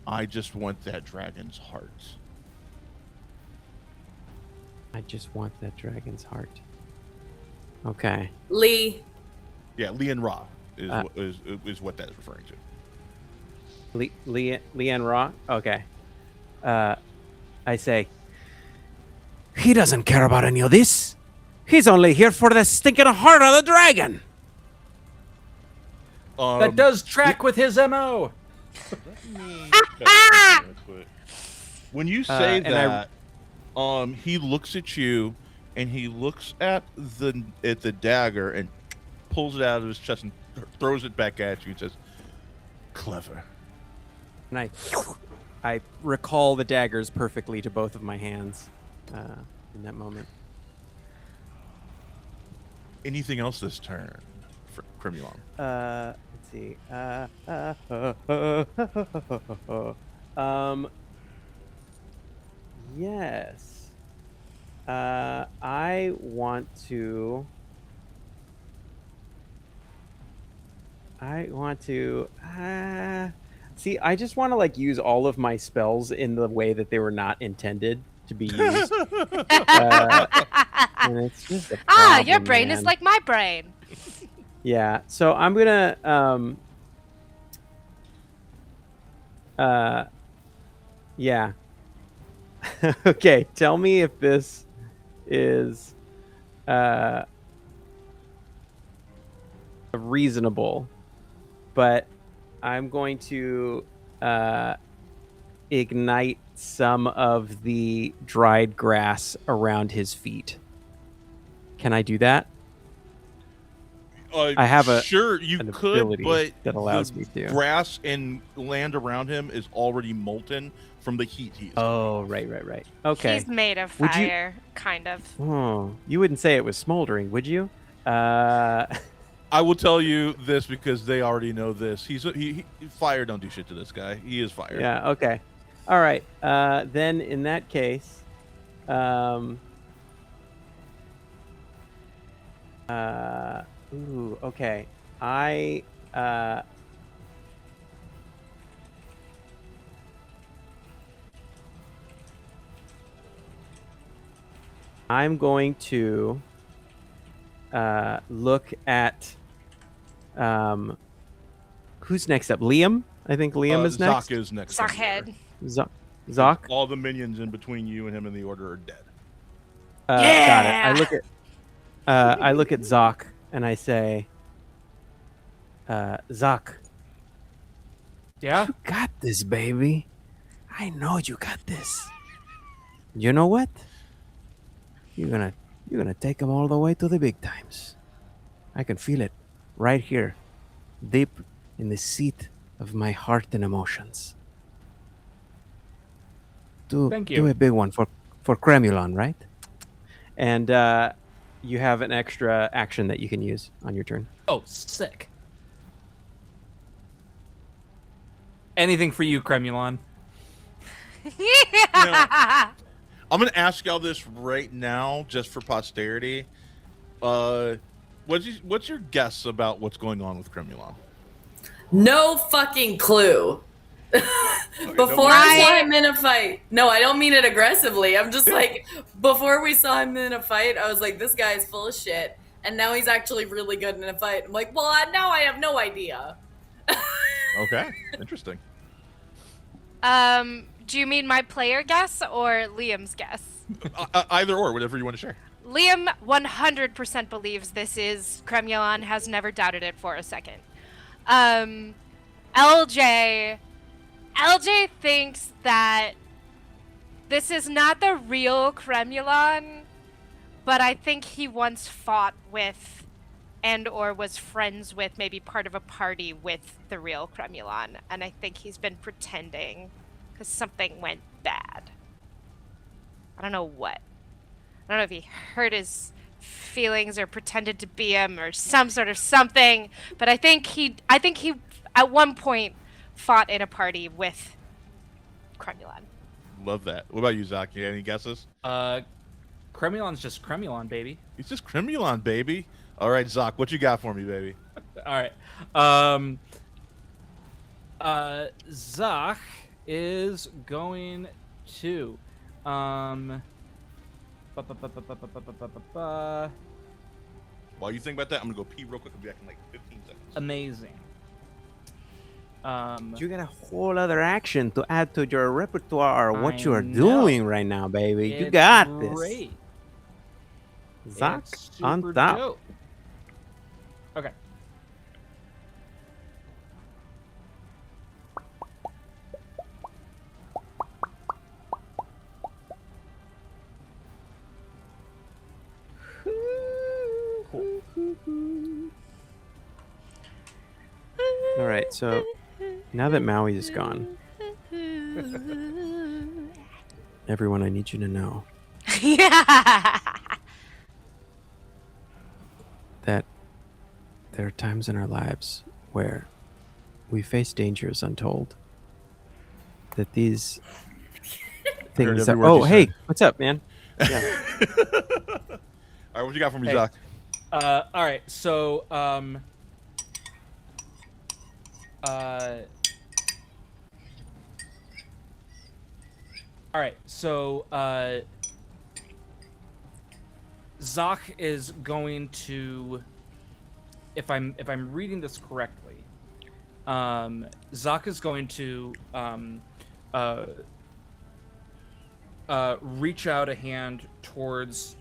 Speaker 5: I just want that dragon's heart.
Speaker 1: I just want that dragon's heart. Okay.
Speaker 4: Lee.
Speaker 5: Yeah, Lee and Ra is what that is referring to.
Speaker 1: Lee and Ra? Okay. I say, he doesn't care about any of this. He's only here for the stinking heart of the dragon.
Speaker 10: That does track with his MO.
Speaker 5: When you say that, he looks at you, and he looks at the dagger and pulls it out of his chest and throws it back at you and says, "Clever."
Speaker 1: And I recall the daggers perfectly to both of my hands in that moment.
Speaker 5: Anything else this turn for Cremulon?
Speaker 1: Let's see. Yes. I want to. See, I just want to like use all of my spells in the way that they were not intended to be used. And it's just a problem,
Speaker 3: your brain is
Speaker 1: man.
Speaker 3: like my brain.
Speaker 1: Yeah, so I'm gonna yeah. Okay, tell me if this is reasonable, but I'm going to ignite some of the dried grass around his feet. Can I do that? I have
Speaker 5: sure you
Speaker 1: an
Speaker 5: could,
Speaker 1: ability
Speaker 5: but
Speaker 1: that allows
Speaker 5: the
Speaker 1: me to.
Speaker 5: grass and land around him is already molten from the heat he's.
Speaker 1: Oh, right. Okay.
Speaker 3: He's made of
Speaker 1: Would you-
Speaker 3: fire, kind of.
Speaker 1: Oh, you wouldn't say it was smoldering, would you?
Speaker 5: I will tell you this because they already know this. He fire don't do shit to this guy. He is fire.
Speaker 1: Yeah. Okay. All right. Then in that case, ooh. Okay. I'm going to look at who's next up. Liam. I think Liam is next.
Speaker 5: Zoc is next.
Speaker 3: Zockhead.
Speaker 1: Zoc.
Speaker 5: All the minions in between you and him in the order are dead.
Speaker 1: Got it. I look at Zoc and I say, Zoc.
Speaker 10: Yeah?
Speaker 1: You got this, baby. I know you got this. You know what? You're gonna take them all the way to the big times. I can feel it right here, deep in the seat of my heart and emotions.
Speaker 10: Thank you.
Speaker 1: Do a big one for Cremulon, right? And you have an extra action that you can use on your turn.
Speaker 10: Oh, sick. Anything for you, Cremulon.
Speaker 3: Yeah.
Speaker 5: I'm gonna ask y'all this right now, just for posterity. What's your guess about what's going on with Cremulon?
Speaker 4: No fucking clue. Before I saw him in a fight. No, I don't mean it aggressively. I'm just like, before we saw him in a fight, I was like, this guy's full of shit. And now he's actually really good in a fight. I'm like, well, now I have no idea.
Speaker 5: Okay, interesting.
Speaker 3: Do you mean my player guess or Liam's guess?
Speaker 5: Either or, whatever you want to share.
Speaker 3: Liam 100% believes this is Cremulon, has never doubted it for a second. LJ thinks that this is not the real Cremulon, but I think he once fought with and or was friends with, maybe part of a party with the real Cremulon, and I think he's been pretending because something went bad. I don't know what. I don't know if he hurt his feelings or pretended to be him or some sort of something, but I think he at one point fought in a party with Cremulon.
Speaker 5: Love that. What about you, Zach? You got any guesses?
Speaker 2: Cremulon's just Cremulon, baby.
Speaker 5: He's just Cremulon, baby. All right, Zach, what you got for me, baby?
Speaker 2: All right. Zach is going to
Speaker 5: While you think about that, I'm gonna go pee real quick. I'll be back in like 15 seconds.
Speaker 2: Amazing.
Speaker 1: You got a whole other action to add to your repertoire. What you are
Speaker 2: know.
Speaker 1: doing right now, baby. You
Speaker 2: It's
Speaker 1: got
Speaker 2: great.
Speaker 1: this. Zach
Speaker 2: It's
Speaker 1: on
Speaker 2: super
Speaker 1: top.
Speaker 2: dope. Okay.
Speaker 1: All right, so now that Maui is gone, everyone, I need you to know that there are times in our lives where we face dangers untold. That these things.
Speaker 5: every word
Speaker 1: Oh,
Speaker 5: you
Speaker 1: hey,
Speaker 5: said.
Speaker 1: what's up, man? Yeah.
Speaker 5: All right, what you got for me,
Speaker 2: Hey.
Speaker 5: Zach?
Speaker 2: All right. So, all right. So, Zach is going to, if I'm reading this correctly, Zach is going to reach out a hand towards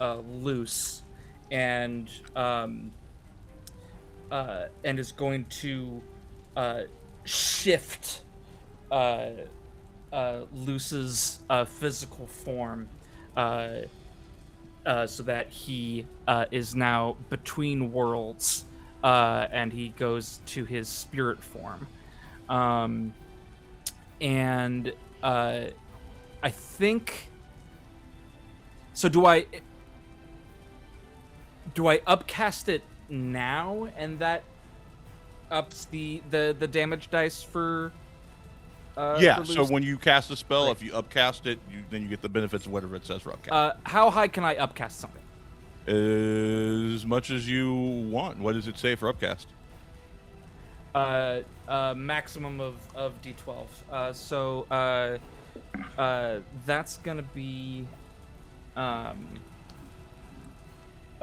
Speaker 2: Luce, and is going to shift Luce's physical form so that he is now between worlds, and he goes to his spirit form. And I think so. Do I upcast it now, and that ups the damage dice for?
Speaker 5: Yeah.
Speaker 2: for
Speaker 5: So
Speaker 2: Luce?
Speaker 5: when you cast a spell,
Speaker 2: Right.
Speaker 5: if you upcast it, then you get the benefits of whatever it says for upcast.
Speaker 2: How high can I upcast something?
Speaker 5: As much as you want. What does it say for upcast?
Speaker 2: Maximum of D12. So that's gonna be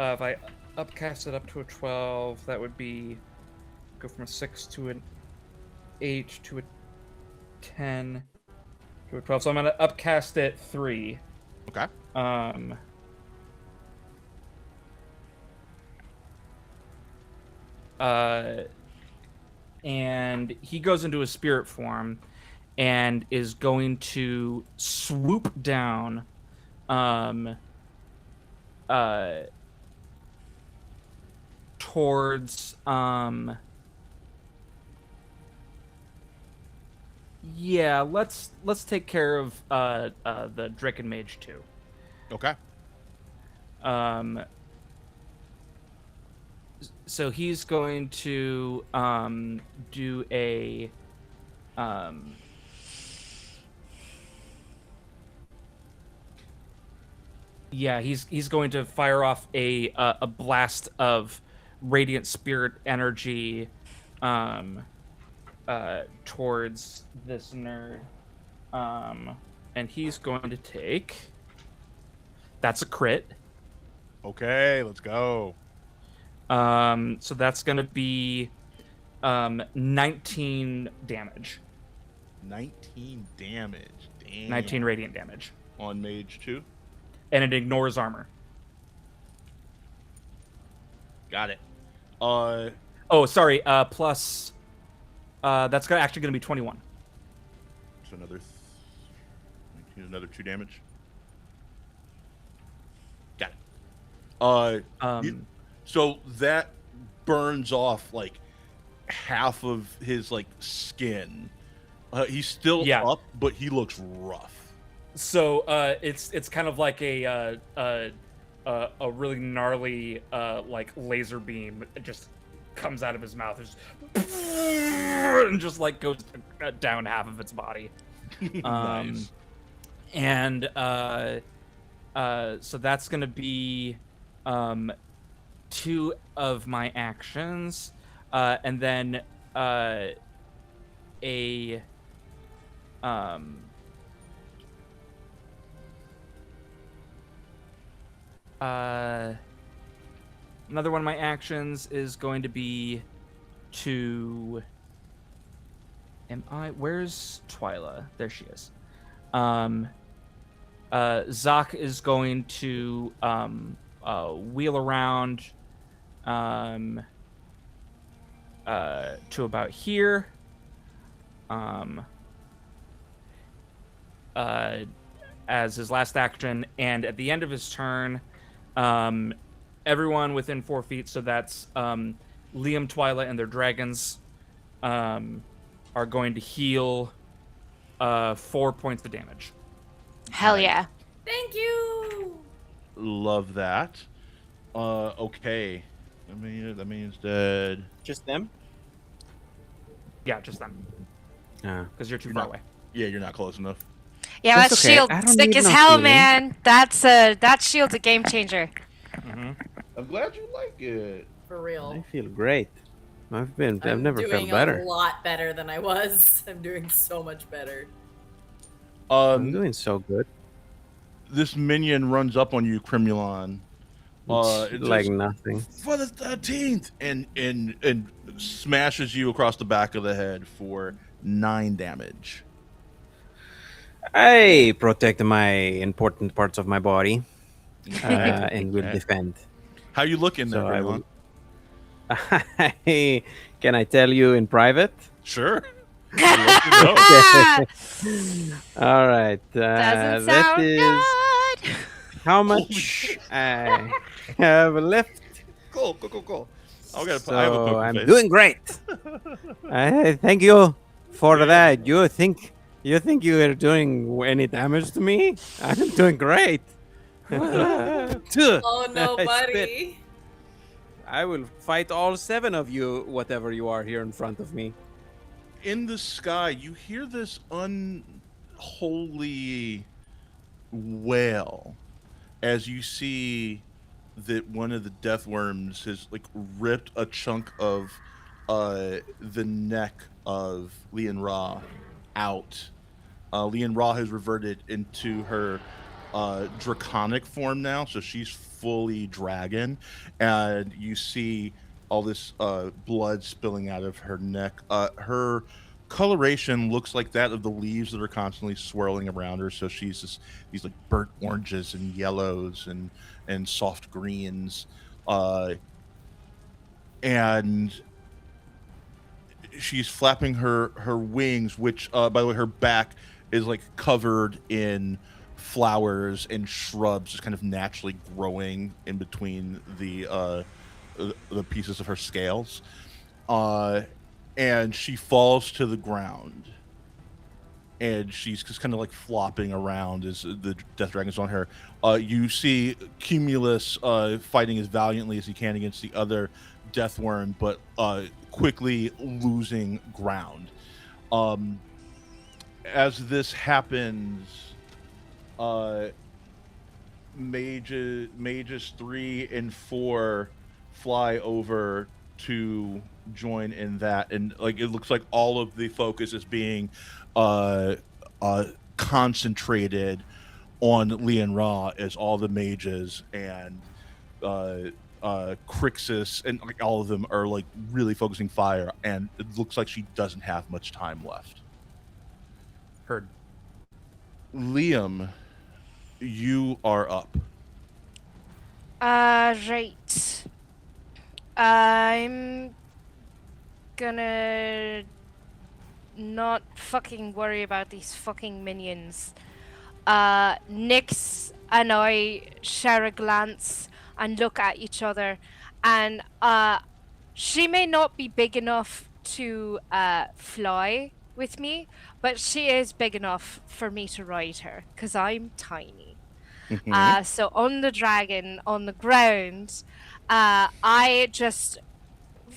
Speaker 2: if I upcast it up to a 12, that would be go from a 6 to an 8 to a 10 to a 12. So I'm gonna upcast it 3.
Speaker 5: Okay.
Speaker 2: And he goes into his spirit form and is going to swoop down towards yeah, let's take care of the Draken Mage too.
Speaker 5: Okay.
Speaker 2: So he's going to do a yeah, he's going to fire off a blast of radiant spirit energy towards this nerd. And he's going to take. That's a crit.
Speaker 5: Okay, let's go.
Speaker 2: So that's going to be 19 damage.
Speaker 5: 19 damage. Damn.
Speaker 2: 19 radiant damage.
Speaker 5: On mage 2.
Speaker 2: And it ignores armor.
Speaker 5: Got it.
Speaker 2: Oh, sorry. Plus, that's actually going to be 21.
Speaker 5: So another 2 damage. Got it. So that burns off like half of his like skin. He's still up, but he looks rough.
Speaker 2: So it's kind of like a really gnarly like laser beam. It just comes out of his mouth, and just like goes down half of its body.
Speaker 5: Nice.
Speaker 2: And so that's gonna be 2 of my actions, and then another one of my actions is going to be to. Where's Twyla? There she is. Zach is going to wheel around to about here. As his last action, and at the end of his turn, everyone within 4 feet, so that's Liam, Twyla, and their dragons, are going to heal 4 points of damage.
Speaker 3: Hell yeah.
Speaker 4: Thank you.
Speaker 5: Love that. Okay. That means dead.
Speaker 1: Just them?
Speaker 2: Yeah, just them. Because you're too far away.
Speaker 5: Yeah, you're not close enough.
Speaker 3: Yeah,
Speaker 1: That's
Speaker 3: that
Speaker 1: okay.
Speaker 3: shield
Speaker 1: I don't
Speaker 3: sick
Speaker 1: need
Speaker 3: as
Speaker 1: no
Speaker 3: hell,
Speaker 1: healing.
Speaker 3: man. That shield's a game changer.
Speaker 2: Mm-hmm.
Speaker 5: I'm glad you like it.
Speaker 4: For real.
Speaker 1: I feel great. I've
Speaker 4: I'm
Speaker 1: never felt
Speaker 4: doing
Speaker 1: better.
Speaker 4: a lot better than I was. I'm doing so much better.
Speaker 1: I'm doing so good.
Speaker 5: This minion runs up on you, Crimulon. It
Speaker 1: Like
Speaker 5: just,
Speaker 1: nothing.
Speaker 5: for the 13th, and smashes you across the back of the head for 9 damage.
Speaker 1: I protect my important parts of my body, and will defend.
Speaker 5: How you looking there,
Speaker 1: So I
Speaker 5: Crimulon?
Speaker 1: will. Can I tell you in private?
Speaker 5: Sure.
Speaker 3: Ah!
Speaker 1: All right.
Speaker 3: Doesn't
Speaker 1: that
Speaker 3: sound
Speaker 1: is
Speaker 3: good.
Speaker 1: how much I have left.
Speaker 5: Cool. I have a
Speaker 1: So
Speaker 5: poker
Speaker 1: I'm
Speaker 5: face.
Speaker 1: doing great. Thank you for that. You think you are doing any damage to me? I'm doing great.
Speaker 4: Oh no,
Speaker 1: I
Speaker 4: buddy.
Speaker 1: I will fight all 7 of you, whatever you are here in front of me.
Speaker 5: In the sky, you hear this unholy wail as you see that one of the death worms has like ripped a chunk of the neck of Lian Ra out. Lian Ra has reverted into her draconic form now, so she's fully dragon, and you see all this blood spilling out of her neck. Her coloration looks like that of the leaves that are constantly swirling around her, so she's just these like burnt oranges and yellows and soft greens, and she's flapping her wings, which by the way, her back is like covered in flowers and shrubs just kind of naturally growing in between the pieces of her scales, and she falls to the ground, and she's just kind of like flopping around as the death dragon's on her. You see Cumulus fighting as valiantly as he can against the other death worm, but quickly losing ground. As this happens, mages 3 and 4 fly over to join in that, and like it looks like all of the focus is being concentrated on Lian Ra as all the mages and Crixus and like all of them are like really focusing fire, and it looks like she doesn't have much time left.
Speaker 10: Heard.
Speaker 5: Liam, you are up.
Speaker 3: Right. I'm gonna not fucking worry about these fucking minions. Nyx and I share a glance and look at each other, and she may not be big enough to fly with me, but she is big enough for me to ride her, because I'm tiny. So on the dragon, on the ground, I just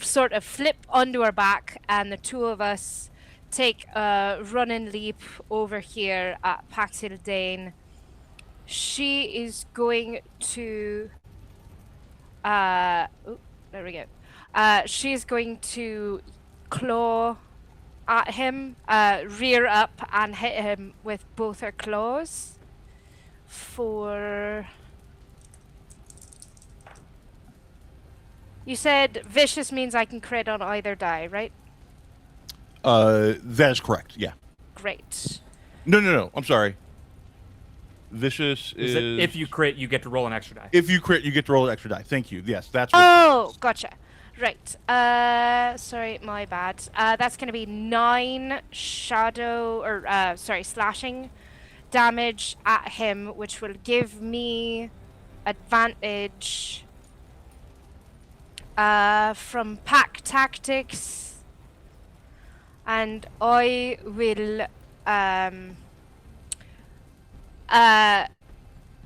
Speaker 3: sort of flip onto her back, and the two of us take a run and leap over here at Paxil Dane. She is going to there we go. She's going to claw at him, rear up and hit him with both her claws for... You said vicious means I can crit on either die, right?
Speaker 5: That is correct. Yeah.
Speaker 3: Great.
Speaker 5: No. I'm sorry. Vicious is
Speaker 10: It, if you crit, you get to roll an extra die.
Speaker 5: If you crit, you get to roll an extra die. Thank you. Yes, that's.
Speaker 3: Oh, gotcha. Right. Sorry, my bad. That's gonna be 9 slashing damage at him, which will give me advantage from pack tactics, and I will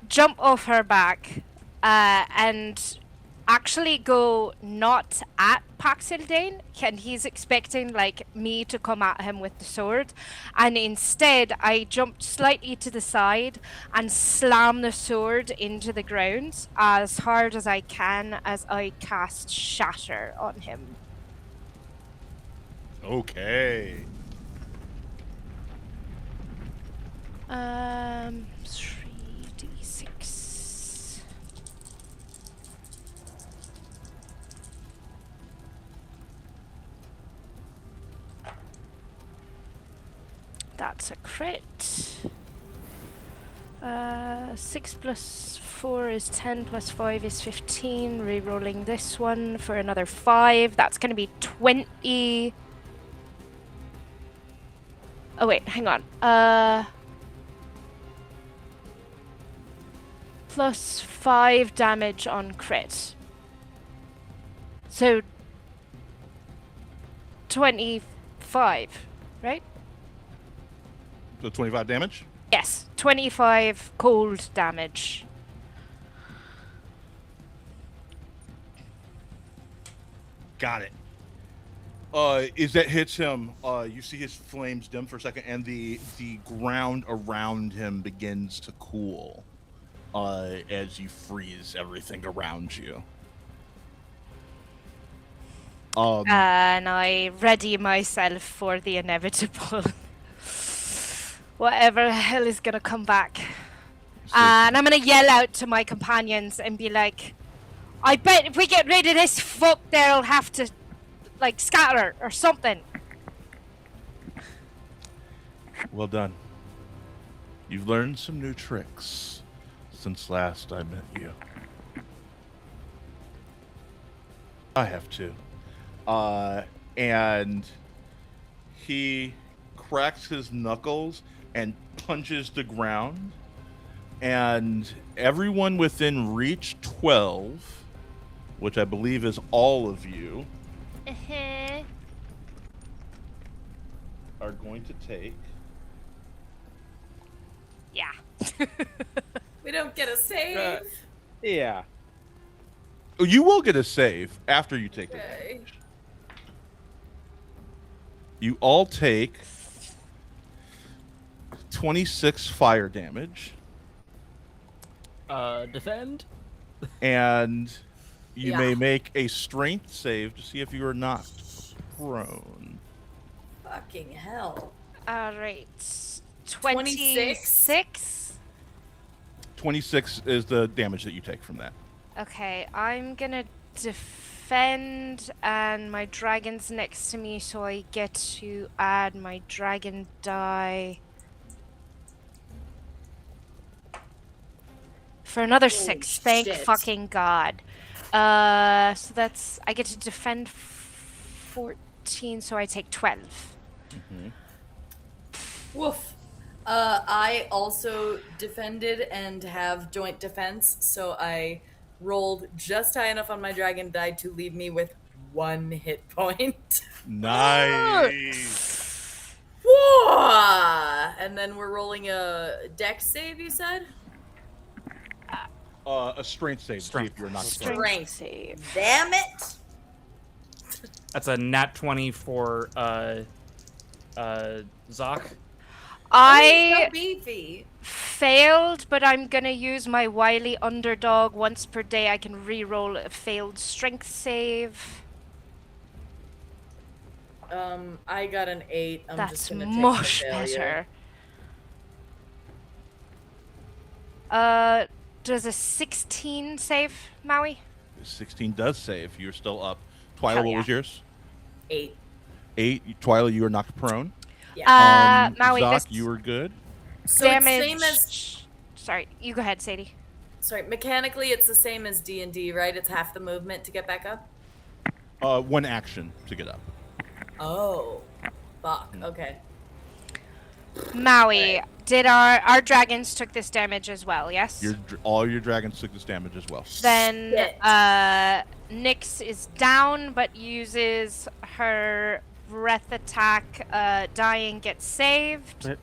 Speaker 3: jump off her back and actually go not at Paxildane, and he's expecting like me to come at him with the sword, and instead I jumped slightly to the side and slam the sword into the ground as hard as I can as I cast Shatter on him.
Speaker 5: Okay.
Speaker 3: 3d6. That's a crit. 6 plus 4 is 10, plus 5 is 15. Rerolling this one for another 5. That's going to be 20. Oh wait, hang on. Plus 5 damage on crit. So 25, right?
Speaker 5: So 25 damage?
Speaker 3: Yes, 25 cold damage.
Speaker 5: Got it. As that hits him, you see his flames dim for a second, and the ground around him begins to cool as you freeze everything around you.
Speaker 3: And I ready myself for the inevitable. Whatever the hell is gonna come back. And I'm gonna yell out to my companions and be like, I bet if we get rid of this fuck, they'll have to, like, scatter or something.
Speaker 5: Well done. You've learned some new tricks since last I met you. I have too. And he cracks his knuckles and punches the ground, and everyone within reach 12, which I believe is all of you, are going to take.
Speaker 3: Yeah.
Speaker 4: We don't get a save.
Speaker 1: Yeah.
Speaker 5: You will get a save after you take the
Speaker 4: Okay.
Speaker 5: damage. You all take 26 fire damage.
Speaker 10: Defend.
Speaker 5: And You may make a strength save to see if you are knocked prone.
Speaker 4: Fucking hell.
Speaker 3: All right. 26.
Speaker 5: 26 is the damage that you take from that.
Speaker 3: Okay, I'm gonna defend, and my dragon's next to me, so I get to add my dragon die for another 6. Thank fucking God. So that's, I get to defend 14, so I take 12.
Speaker 4: Woof. I also defended and have joint defense, so I rolled just high enough on my dragon die to leave me with 1 hit point.
Speaker 5: Nice.
Speaker 4: Whoa! And then we're rolling a dex save, you said?
Speaker 5: A strength save. See if you're not
Speaker 4: Strength save. Damn it!
Speaker 2: That's a nat 20 for Zoc.
Speaker 3: I
Speaker 4: so beefy.
Speaker 3: failed, but I'm gonna use my wily underdog. Once per day I can re-roll a failed strength save.
Speaker 4: I got an 8. I'm
Speaker 3: That's
Speaker 4: just gonna take
Speaker 3: much
Speaker 4: the failure.
Speaker 3: better. Does a 16 save, Maui?
Speaker 5: 16 does save. You're still up. Twyla, what was yours?
Speaker 4: 8.
Speaker 5: 8. Twyla, you are knocked prone.
Speaker 3: Yeah. Maui,
Speaker 5: Zoc,
Speaker 3: this
Speaker 5: you were good.
Speaker 4: So
Speaker 3: damage.
Speaker 4: it's same as.
Speaker 3: Sorry, you go ahead, Sadie.
Speaker 4: Sorry, mechanically it's the same as D&D, right? It's half the movement to get back up.
Speaker 5: 1 action to get up.
Speaker 4: Oh, fuck. Okay.
Speaker 3: Maui, did our dragons took this damage as well? Yes.
Speaker 5: All your dragons took this damage as well.
Speaker 3: Then Nyx is down, but uses her breath attack. Dying gets saved.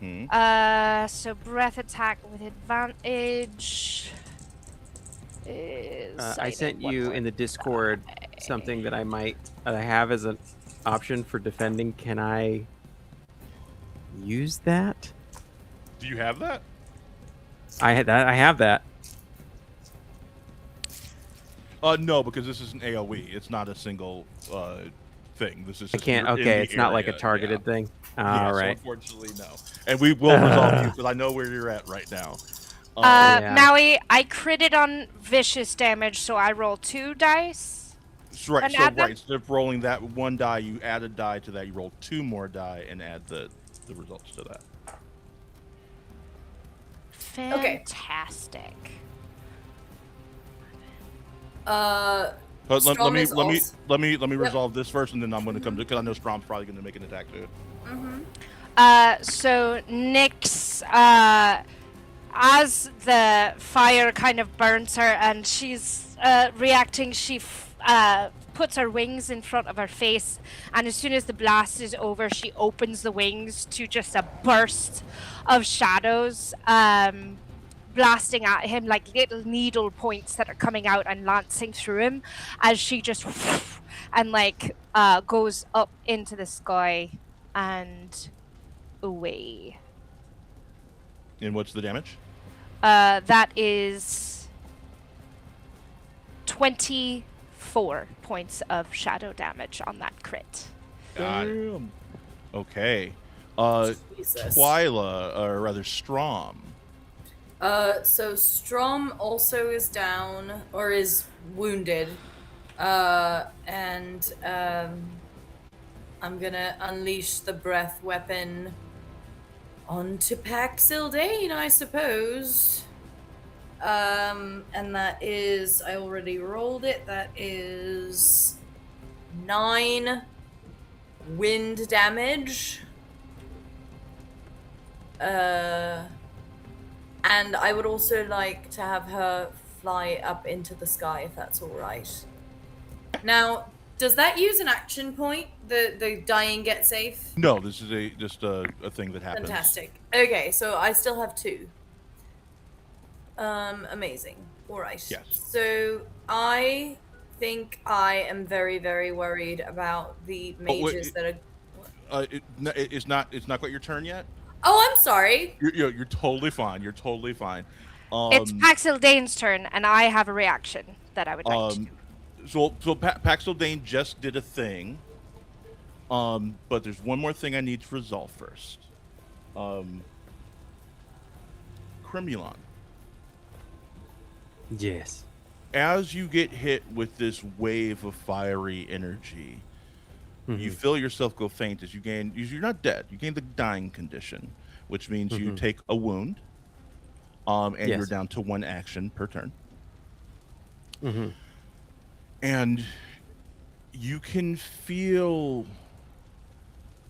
Speaker 3: So breath attack with advantage is.
Speaker 1: I sent you in the Discord something that I have as an option for defending. Can I use that?
Speaker 5: Do you have that?
Speaker 1: I have that.
Speaker 5: No, because this is an AOE. It's not a single thing. This is.
Speaker 1: I can't. Okay, it's not like a targeted thing. All
Speaker 5: So
Speaker 1: right.
Speaker 5: unfortunately, no. And we will resolve you because I know where you're at right now.
Speaker 3: Maui, I critted on vicious damage, so I roll 2 dice.
Speaker 5: Right. So instead of rolling that 1 die, you add a die to that. You roll 2 more die and add the results to that.
Speaker 3: Fantastic.
Speaker 5: But let me resolve this first, and then I'm going to come to, because I know Strom's probably going to make an attack too.
Speaker 3: So Nyx, as the fire kind of burns her and she's reacting, she puts her wings in front of her face, and as soon as the blast is over, she opens the wings to just a burst of shadows, blasting at him like little needle points that are coming out and lancing through him as she just and goes up into the sky and away.
Speaker 5: And what's the damage?
Speaker 3: That is 24 points of shadow damage on that crit.
Speaker 5: Got it. Okay.
Speaker 4: Jesus.
Speaker 5: Twyla, or rather Strom.
Speaker 4: So Strom also is down, or is wounded. And I'm gonna unleash the breath weapon onto Paxildane, I suppose. And that is, I already rolled it, that is 9 wind damage. And I would also like to have her fly up into the sky, if that's all right. Now, does that use an action point? The dying get safe?
Speaker 5: No, this is just a thing that happens.
Speaker 4: Fantastic. Okay, so I still have 2. Amazing. All right.
Speaker 5: Yes.
Speaker 4: So I think I am very, very worried about the mages that are.
Speaker 5: It's not quite your turn yet.
Speaker 4: Oh, I'm sorry.
Speaker 5: You're totally fine. You're totally fine.
Speaker 3: It's
Speaker 5: Um,
Speaker 3: Paxil Dane's turn, and I have a reaction that I would like to do.
Speaker 5: Paxil Dane just did a thing. But there's one more thing I need to resolve first. Cremulon.
Speaker 1: Yes.
Speaker 5: As you get hit with this wave of fiery energy, you feel yourself go faint as you gain. You're not dead. You gain the dying condition, which means you take a wound. And you're down to 1 action per turn. And you can feel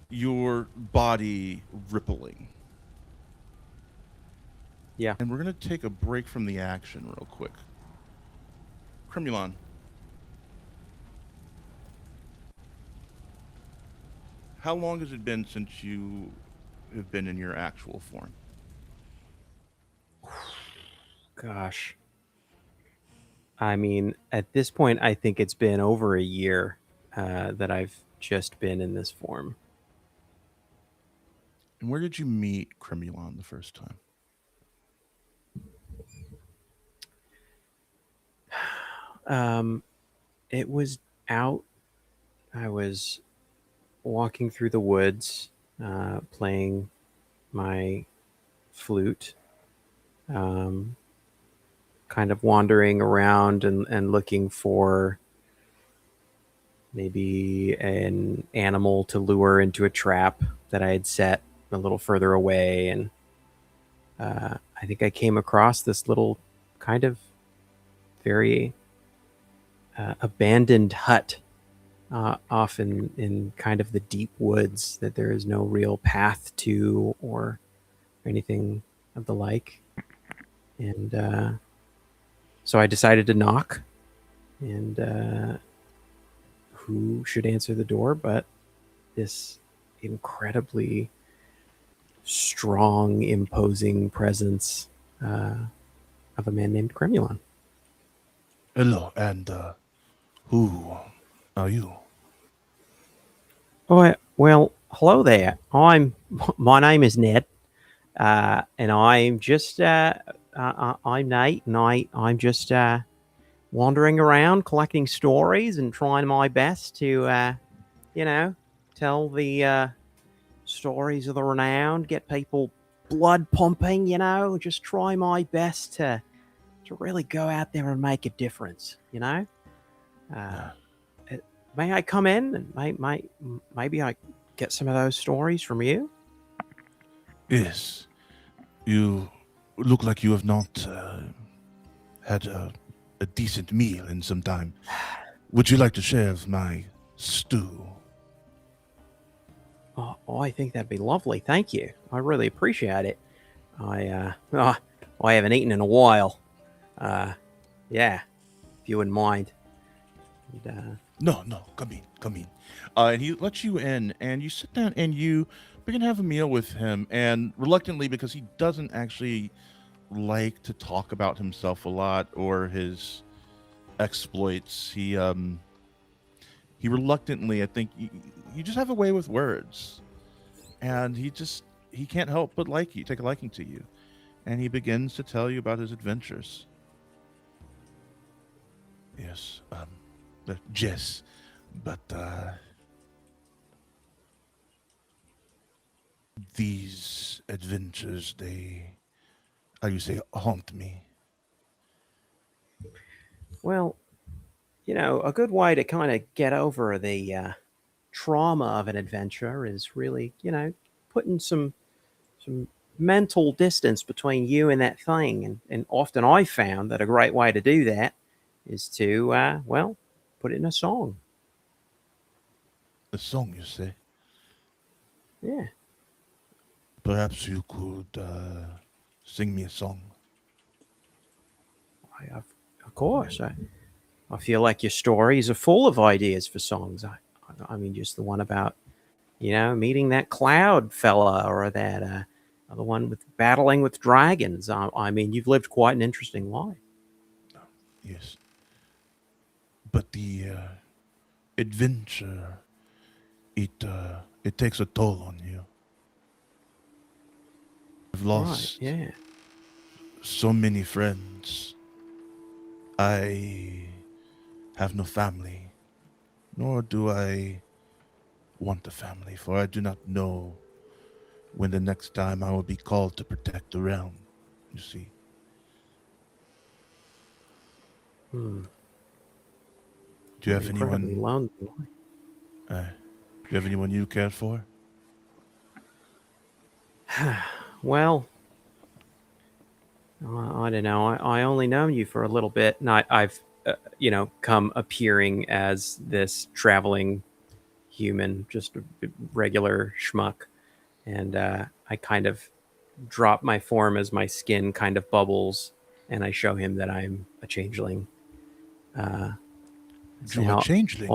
Speaker 5: your body rippling.
Speaker 1: Yeah.
Speaker 5: And we're going to take a break from the action real quick. Cremulon. How long has it been since you have been in your actual form?
Speaker 1: Gosh. I mean, at this point, I think it's been over a year that I've just been in this form.
Speaker 5: And where did you meet Cremulon the first time?
Speaker 1: It was out. I was walking through the woods, playing my flute, kind of wandering around and looking for maybe an animal to lure into a trap that I had set a little further away. And I think I came across this little kind of very abandoned hut off in kind of the deep woods that there is no real path to or anything of the like. And so I decided to knock, and who should answer the door but this incredibly strong, imposing presence of a man named Cremulon.
Speaker 5: Hello, and who are you?
Speaker 1: Oh, well, hello there. My name is Ned, and I'm just I'm Nate, and I'm just wandering around collecting stories and trying my best to tell the stories of the renowned, get people blood pumping, just try my best to really go out there and make a difference, May I come in and maybe I get some of those stories from you?
Speaker 5: Yes. You look like you have not had a decent meal in some time. Would you like to share of my stew?
Speaker 1: Oh, I think that'd be lovely. Thank you. I really appreciate it. I haven't eaten in a while. Yeah, if you wouldn't mind. And,
Speaker 5: No, come in. And he lets you in, and you sit down, and you begin to have a meal with him. And reluctantly, because he doesn't actually like to talk about himself a lot or his exploits, he reluctantly, I think, you just have a way with words, and he can't help but take a liking to you, and he begins to tell you about his adventures. Yes, Jess, but these adventures, they, how you say, haunt me.
Speaker 1: well, a good way to kind of get over the trauma of an adventure is really, putting some mental distance between you and that thing. And often I found that a great way to do that is to, put it in a song.
Speaker 5: A song, you say?
Speaker 1: Yeah.
Speaker 5: Perhaps you could sing me a song.
Speaker 1: Of course. I feel like your stories are full of ideas for songs. I mean, just the one about, meeting that cloud fella, or that other one with battling with dragons. I mean, you've lived quite an interesting life.
Speaker 5: Yes. But the adventure, it takes a toll on you. I've lost
Speaker 1: Right, yeah.
Speaker 5: so many friends. I have no family, nor do I want a family, for I do not know when the next time I will be called to protect the realm, you see.
Speaker 1: Hmm.
Speaker 5: Do you have
Speaker 1: Incredibly
Speaker 5: anyone,
Speaker 1: lonely.
Speaker 5: do you have anyone you care for?
Speaker 1: Well, I don't know. I only known you for a little bit, and I've come appearing as this traveling human, just a regular schmuck, and I kind of drop my form as my skin kind of bubbles, and I show him that I'm a changeling. Say
Speaker 5: You are
Speaker 1: how
Speaker 5: changeling.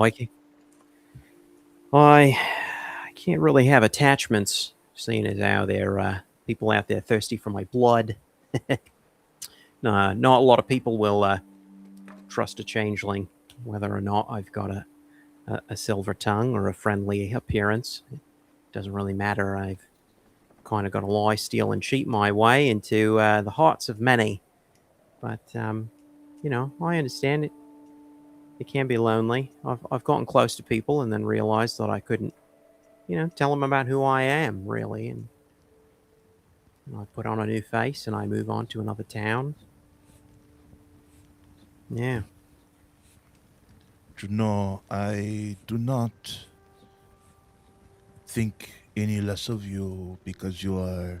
Speaker 1: I can't really have attachments, seeing as how there are people out there thirsty for my blood. Not a lot of people will trust a changeling, whether or not I've got a silver tongue or a friendly appearance. It doesn't really matter. I've kind of got to lie, steal, and cheat my way into the hearts of many. But I understand it. It can be lonely. I've gotten close to people and then realized that I couldn't, tell them about who I am really, and I put on a new face and I move on to another town. Yeah.
Speaker 5: You know, I do not think any less of you because you are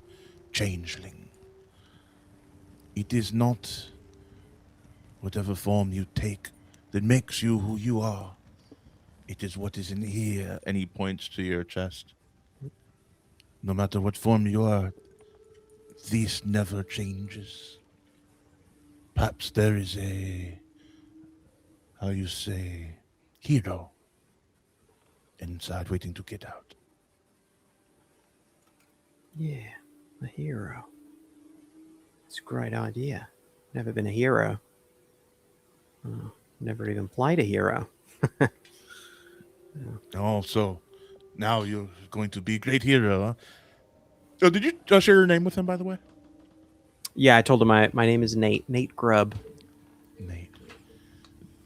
Speaker 5: changeling. It is not whatever form you take that makes you who you are. It is what is in here. And he points to your chest. No matter what form you are, this never changes. Perhaps there is how you say, hero inside waiting to get out.
Speaker 1: Yeah, a hero. It's a great idea. Never been a hero. Never even played a hero.
Speaker 5: Oh, so now you're going to be a great hero, huh? Oh, did you share your name with him, by the way?
Speaker 1: Yeah, I told him my name is Nate. Nate Grubb.
Speaker 5: Nate.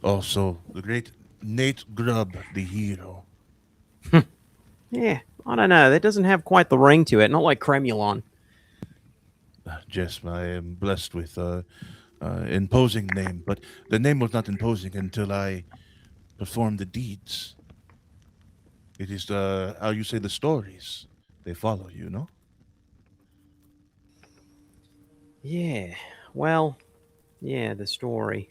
Speaker 5: Also, the great Nate Grubb, the hero.
Speaker 1: Yeah, I don't know. That doesn't have quite the ring to it. Not like Cremulon.
Speaker 5: Yes, I am blessed with imposing name, but the name was not imposing until I performed the deeds. It is how you say the stories. They follow you, no?
Speaker 1: Yeah. Well, yeah, the story.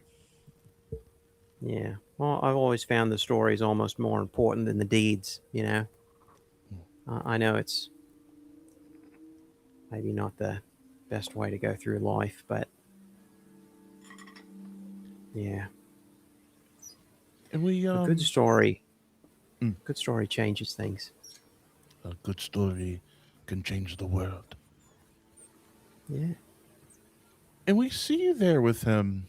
Speaker 1: Yeah. Well, I've always found the stories almost more important than the deeds, I know it's maybe not the best way to go through life, but yeah.
Speaker 5: And we
Speaker 1: A good story.
Speaker 5: Mm.
Speaker 1: Good story changes things.
Speaker 5: A good story can change the world.
Speaker 1: Yeah.
Speaker 5: And we see you there with him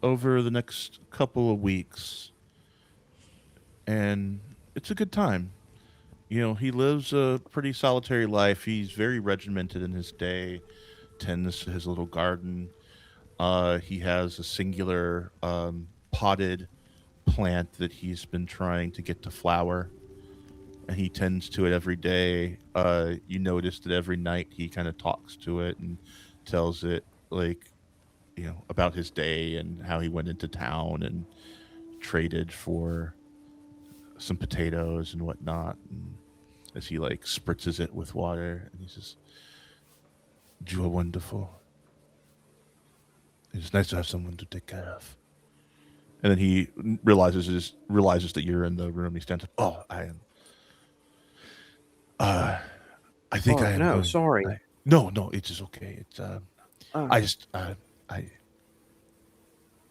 Speaker 5: over the next couple of weeks. And it's a good time. You know, he lives a pretty solitary life. He's very regimented in his day, tends to his little garden. He has a singular potted plant that he's been trying to get to flower, and he tends to it every day. You notice that every night he kind of talks to it and tells it, like, about his day and how he went into town and traded for some potatoes and whatnot. And as he like spritzes it with water, and he says, "You are wonderful. It's nice to have someone to take care of." And then he realizes that you're in the room. He stands up. Oh, I am. I think I am
Speaker 1: no,
Speaker 5: going.
Speaker 1: sorry.
Speaker 5: No, it is okay. It's I
Speaker 1: Oh,
Speaker 5: just I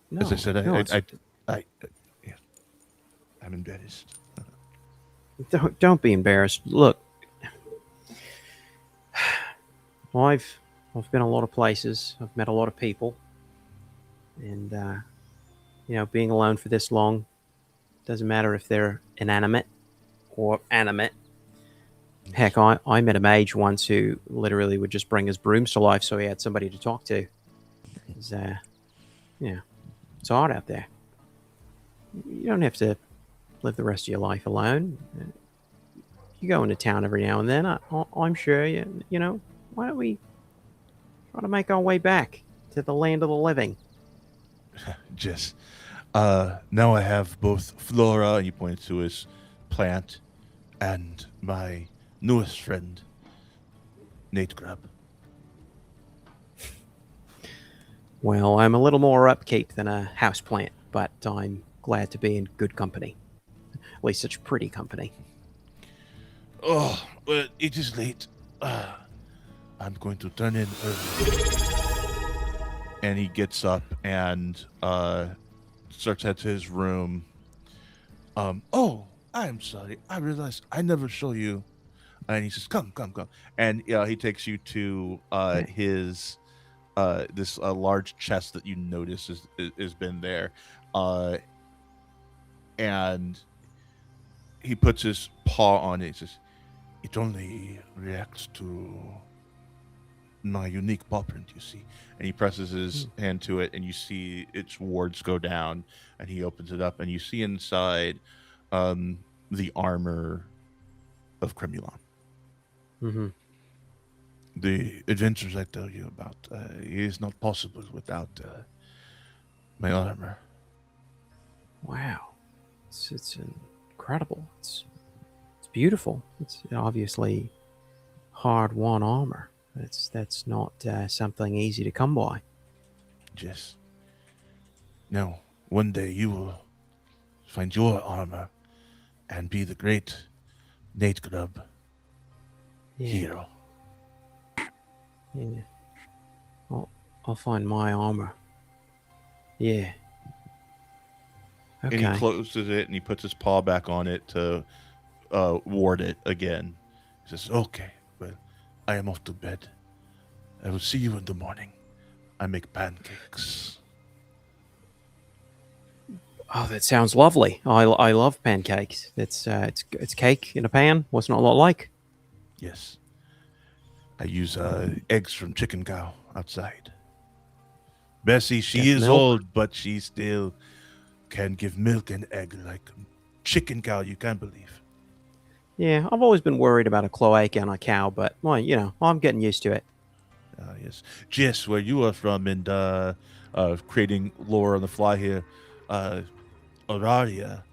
Speaker 1: no,
Speaker 5: as I said,
Speaker 1: no,
Speaker 5: yeah, I'm embarrassed.
Speaker 1: don't be embarrassed. Look, well, I've been a lot of places. I've met a lot of people, and being alone for this long doesn't matter if they're inanimate or animate. Heck, I met a mage once who literally would just bring his brooms to life so he had somebody to talk to. It's, yeah, it's hard out there. You don't have to live the rest of your life alone. You go into town every now and then. I'm sure you know. Why don't we try to make our way back to the land of the living?
Speaker 5: Just now I have both Flora, and he points to his plant, and my newest friend, Nate Grub.
Speaker 1: Well, I'm a little more upkeep than a houseplant, but I'm glad to be in good company. At least such pretty company.
Speaker 5: Oh, well, it is late. I'm going to turn in early. And he gets up and starts head to his room. Oh, I'm sorry. I realized I never show you. And he says, "Come." And he takes you to his this large chest that you notice has been there, and he puts his paw on it. He says, "It only reacts to my unique paw print, you see." And he presses his hand to it, and you see its wards go down, and he opens it up, and you see inside the armor of Cremulon.
Speaker 1: Mm-hmm.
Speaker 5: The adventures I tell you about is not possible without my armor.
Speaker 1: Wow, it's incredible. It's beautiful. It's obviously hard-won armor. That's not something easy to come by.
Speaker 5: Yes. Now, one day you will find your armor and be the great Nate Grub hero.
Speaker 1: Yeah. I'll find my armor. Yeah. Okay.
Speaker 5: And he closes it and he puts his paw back on it to ward it again. He says, "Okay, well, I am off to bed. I will see you in the morning. I make pancakes."
Speaker 1: Oh, that sounds lovely. I love pancakes. It's cake in a pan. What's not a lot like?
Speaker 5: Yes. I use eggs from chicken cow outside. Bessie, she is
Speaker 1: milk.
Speaker 5: old, but she still can give milk and egg like chicken cow. You can't believe.
Speaker 1: Yeah, I've always been worried about a cloaca on a cow, but well, I'm getting used to it.
Speaker 5: Yes. Jess, where you are from, and creating lore on the fly here, Auraria,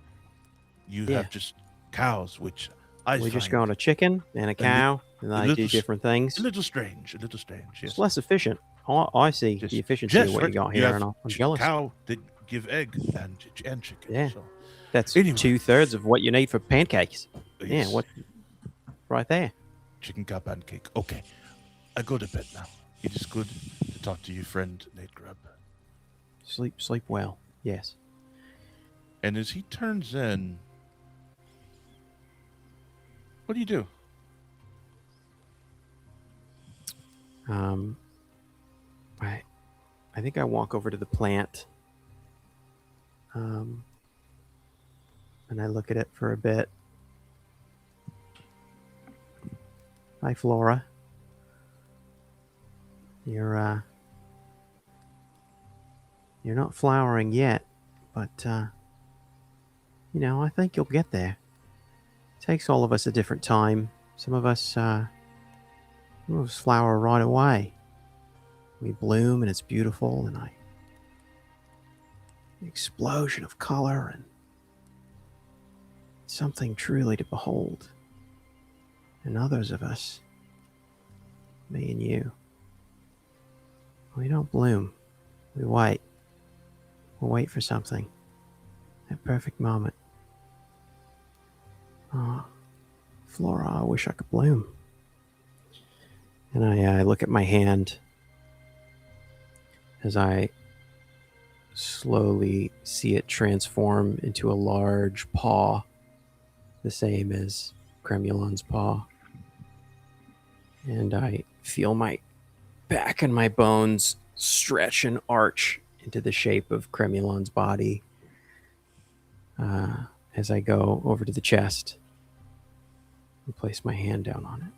Speaker 5: you have just cows, which I
Speaker 1: We
Speaker 5: find
Speaker 1: just go on a chicken and a cow, and they do different things.
Speaker 5: A little strange, yes.
Speaker 1: It's less efficient. I see the efficiency of what you got here, and I'm jealous.
Speaker 5: Cow that give egg and chicken.
Speaker 1: Yeah.
Speaker 5: So.
Speaker 1: That's
Speaker 5: Anyway.
Speaker 1: 2/3 of what you need for pancakes.
Speaker 5: Yes.
Speaker 1: Yeah, what? Right there.
Speaker 5: Chicken cow pancake. Okay, I go to bed now. It is good to talk to you, friend Nate Grub.
Speaker 1: Sleep well. Yes.
Speaker 5: And as he turns in, what do you do?
Speaker 1: I think I walk over to the plant. And I look at it for a bit. Hi, Flora. You're not flowering yet, but I think you'll get there. It takes all of us a different time. Some of us flower right away. We bloom and it's beautiful, and the explosion of color and something truly to behold. And others of us, me and you, we don't bloom. We wait. We'll wait for something. That perfect moment. Oh, Flora, I wish I could bloom. And I look at my hand as I slowly see it transform into a large paw, the same as Cremulon's paw. And I feel my back and my bones stretch and arch into the shape of Cremulon's body as I go over to the chest and place my hand down on it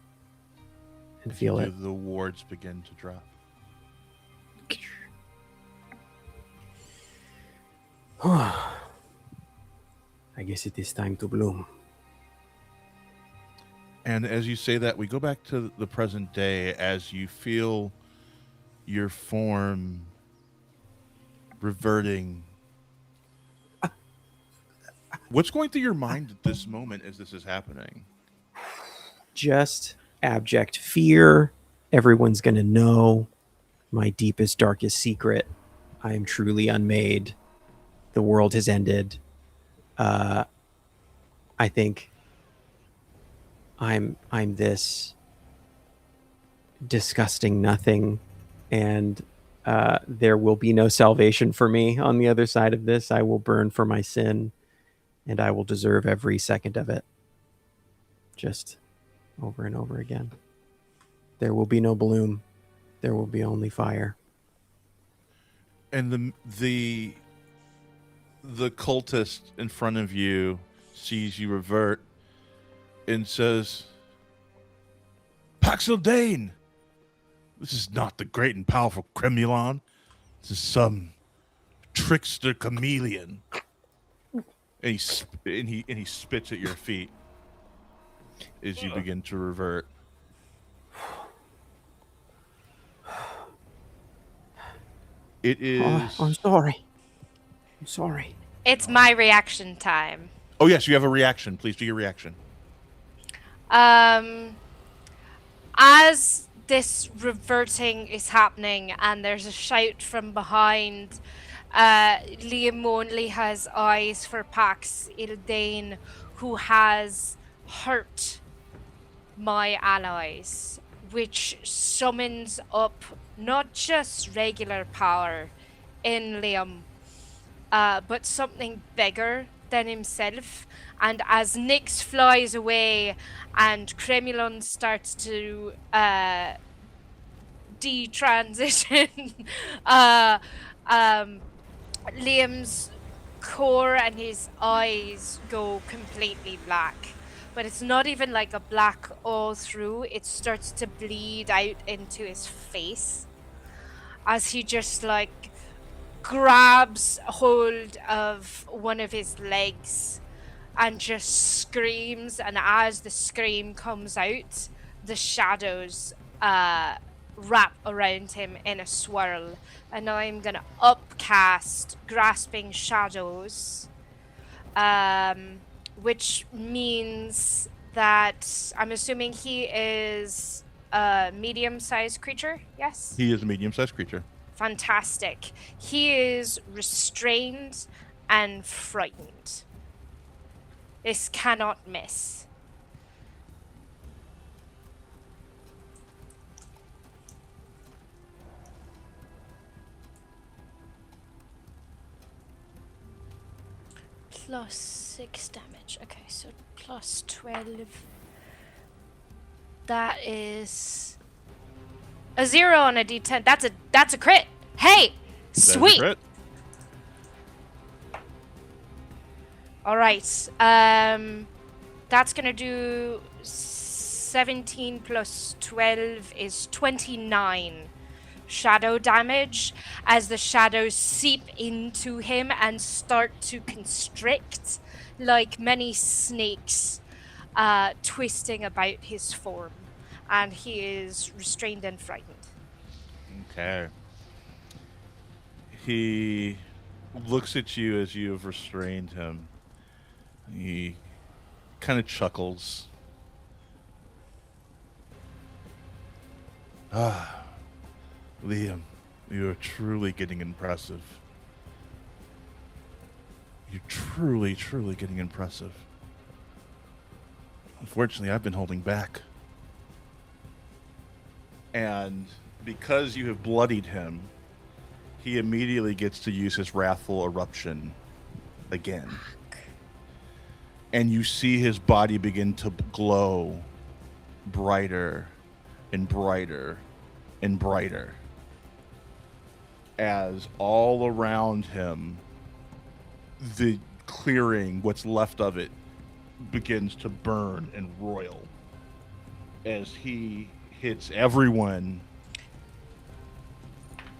Speaker 1: and feel it.
Speaker 5: The wards begin to drop.
Speaker 1: I guess it is time to bloom.
Speaker 5: And as you say that, we go back to the present day as you feel your form reverting. What's going through your mind at this moment as this is happening?
Speaker 1: Just abject fear. Everyone's going to know my deepest, darkest secret. I am truly unmade. The world has ended. I think I'm this disgusting nothing, and there will be no salvation for me on the other side of this. I will burn for my sin, and I will deserve every second of it. Just over and over again. There will be no bloom. There will be only fire.
Speaker 5: And the cultist in front of you sees you revert and says, Paxil Dane, this is not the great and powerful Cremulon. This is some trickster chameleon. And he spits at your feet as you begin to revert. It is...
Speaker 1: Oh, I'm sorry. I'm sorry.
Speaker 3: It's my reaction time.
Speaker 5: Oh, yes, you have a reaction. Please do your reaction.
Speaker 3: As this reverting is happening and there's a shout from behind, Liam only has eyes for Pax Ildane, who has hurt my allies, which summons up not just regular power in Liam, but something bigger than himself. And as Nyx flies away and Cremulon starts to detransition, Liam's core and his eyes go completely black. But it's not even like a black all through. It starts to bleed out into his face as he just like grabs hold of one of his legs and just screams. And as the scream comes out, the shadows wrap around him in a swirl. And now I'm gonna upcast Grasping Shadows, which means that I'm assuming he is a medium-sized creature, yes?
Speaker 5: He is a medium-sized creature.
Speaker 3: Fantastic. He is restrained and frightened. This cannot miss. Plus 6 damage. Okay, so plus 12. That is a 0 on a d10. That's a crit. Hey, sweet. All right. That's gonna do 17 plus 12 is 29 shadow damage as the shadows seep into him and start to constrict like many snakes, twisting about his form, and he is restrained and frightened.
Speaker 5: Okay. He looks at you as you have restrained him. He kind of chuckles. Ah, Liam, you are truly getting impressive. You're truly, truly getting impressive. Unfortunately, I've been holding back. And because you have bloodied him, he immediately gets to use his Wrathful Eruption again. And you see his body begin to glow brighter and brighter and brighter as all around him, the clearing, what's left of it, begins to burn and roil. as he hits everyone.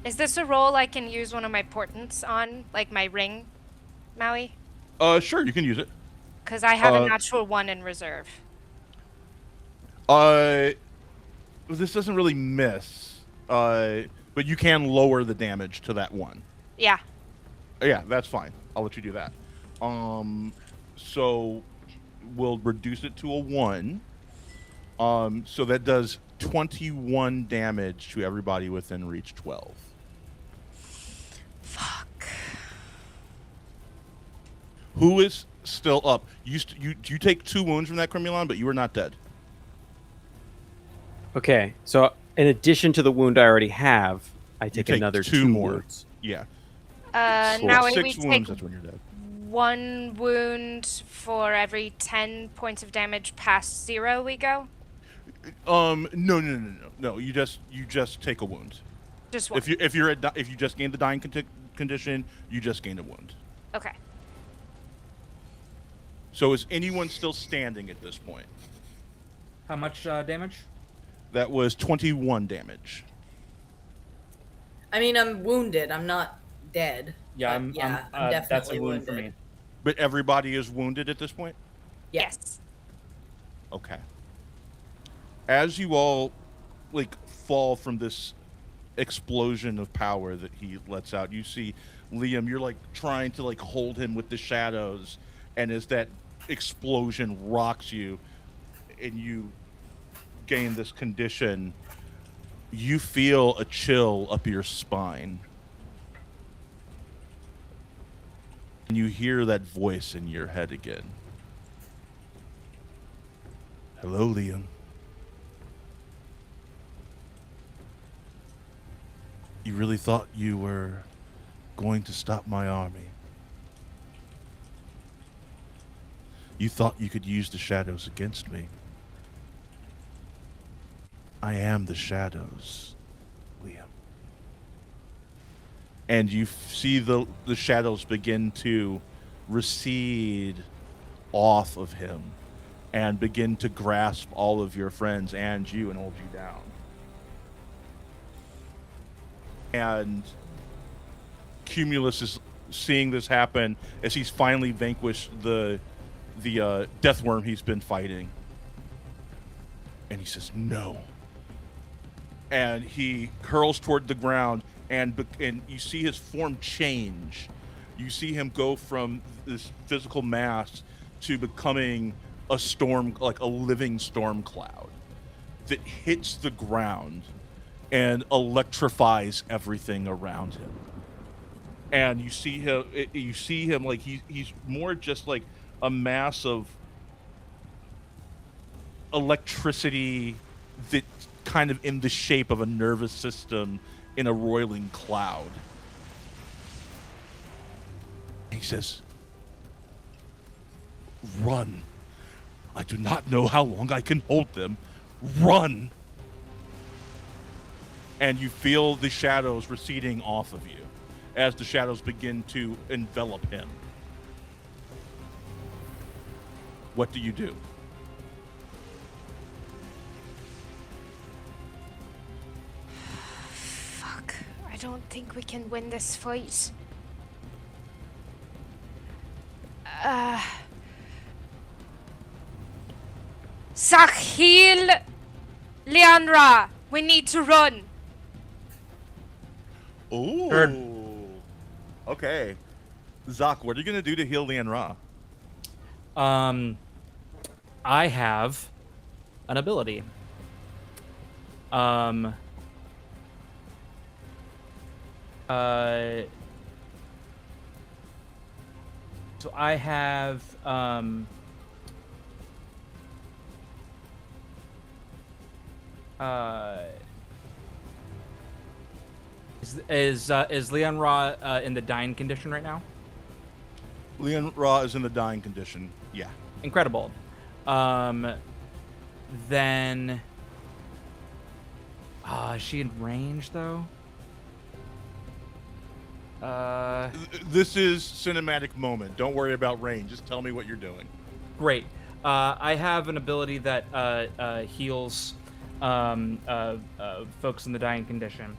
Speaker 3: Is this a roll I can use one of my portents on, like my ring, Maui?
Speaker 5: Sure, you can use it.
Speaker 3: Because I have a natural 1 in reserve.
Speaker 5: This doesn't really miss. But you can lower the damage to that 1.
Speaker 3: Yeah.
Speaker 5: Yeah, that's fine. I'll let you do that. So we'll reduce it to a 1. So that does 21 damage to everybody within reach 12.
Speaker 3: Fuck.
Speaker 5: Who is still up? You take 2 wounds from that Cremulon, but you are not dead.
Speaker 1: Okay, so in addition to the wound I already have, I take another 2
Speaker 5: more.
Speaker 1: wounds.
Speaker 5: Yeah.
Speaker 3: Now we
Speaker 5: 6 wounds,
Speaker 3: take
Speaker 5: that's when you're dead.
Speaker 3: 1 wound for every 10 points of damage past 0 we go?
Speaker 5: No. You just take a wound.
Speaker 3: Just 1.
Speaker 5: If you just gained the dying condition, you just gained a wound.
Speaker 3: Okay.
Speaker 5: So is anyone still standing at this point?
Speaker 2: How much damage?
Speaker 5: That was 21 damage.
Speaker 4: I mean, I'm wounded. I'm not dead.
Speaker 2: Yeah,
Speaker 4: but
Speaker 2: I'm
Speaker 4: definitely
Speaker 2: that's a wound
Speaker 4: wounded.
Speaker 2: for me.
Speaker 5: But everybody is wounded at this point?
Speaker 3: Yes.
Speaker 5: Okay. As you all fall from this explosion of power that he lets out, you see Liam, you're trying to hold him with the shadows, and as that explosion rocks you and you gain this condition, you feel a chill up your spine. And you hear that voice in your head again. Hello, Liam. You really thought you were going to stop my army? You thought you could use the shadows against me? I am the shadows, Liam. And you see the shadows begin to recede off of him and begin to grasp all of your friends and you and hold you down. And Cumulus is seeing this happen as he's finally vanquished the death worm he's been fighting. And he says, no. And he curls toward the ground, and you see his form change. You see him go from this physical mass to becoming a storm, like a living storm cloud that hits the ground and electrifies everything around him. And you see him like he's more just like a mass of electricity that kind of in the shape of a nervous system in a roiling cloud. He says, run. I do not know how long I can hold them. Run. And you feel the shadows receding off of you as the shadows begin to envelop him. What do you do?
Speaker 3: Fuck. I don't think we can win this fight. Sahil! Leandra! We need to run!
Speaker 5: Ooh.
Speaker 10: Heard.
Speaker 5: Okay. Zach, what are you going to do to heal Lian Ra?
Speaker 10: I have an ability. So I have is Leon Ra in the dying condition right now?
Speaker 5: Lian Ra is in the dying condition. Yeah.
Speaker 10: Incredible. Then is she in range though?
Speaker 5: This is cinematic moment. Don't worry about range. Just tell me what you're doing.
Speaker 10: Great.
Speaker 2: I have an ability that heals folks in the dying condition.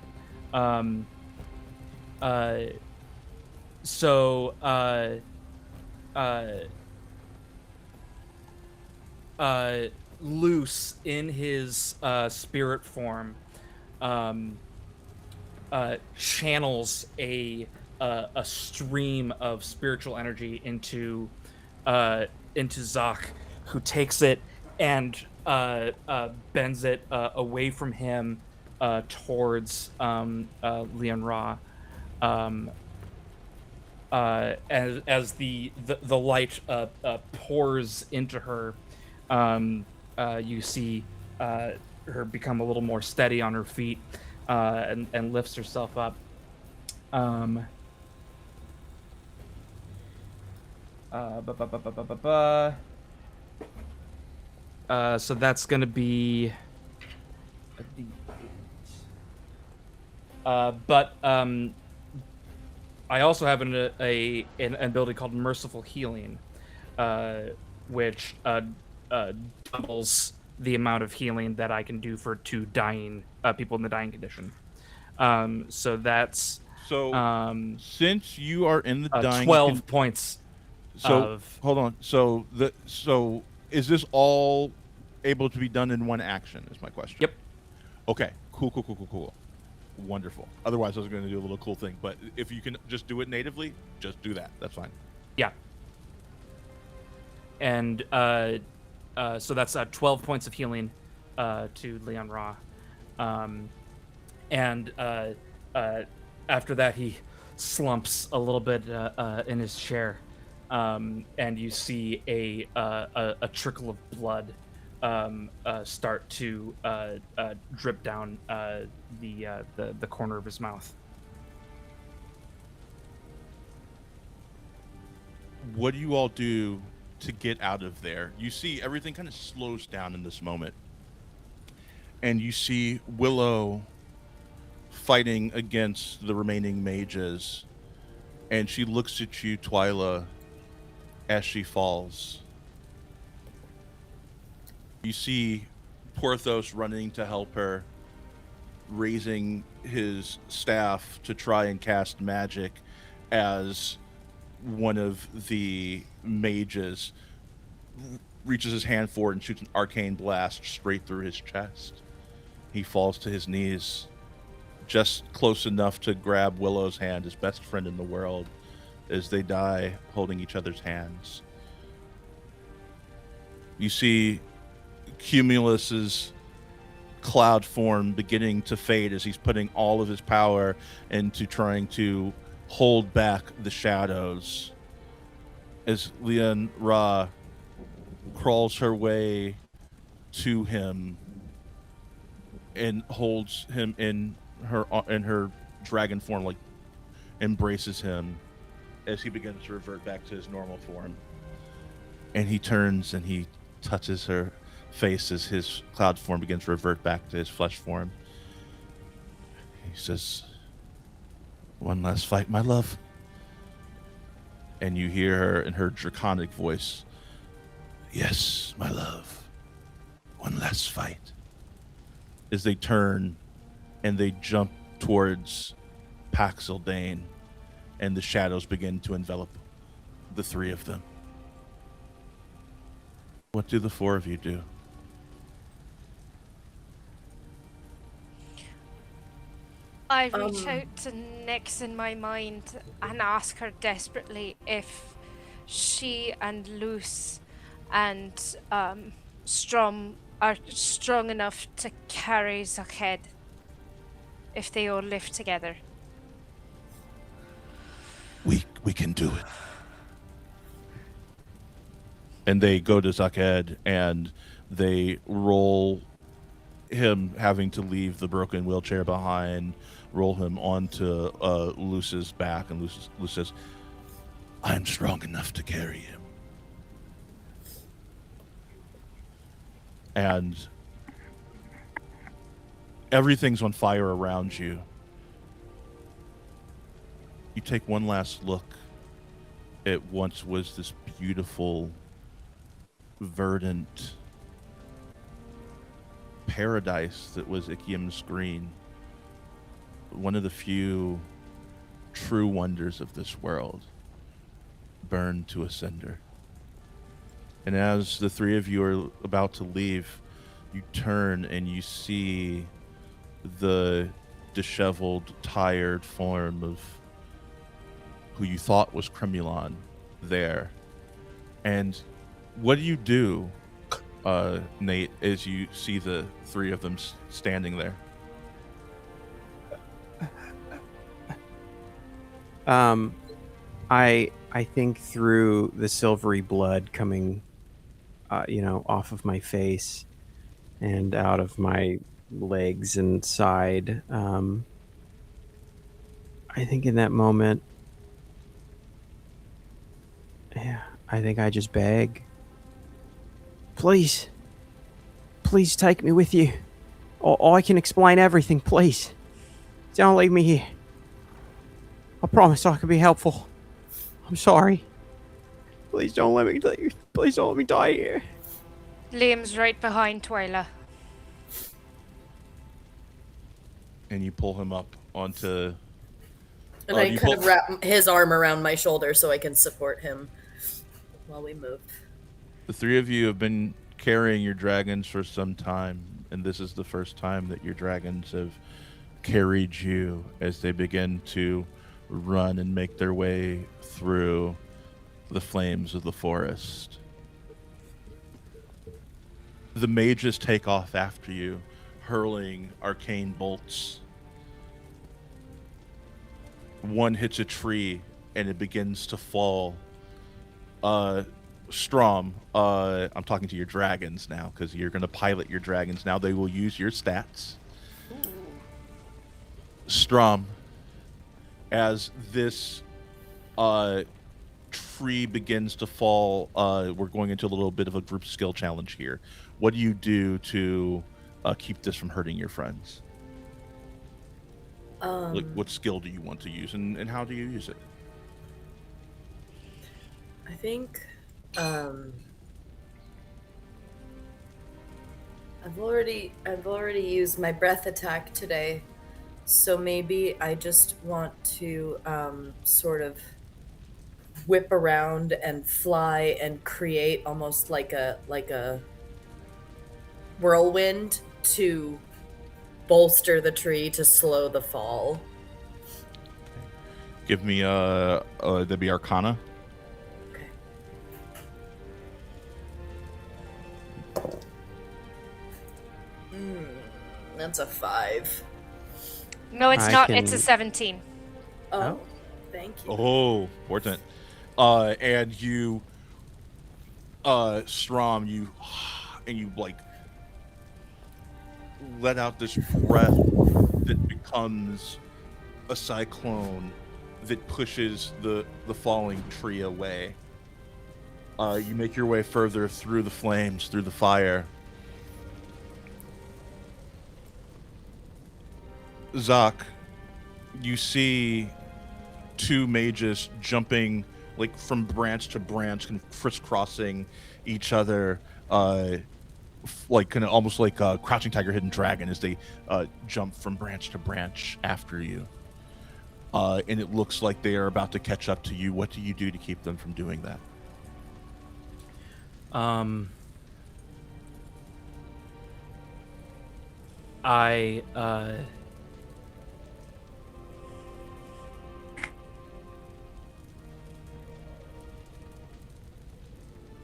Speaker 2: Loose in his spirit form channels a stream of spiritual energy into Zach, who takes it and bends it away from him towards Leon Ra. As the light pours into her, you see her become a little more steady on her feet and lifts herself up. So that's going to be a D8. But I also have an ability called Merciful Healing, which doubles the amount of healing that I can do for 2 dying people in the dying condition. So that's
Speaker 5: since you are in the dying
Speaker 2: 12 points.
Speaker 5: So hold on. So is this all able to be done in one action? Is my question.
Speaker 2: Yep.
Speaker 5: Okay. Cool. Wonderful. Otherwise, I was going to do a little cool thing, but if you can just do it natively, just do that. That's fine.
Speaker 2: Yeah. And so that's 12 points of healing to Leon Ra. And after that, he slumps a little bit in his chair, and you see a trickle of blood start to drip down the corner of his mouth.
Speaker 5: What do you all do to get out of there? You see everything kind of slows down in this moment, and you see Willow fighting against the remaining mages, and she looks at you, Twyla, as she falls. You see Porthos running to help her, raising his staff to try and cast magic as one of the mages reaches his hand forward and shoots an arcane blast straight through his chest. He falls to his knees, just close enough to grab Willow's hand, his best friend in the world, as they die holding each other's hands. You see Cumulus's cloud form beginning to fade as he's putting all of his power into trying to hold back the shadows, as Leon Ra crawls her way to him and holds him in her dragon form, like embraces him as he begins to revert back to his normal form. And he turns and he touches her face as his cloud form begins to revert back to his flesh form. He says, "One last fight, my love." And you hear her in her draconic voice, "Yes, my love. One last fight." As they turn and they jump towards Paxildane, and the shadows begin to envelop the three of them. What do the four of you do?
Speaker 3: I reach out to Nyx in my mind and ask her desperately if she and Luce and Strom are strong enough to carry Zakhed if they all live together.
Speaker 5: We can do it. And they go to Zakhed and they roll him, having to leave the broken wheelchair behind, roll him onto Luce's back, and Luce says, "I'm strong enough to carry him." And everything's on fire around you. You take one last look at what was this beautiful verdant paradise that was Ikium's Green, one of the few true wonders of this world, burned to a cinder. And as the three of you are about to leave, you turn and you see the disheveled, tired form of who you thought was Cremulon there. And what do, Nate, as you see the three of them standing there?
Speaker 1: I think through the silvery blood coming, off of my face and out of my legs and side. I think in that moment, yeah, I think I just beg. Please take me with you. Or I can explain everything, please. Don't leave me here. I promise I can be helpful. I'm sorry. Please don't let me die here.
Speaker 3: Liam's right behind Twyla.
Speaker 5: And you pull him up onto...
Speaker 4: And I kind of wrap his arm around my shoulder so I can support him while we move.
Speaker 5: The three of you have been carrying your dragons for some time, and this is the first time that your dragons have carried you as they begin to run and make their way through the flames of the forest. The mages take off after you, hurling arcane bolts. One hits a tree and it begins to fall. Strom, I'm talking to your dragons now because you're going to pilot your dragons now. They will use your stats. Strom, as this tree begins to fall, we're going into a little bit of a group skill challenge here. What do you do to keep this from hurting your friends? Like, what skill do you want to use, and how do you use it?
Speaker 4: I think I've already used my breath attack today, so maybe I just want to sort of whip around and fly and create almost like a whirlwind to bolster the tree to slow the fall.
Speaker 5: Give me that'd be Arcana.
Speaker 4: Okay. That's a 5.
Speaker 3: No, it's not. It's a 17.
Speaker 4: Oh, thank you.
Speaker 5: Oh, important. And you, Strom, you like let out this breath that becomes a cyclone that pushes the falling tree away. You make your way further through the flames, through the fire. Zach, you see two mages jumping like from branch to branch, kind of crisscrossing each other, like kind of almost like a crouching tiger, hidden dragon, as they jump from branch to branch after you. And it looks like they are about to catch up to you. What do you do to keep them from doing that?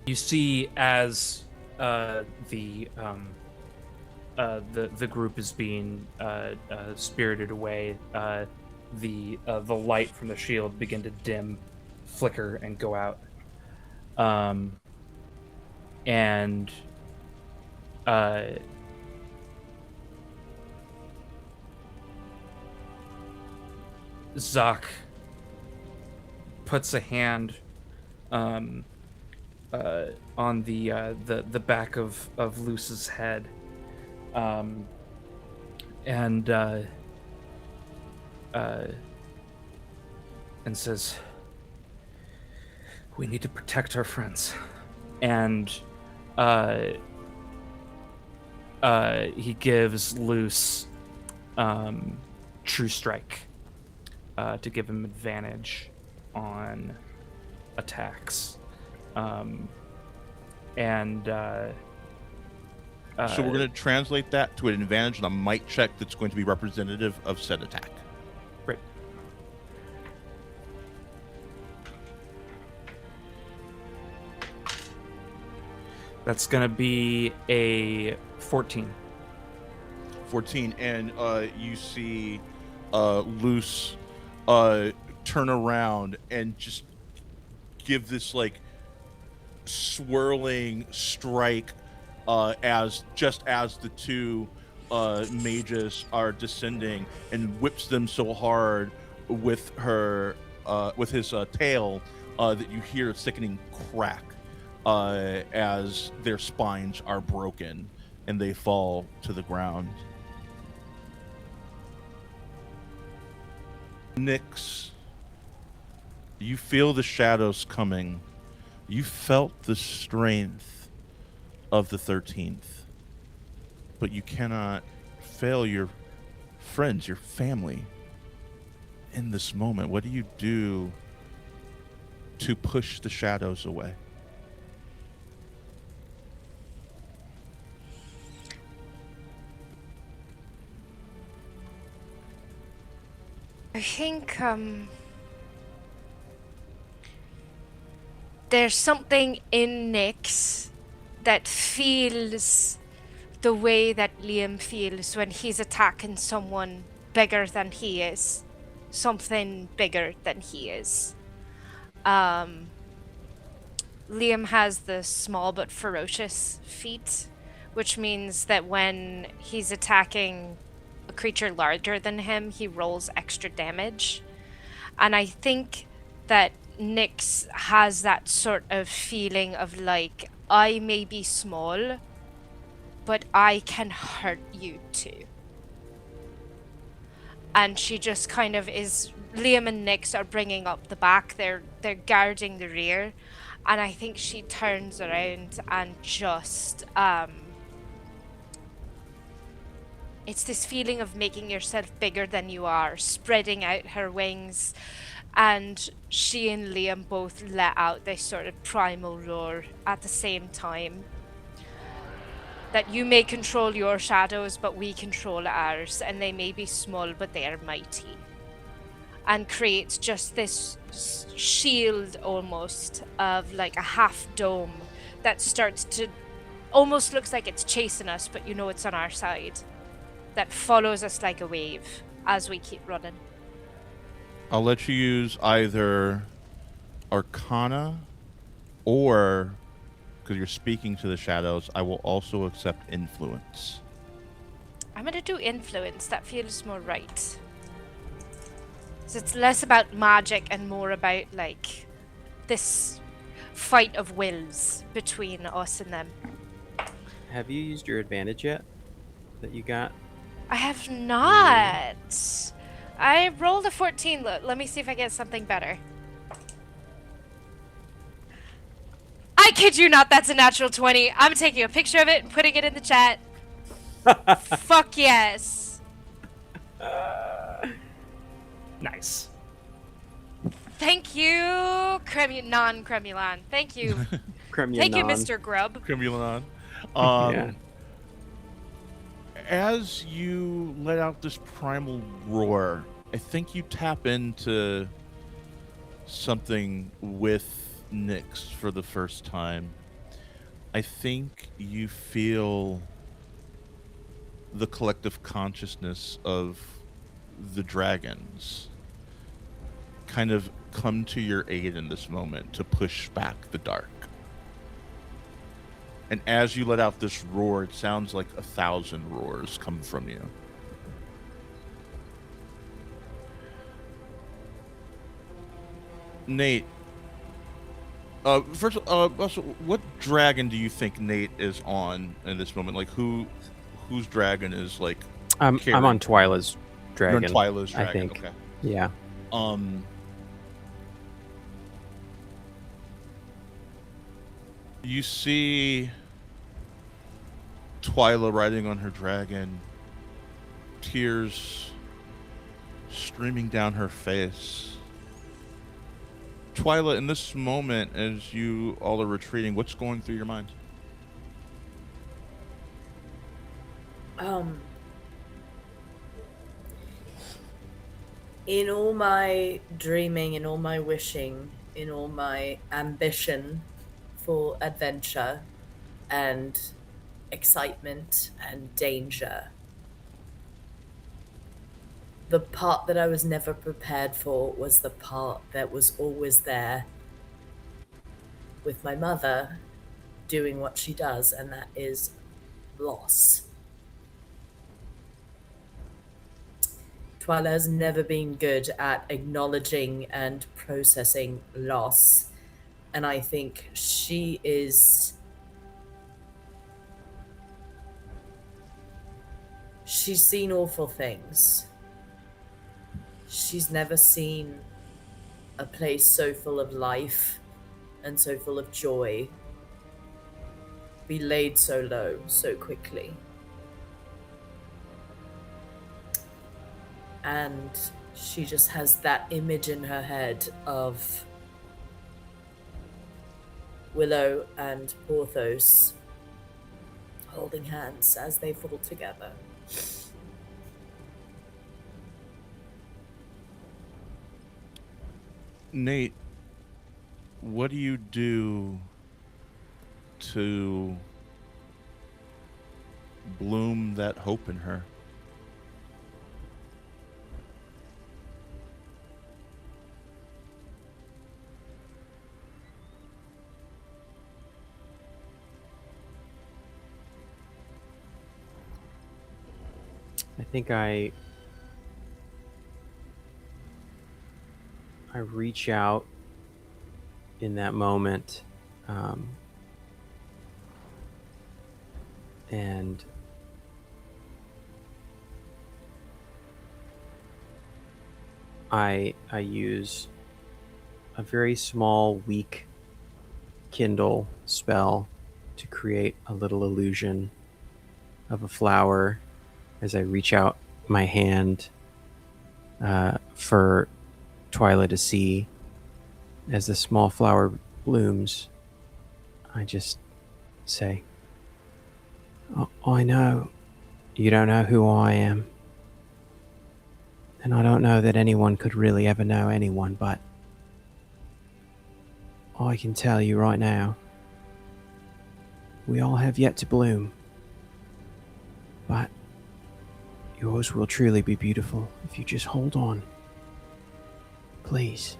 Speaker 2: You see, as the group is being spirited away, the light from the shield begin to dim, flicker, and go out. And Zach puts a hand on the back of Luce's head, and says, "We need to protect our friends." And he gives Luce True Strike to give him advantage on attacks.
Speaker 5: So we're going to translate that to an advantage on a might check that's going to be representative of said attack.
Speaker 2: Great. That's going to be a 14.
Speaker 5: 14, and you see Luce turn around and just give this like swirling strike as the two mages are descending, and whips them so hard with his tail that you hear a sickening crack as their spines are broken and they fall to the ground. Nyx, you feel the shadows coming. You felt the strength of the 13th, but you cannot fail your friends, your family in this moment. What do you do to push the shadows away?
Speaker 3: I think there's something in Nyx that feels the way that Liam feels when he's attacking someone bigger than he is. Something bigger than he is. Liam has the small but ferocious feat, which means that when he's attacking a creature larger than him, he rolls extra damage. And I think that Nyx has that sort of feeling of like, I may be small, but I can hurt you too. And she just kind of is. Liam and Nyx are bringing up the back. They're guarding the rear, and I think she turns around and just it's this feeling of making yourself bigger than you are, spreading out her wings, and she and Liam both let out this sort of primal roar at the same time. That you may control your shadows, but we control ours, and they may be small, but they are mighty. And creates just this shield almost of like a half dome that starts to almost looks like it's chasing us, but you know it's on our side. That follows us like a wave as we keep running.
Speaker 5: I'll let you use either Arcana or, because you're speaking to the shadows, I will also accept Influence.
Speaker 3: I'm gonna do Influence. That feels more right. So it's less about magic and more about like this fight of wills between us and them.
Speaker 1: Have you used your advantage yet that you got?
Speaker 3: I have not. I rolled a 14. Let me see if I get something better. I kid you not, that's a natural 20. I'm taking a picture of it and putting it in the chat. Fuck yes.
Speaker 2: Nice.
Speaker 3: Thank you, non-Cremulan. Thank you. Thank you, Mr. Grub.
Speaker 5: Cremulanon.
Speaker 1: Yeah.
Speaker 5: As you let out this primal roar, I think you tap into something with Nyx for the first time. I think you feel the collective consciousness of the dragons kind of come to your aid in this moment to push back the dark. And as you let out this roar, it sounds like 1,000 roars come from you. Nate, first, also, what dragon do you think Nate is on in this moment? Like, whose dragon is like?
Speaker 1: I'm on Twyla's dragon.
Speaker 5: You're on Twyla's dragon.
Speaker 1: I think.
Speaker 5: Okay.
Speaker 1: Yeah.
Speaker 5: You see Twyla riding on her dragon, tears streaming down her face. Twyla, in this moment, as you all are retreating, what's going through your mind?
Speaker 4: In all my dreaming, in all my wishing, in all my ambition for adventure and excitement and danger, the part that I was never prepared for was the part that was always there with my mother doing what she does, and that is loss. Twyla has never been good at acknowledging and processing loss, and I think she's seen awful things. She's never seen a place so full of life and so full of joy be laid so low so quickly. And she just has that image in her head of Willow and Porthos holding hands as they fall together.
Speaker 5: Nate, what do you do to bloom that hope in her?
Speaker 1: I think I reach out in that moment, and I use a very small, weak Kindle spell to create a little illusion of a flower as I reach out my hand for Twyla to see. As the small flower blooms, I just say, "Oh, I know you don't know who I am. And I don't know that anyone could really ever know anyone, but I can tell you right now, we all have yet to bloom. But yours will truly be beautiful if you just hold on. Please.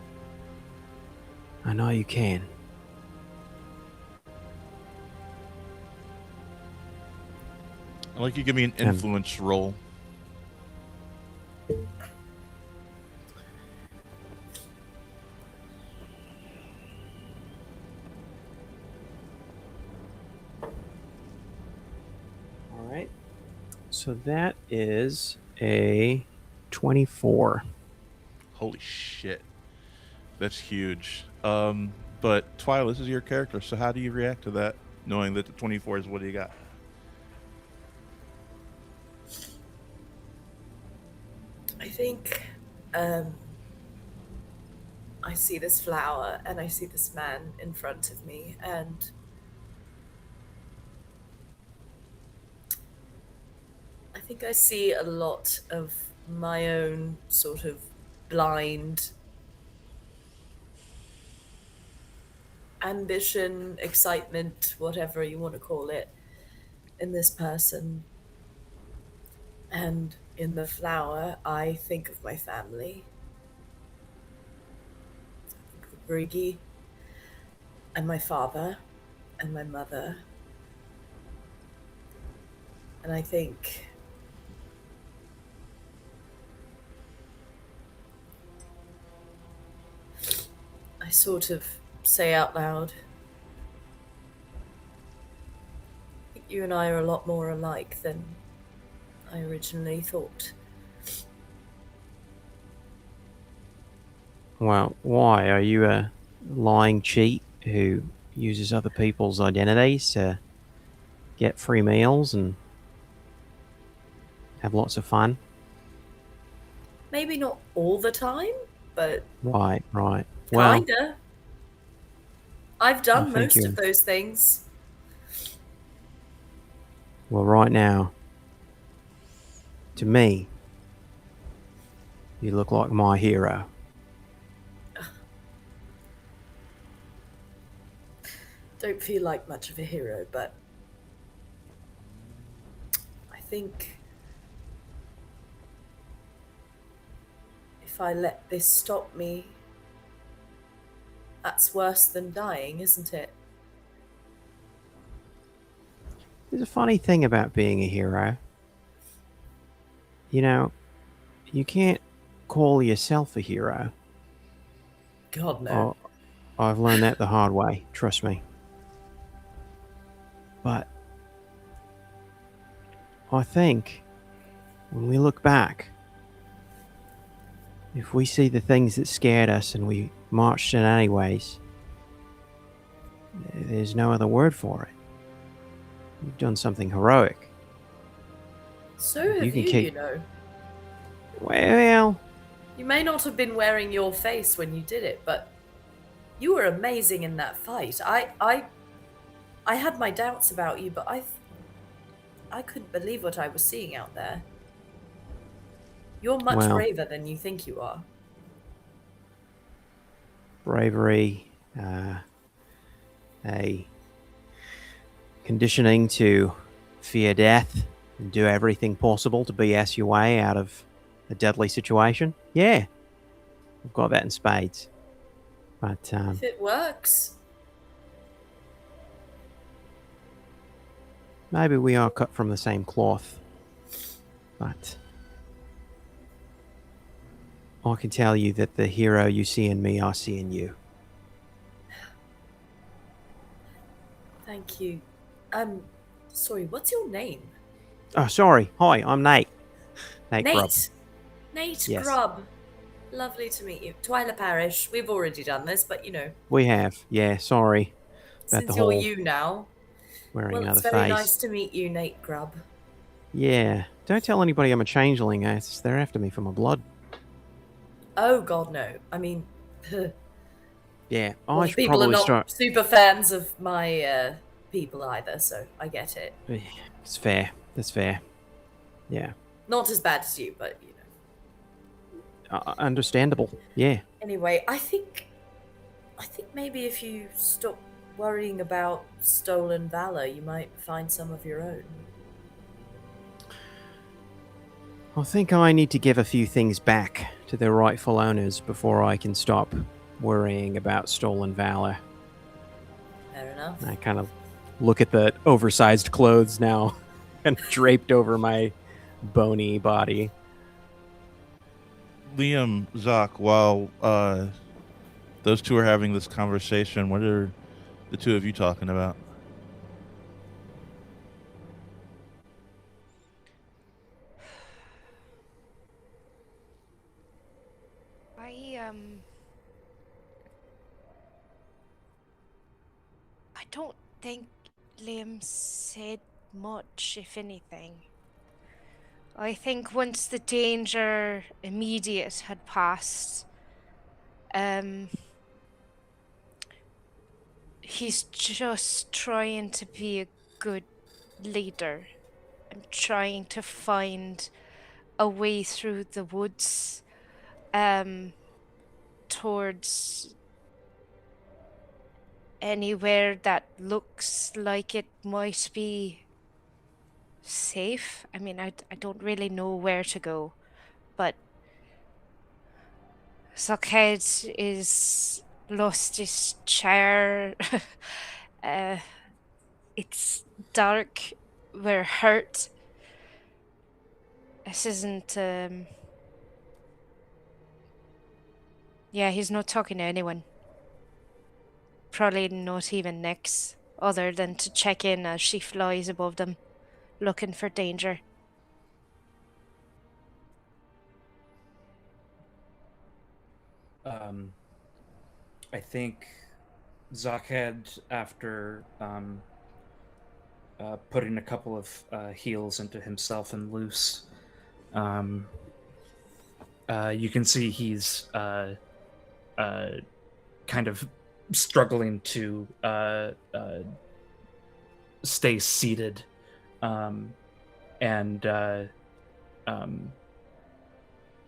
Speaker 1: I know you can."
Speaker 5: I'd like you to give me an influence roll.
Speaker 1: All right. So that is a 24.
Speaker 5: Holy shit. That's huge. But Twyla, this is your character, so how do you react to that, knowing that the 24 is what you got?
Speaker 4: I think I see this flower and I see this man in front of me, and I think I see a lot of my own sort of blind ambition, excitement, whatever you want to call it, in this person. And in the flower, I think of my family. I think of Brigi and my father and my mother. And I think I sort of say out loud, I think you and I are a lot more alike than I originally thought.
Speaker 1: Well, why? Are you a lying cheat who uses other people's identities to get free meals and have lots of fun.
Speaker 4: Maybe not all the time, but
Speaker 1: Right. Well,
Speaker 4: kinda. I've done
Speaker 1: think
Speaker 4: most
Speaker 1: you-
Speaker 4: of those things.
Speaker 1: well, right now, to me, you look like my hero.
Speaker 4: Don't feel like much of a hero, but I think if I let this stop me, that's worse than dying, isn't it?
Speaker 1: There's a funny thing about being a hero. You know, you can't call yourself a hero.
Speaker 4: God, no.
Speaker 1: I've learned that the hard way, trust me. But I think when we look back, if we see the things that scared us and we marched in anyways, there's no other word for it. You've done something heroic.
Speaker 4: So have
Speaker 1: can
Speaker 4: you,
Speaker 1: keep-
Speaker 4: you know.
Speaker 1: Well,
Speaker 4: You may not have been wearing your face when you did it, but you were amazing in that fight. I had my doubts about you, but I couldn't believe what I was seeing out there. You're much
Speaker 1: Well.
Speaker 4: braver than you think you are.
Speaker 1: bravery, a conditioning to fear death and do everything possible to BS your way out of a deadly situation. Yeah, I've got that in spades. But
Speaker 4: If it works.
Speaker 1: maybe we are cut from the same cloth. But I can tell you that the hero you see in me, I see in you.
Speaker 4: Thank you. Sorry, what's your name?
Speaker 1: Oh, sorry. Hi, I'm Nate. Nate Grubb.
Speaker 4: Nate
Speaker 1: Yes.
Speaker 4: Grubb. Lovely to meet you. Twyla Parish. We've already done this, but you know.
Speaker 1: We have. Yeah, sorry. About
Speaker 4: Since
Speaker 1: the
Speaker 4: you're
Speaker 1: whole
Speaker 4: you now.
Speaker 1: wearing
Speaker 4: Well,
Speaker 1: another
Speaker 4: it's very
Speaker 1: face.
Speaker 4: nice to meet you, Nate Grubb.
Speaker 1: Yeah. Don't tell anybody I'm a changeling. They're after me for my blood.
Speaker 4: Oh God, no. I mean,
Speaker 1: Yeah.
Speaker 4: a
Speaker 1: I
Speaker 4: lot of
Speaker 1: should
Speaker 4: people are
Speaker 1: probably
Speaker 4: not
Speaker 1: start.
Speaker 4: super fans of my people either, so I get it.
Speaker 1: It's fair. That's fair. Yeah.
Speaker 4: Not as bad as you, but you know.
Speaker 1: Understandable. Yeah.
Speaker 4: Anyway, I think maybe if you stop worrying about stolen valor, you might find some of your own.
Speaker 1: I think I need to give a few things back to their rightful owners before I can stop worrying about stolen valor.
Speaker 4: Fair enough.
Speaker 1: I kind of look at the oversized clothes now and draped over my bony body.
Speaker 5: Liam, Zoc, while those two are having this conversation, what are the two of you talking about?
Speaker 3: I don't think Liam said much, if anything. I think once the danger immediate had passed, he's just trying to be a good leader and trying to find a way through the woods towards anywhere that looks like it might be safe. I mean, I don't really know where to go, but Sockhead is lost his chair. It's dark. We're hurt. This isn't. Yeah, he's not talking to anyone. Probably not even Nyx, other than to check in as she flies above them, looking for danger.
Speaker 2: I think Zockhead, after
Speaker 10: putting a couple of heals into himself and Luce. You can see he's kind of struggling to stay seated, and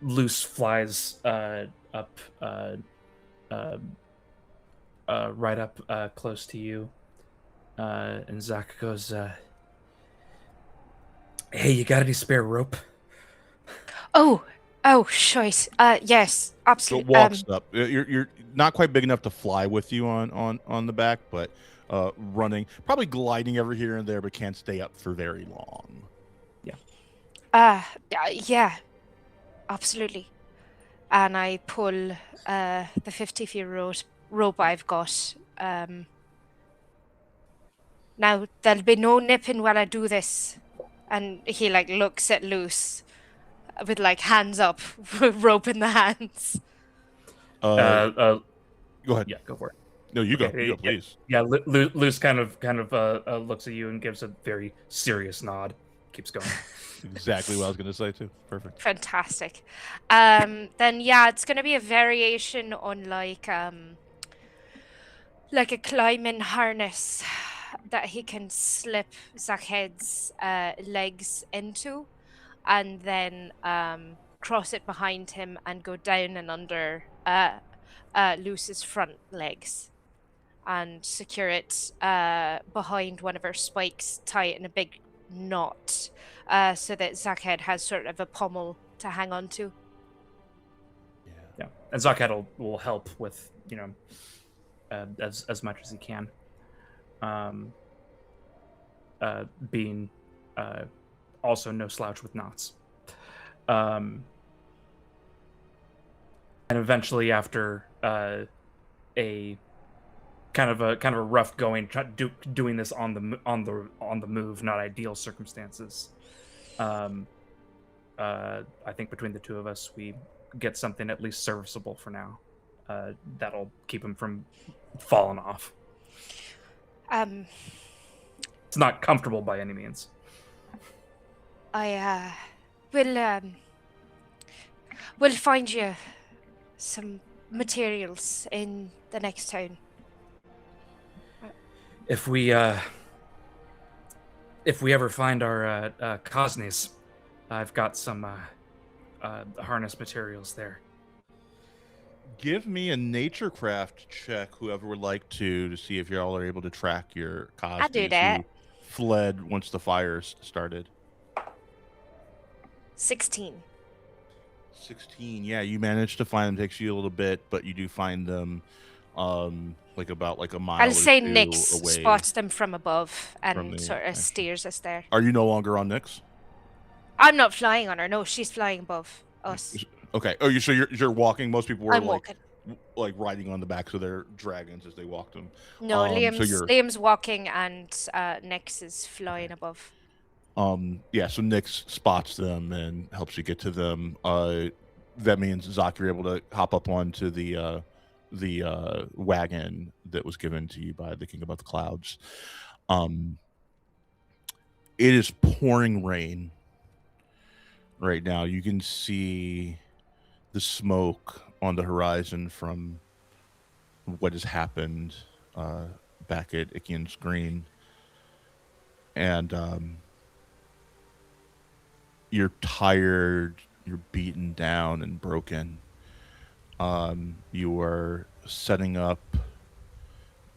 Speaker 10: Luce flies up, right up close to you, and Zach goes, "Hey, you got any spare rope?"
Speaker 3: Oh, choice. Yes,
Speaker 5: So
Speaker 3: absolutely.
Speaker 5: it walks up. You're not quite big enough to fly with you on the back, but running, probably gliding every here and there, but can't stay up for very long.
Speaker 3: Yeah, absolutely. And I pull the 50-feet rope I've got. Now there'll be no nipping while I do this. And he like looks at Luce with like hands up, rope in the hands.
Speaker 5: Go ahead.
Speaker 10: Yeah, go for it.
Speaker 5: No, you go.
Speaker 10: Okay,
Speaker 5: You go, please.
Speaker 10: Yeah, Luce kind of looks at you and gives a very serious nod. Keeps going.
Speaker 5: Exactly what I was going to say too. Perfect.
Speaker 3: Fantastic. Then yeah, it's gonna be a variation on like a climbing harness that he can slip Zakhead's legs into, and then cross it behind him and go down and under Luce's front legs, and secure it behind one of her spikes, tie it in a big knot, so that Zakhead has sort of a pommel to hang on to.
Speaker 10: Yeah, and Zakhead will help with as much as he can. Being also no slouch with knots. And eventually, after a kind of a rough going, doing this on the move, not ideal circumstances. I think between the two of us, we get something at least serviceable for now. That'll keep him from falling off. It's not comfortable by any means.
Speaker 3: I will find you some materials in the next town.
Speaker 10: If we ever find our Cosneys, I've got some harness materials there.
Speaker 5: Give me a naturecraft check, whoever would like to see if y'all are able to track your Cosneys
Speaker 3: I'll do that.
Speaker 5: who fled once the fires started.
Speaker 3: 16.
Speaker 5: 16. Yeah, you managed to find them. Takes you a little bit, but you do find them about a mile
Speaker 3: I'll
Speaker 5: or
Speaker 3: say
Speaker 5: two
Speaker 3: Nyx
Speaker 5: away.
Speaker 3: spots them from above and
Speaker 5: the
Speaker 3: sort of
Speaker 5: action.
Speaker 3: steers us there.
Speaker 5: Are you no longer on Nyx?
Speaker 3: I'm not flying on her. No, she's flying above us.
Speaker 5: Okay. Oh, you're walking. Most people were
Speaker 3: I'm walking.
Speaker 5: like riding on the backs of their dragons as they walked them.
Speaker 3: No, Liam's walking and Nyx is flying above.
Speaker 5: Yeah, so Nyx spots them and helps you get to them. That means, Zach, you're able to hop up onto the wagon that was given to you by the King Above the Clouds. It is pouring rain right now. You can see the smoke on the horizon from what has happened back at Ikian's Green. And you're tired, you're beaten down and broken. You are setting up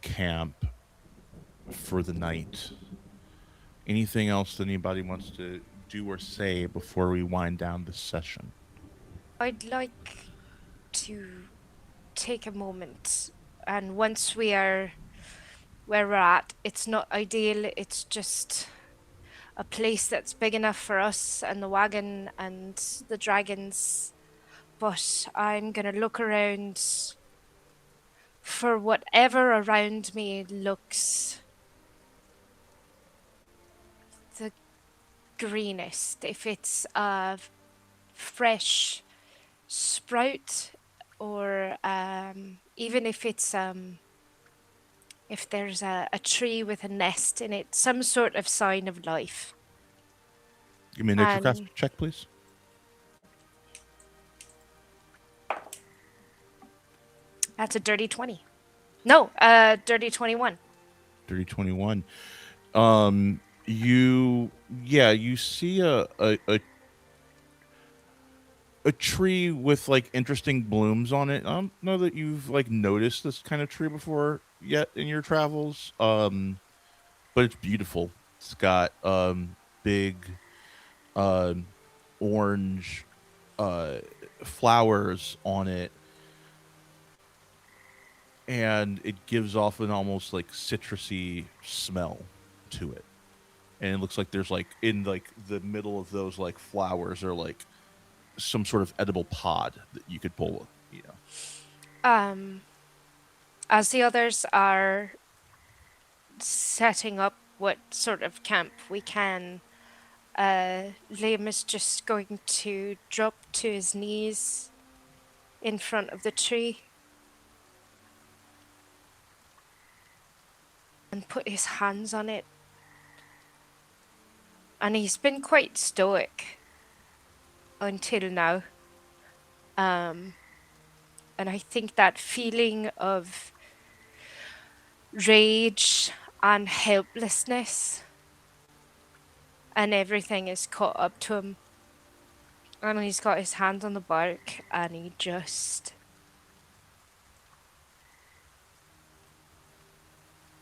Speaker 5: camp for the night. Anything else that anybody wants to do or say before we wind down this session?
Speaker 3: I'd like to take a moment, and once we are where we're at, it's not ideal, it's just a place that's big enough for us and the wagon and the dragons, but I'm gonna look around for whatever around me looks the greenest. If it's a fresh sprout, or even if it's if there's a tree with a nest in it, some sort of sign of life.
Speaker 5: Give me a nature craft
Speaker 3: And
Speaker 5: check, please.
Speaker 3: that's a dirty 20. No, dirty 21.
Speaker 5: Dirty 21. You see a tree with like interesting blooms on it. I don't know that you've like noticed this kind of tree before yet in your travels. But it's beautiful. It's got big orange uh flowers on it, and it gives off an almost like citrusy smell to it. And it looks like there's like in like the middle of those like flowers are like some sort of edible pod that you could pull, you know.
Speaker 3: As the others are setting up what sort of camp we can, Liam is just going to drop to his knees in front of the tree and put his hands on it. And he's been quite stoic until now. And I think that feeling of rage and helplessness and everything is caught up to him. And he's got his hands on the bark and he just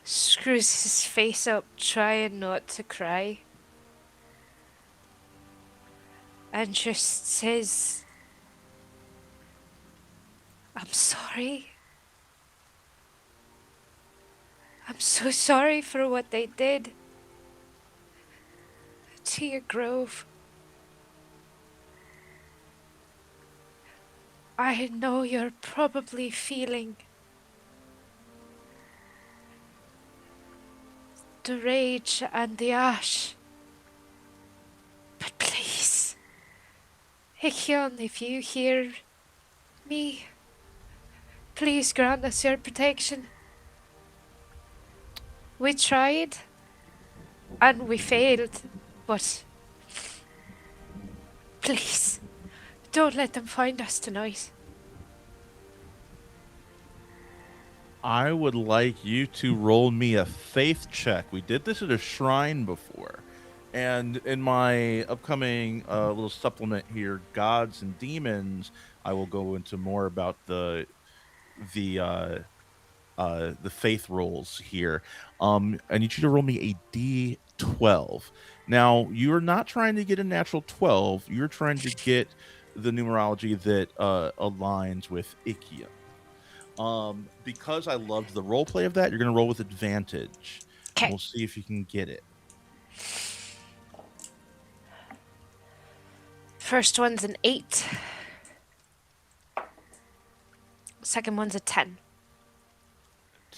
Speaker 3: screws his face up, trying not to cry. And just says, I'm sorry. I'm so sorry for what they did to your grove. I know you're probably feeling the rage and the ash. But please, Ichion, if you hear me, please grant us your protection. We tried, and we failed, but please, don't let them find us tonight.
Speaker 5: I would like you to roll me a faith check. We did this at a shrine before. And in my upcoming little supplement here, Gods and Demons, I will go into more about the faith rolls here. I need you to roll me a D12. Now, you're not trying to get a natural 12. You're trying to get the numerology that aligns with Ikia. Because I loved the role play of that, you're going to roll with advantage.
Speaker 3: Okay.
Speaker 5: We'll see if you can get it.
Speaker 3: First one's an 8. Second one's a 10.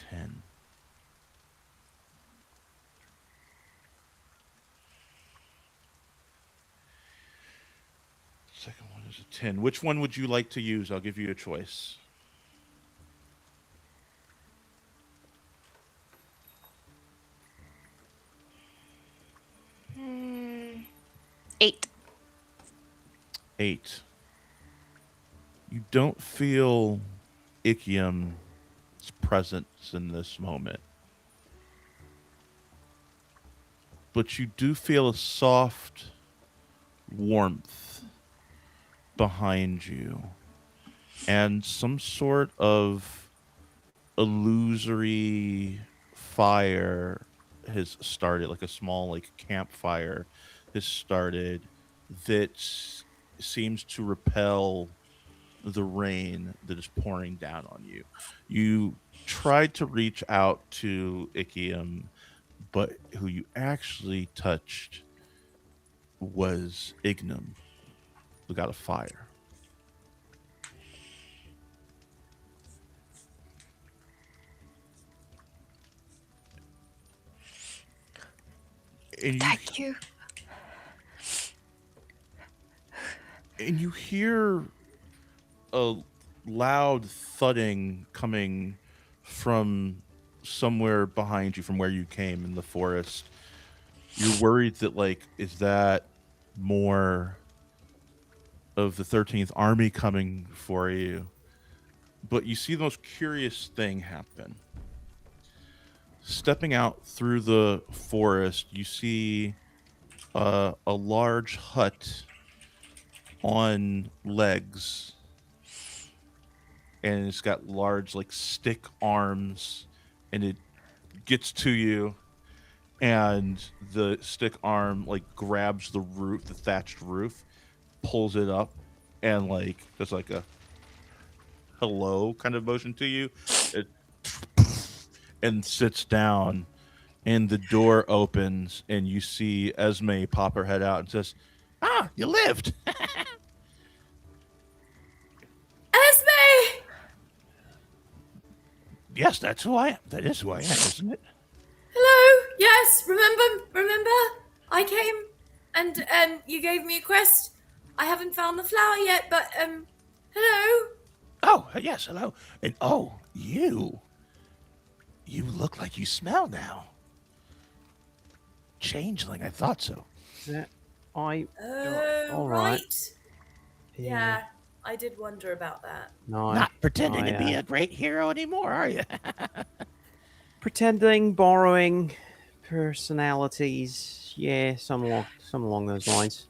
Speaker 5: 10. Second one is a 10. Which one would you like to use? I'll give you a choice.
Speaker 3: Mm, 8.
Speaker 5: 8. You don't feel Ikium's presence in this moment. But you do feel a soft warmth behind you. And some sort of illusory fire has started, like a small like campfire has started that seems to repel the rain that is pouring down on you. You tried to reach out to Ikium, but who you actually touched was Ignum, who got a fire. And
Speaker 3: Thank you.
Speaker 5: And you hear a loud thudding coming from somewhere behind you from where you came in the forest. You're worried that, like, is that more of the 13th Army coming for you? But you see the most curious thing happen. Stepping out through the forest, you see a large hut on legs, and it's got large, like, stick arms, and it gets to you, and the stick arm, like, grabs the roof, the thatched roof, pulls it up, and, like, does like a hello kind of motion to you, it, and sits down, and the door opens, and you see Esme pop her head out and says, "Ah, you lived."
Speaker 4: Esme!
Speaker 5: Yes, that's who I am. That is who I am, isn't it?
Speaker 4: Hello. Yes. Remember, I came and you gave me a quest. I haven't found the flower yet, but hello.
Speaker 5: Oh, yes, hello. And oh, you look like you smell now. Changeling, I thought so.
Speaker 1: That
Speaker 4: Oh,
Speaker 1: all right.
Speaker 4: right. Yeah, I did wonder about that.
Speaker 1: No,
Speaker 5: Not pretending to be a great hero anymore, are you?
Speaker 1: pretending, borrowing personalities. Yeah, some along those lines.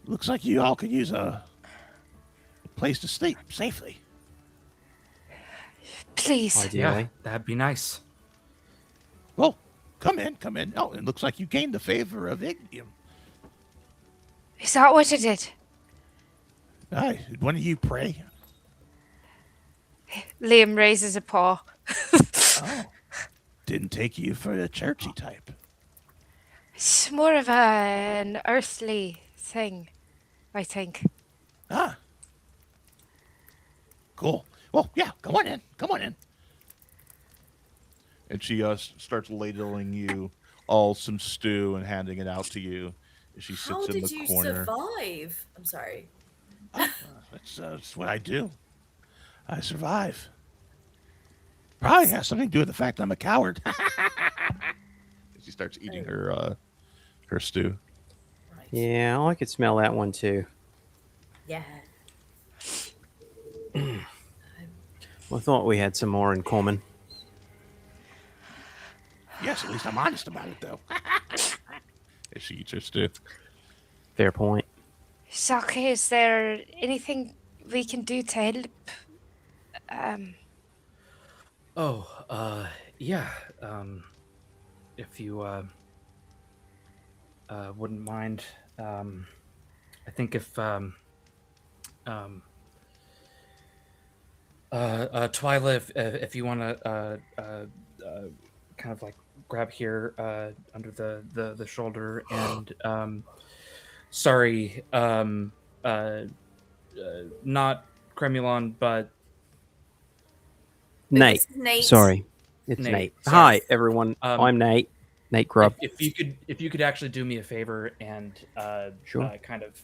Speaker 5: Looks like you all could use a place to sleep safely.
Speaker 3: Please.
Speaker 1: Ideally.
Speaker 10: Yeah, that'd be nice.
Speaker 5: Well, come in. Oh, it looks like you gained the favor of Ignium.
Speaker 3: Is that what it did?
Speaker 5: Did one of you pray?
Speaker 3: Liam raises a paw.
Speaker 5: Oh, didn't take you for the churchy type.
Speaker 3: It's more of an earthly thing, I think.
Speaker 5: Ah, cool. Well, yeah, come on in. And she starts ladling you all some stew and handing it out to you. She sits
Speaker 4: How
Speaker 5: in
Speaker 4: did
Speaker 5: the
Speaker 4: you
Speaker 5: corner.
Speaker 4: survive? I'm sorry.
Speaker 5: That's what I do. I survive. Probably has something to do with the fact I'm a coward. She starts eating her stew.
Speaker 4: Right.
Speaker 1: Yeah, I could smell that one too.
Speaker 4: Yeah.
Speaker 1: I thought we had some more in common.
Speaker 5: Yes, at least I'm honest about it, though. And she eats her stew.
Speaker 1: Fair point.
Speaker 3: Saga, is there anything we can do to help?
Speaker 10: Yeah. If you wouldn't mind, I think if Twyla, if you want to kind of like grab here under the shoulder, and sorry, not Cremulon, but
Speaker 1: Nate.
Speaker 4: Nate.
Speaker 1: Sorry. It's
Speaker 10: Nate.
Speaker 1: Nate.
Speaker 10: Sorry.
Speaker 1: Hi, everyone. I'm Nate. Nate Grubb.
Speaker 10: if you could actually do me a favor and
Speaker 1: Sure.
Speaker 10: kind of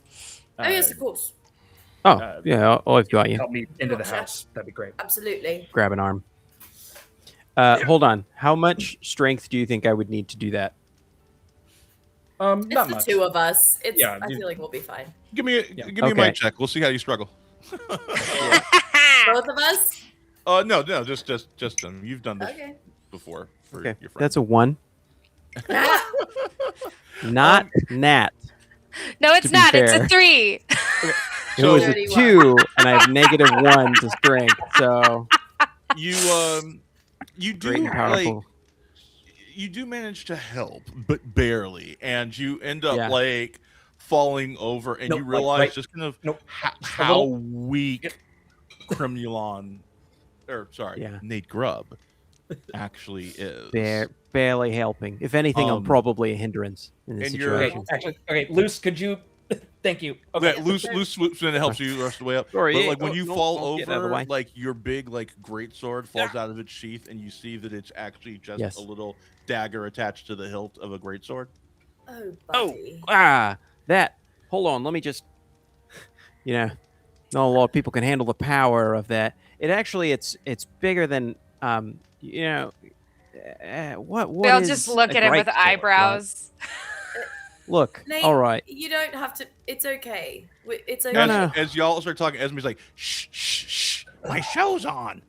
Speaker 4: Oh yes, of course.
Speaker 1: Oh, yeah, I've got you.
Speaker 10: help me into the
Speaker 4: Gotcha.
Speaker 10: house, that'd be great.
Speaker 4: Absolutely.
Speaker 1: Grab an arm. Hold on. How much strength do you think I would need to do that?
Speaker 4: It's
Speaker 10: Not
Speaker 4: the
Speaker 10: much.
Speaker 4: two of us. It's.
Speaker 10: Yeah,
Speaker 4: I
Speaker 10: you-
Speaker 4: feel like we'll be fine.
Speaker 5: Give me a
Speaker 1: Okay.
Speaker 5: mic check. We'll see how you struggle.
Speaker 4: Both of us.
Speaker 5: No, just them. You've done this
Speaker 4: Okay.
Speaker 5: before for
Speaker 1: Okay,
Speaker 5: your friend.
Speaker 1: that's a 1.
Speaker 4: Ah,
Speaker 1: Not Nat.
Speaker 3: No, it's
Speaker 1: To be
Speaker 3: not. It's
Speaker 1: fair.
Speaker 3: a 3.
Speaker 1: It was a
Speaker 4: 31.
Speaker 1: 2, and I have -1 to strength. So
Speaker 5: you do
Speaker 1: great and
Speaker 5: like
Speaker 1: powerful.
Speaker 5: you do manage to help, but barely, and you end up
Speaker 1: Yeah.
Speaker 5: like falling over, and
Speaker 10: No,
Speaker 5: you
Speaker 10: like,
Speaker 5: realize
Speaker 10: right-
Speaker 5: just kind of
Speaker 10: no,
Speaker 5: how
Speaker 10: little-
Speaker 5: weak Cremulon, or sorry,
Speaker 1: Yeah.
Speaker 5: Nate Grubb actually is.
Speaker 1: Barely helping. If anything, I'm probably a hindrance in this
Speaker 5: and you're-
Speaker 1: situation.
Speaker 10: Okay, Luce, could you? Thank you. Okay.
Speaker 5: Yeah, loose swoops in and helps you the rest of the way up.
Speaker 1: Sorry,
Speaker 5: But
Speaker 1: yeah,
Speaker 5: like when you
Speaker 1: no,
Speaker 5: fall
Speaker 1: I'll get out of the
Speaker 5: over,
Speaker 1: way.
Speaker 5: like your big like great sword falls out of its sheath, and you see that it's actually just
Speaker 1: Yes.
Speaker 5: a little dagger attached to the hilt of a great sword.
Speaker 4: Oh, buddy.
Speaker 1: That. Hold on. Let me just. Not a lot of people can handle the power of that. It actually, it's bigger than you know. What
Speaker 3: We'll
Speaker 1: is
Speaker 3: just look
Speaker 1: a
Speaker 3: at him
Speaker 1: great
Speaker 3: with
Speaker 1: sword, right?
Speaker 3: eyebrows.
Speaker 1: Look,
Speaker 4: Nate,
Speaker 1: all right.
Speaker 4: you don't have to. It's okay. It's okay.
Speaker 1: No, no.
Speaker 5: As y'all start talking, Esme's like, shh, shh, shh, my show's on.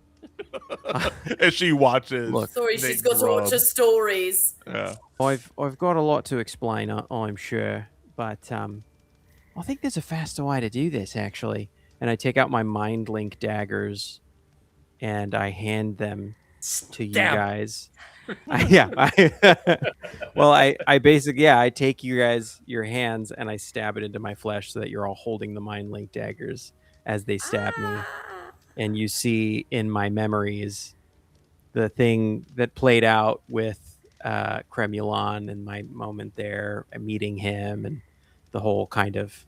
Speaker 5: As she watches.
Speaker 1: Look.
Speaker 4: Sorry,
Speaker 5: Nate
Speaker 4: she's got to watch her
Speaker 5: grub.
Speaker 4: stories.
Speaker 5: Yeah.
Speaker 1: I've got a lot to explain, I'm sure, but I think there's a faster way to do this, actually. And I take out my mind link daggers, and I hand them to you
Speaker 2: Stab.
Speaker 1: guys. Well, I basically, I take you guys, your hands, and I stab it into my flesh so that you're all holding the mind link daggers as they stab me. And you see in my memories the thing that played out with Cremulon and my moment there, meeting him, and the whole kind of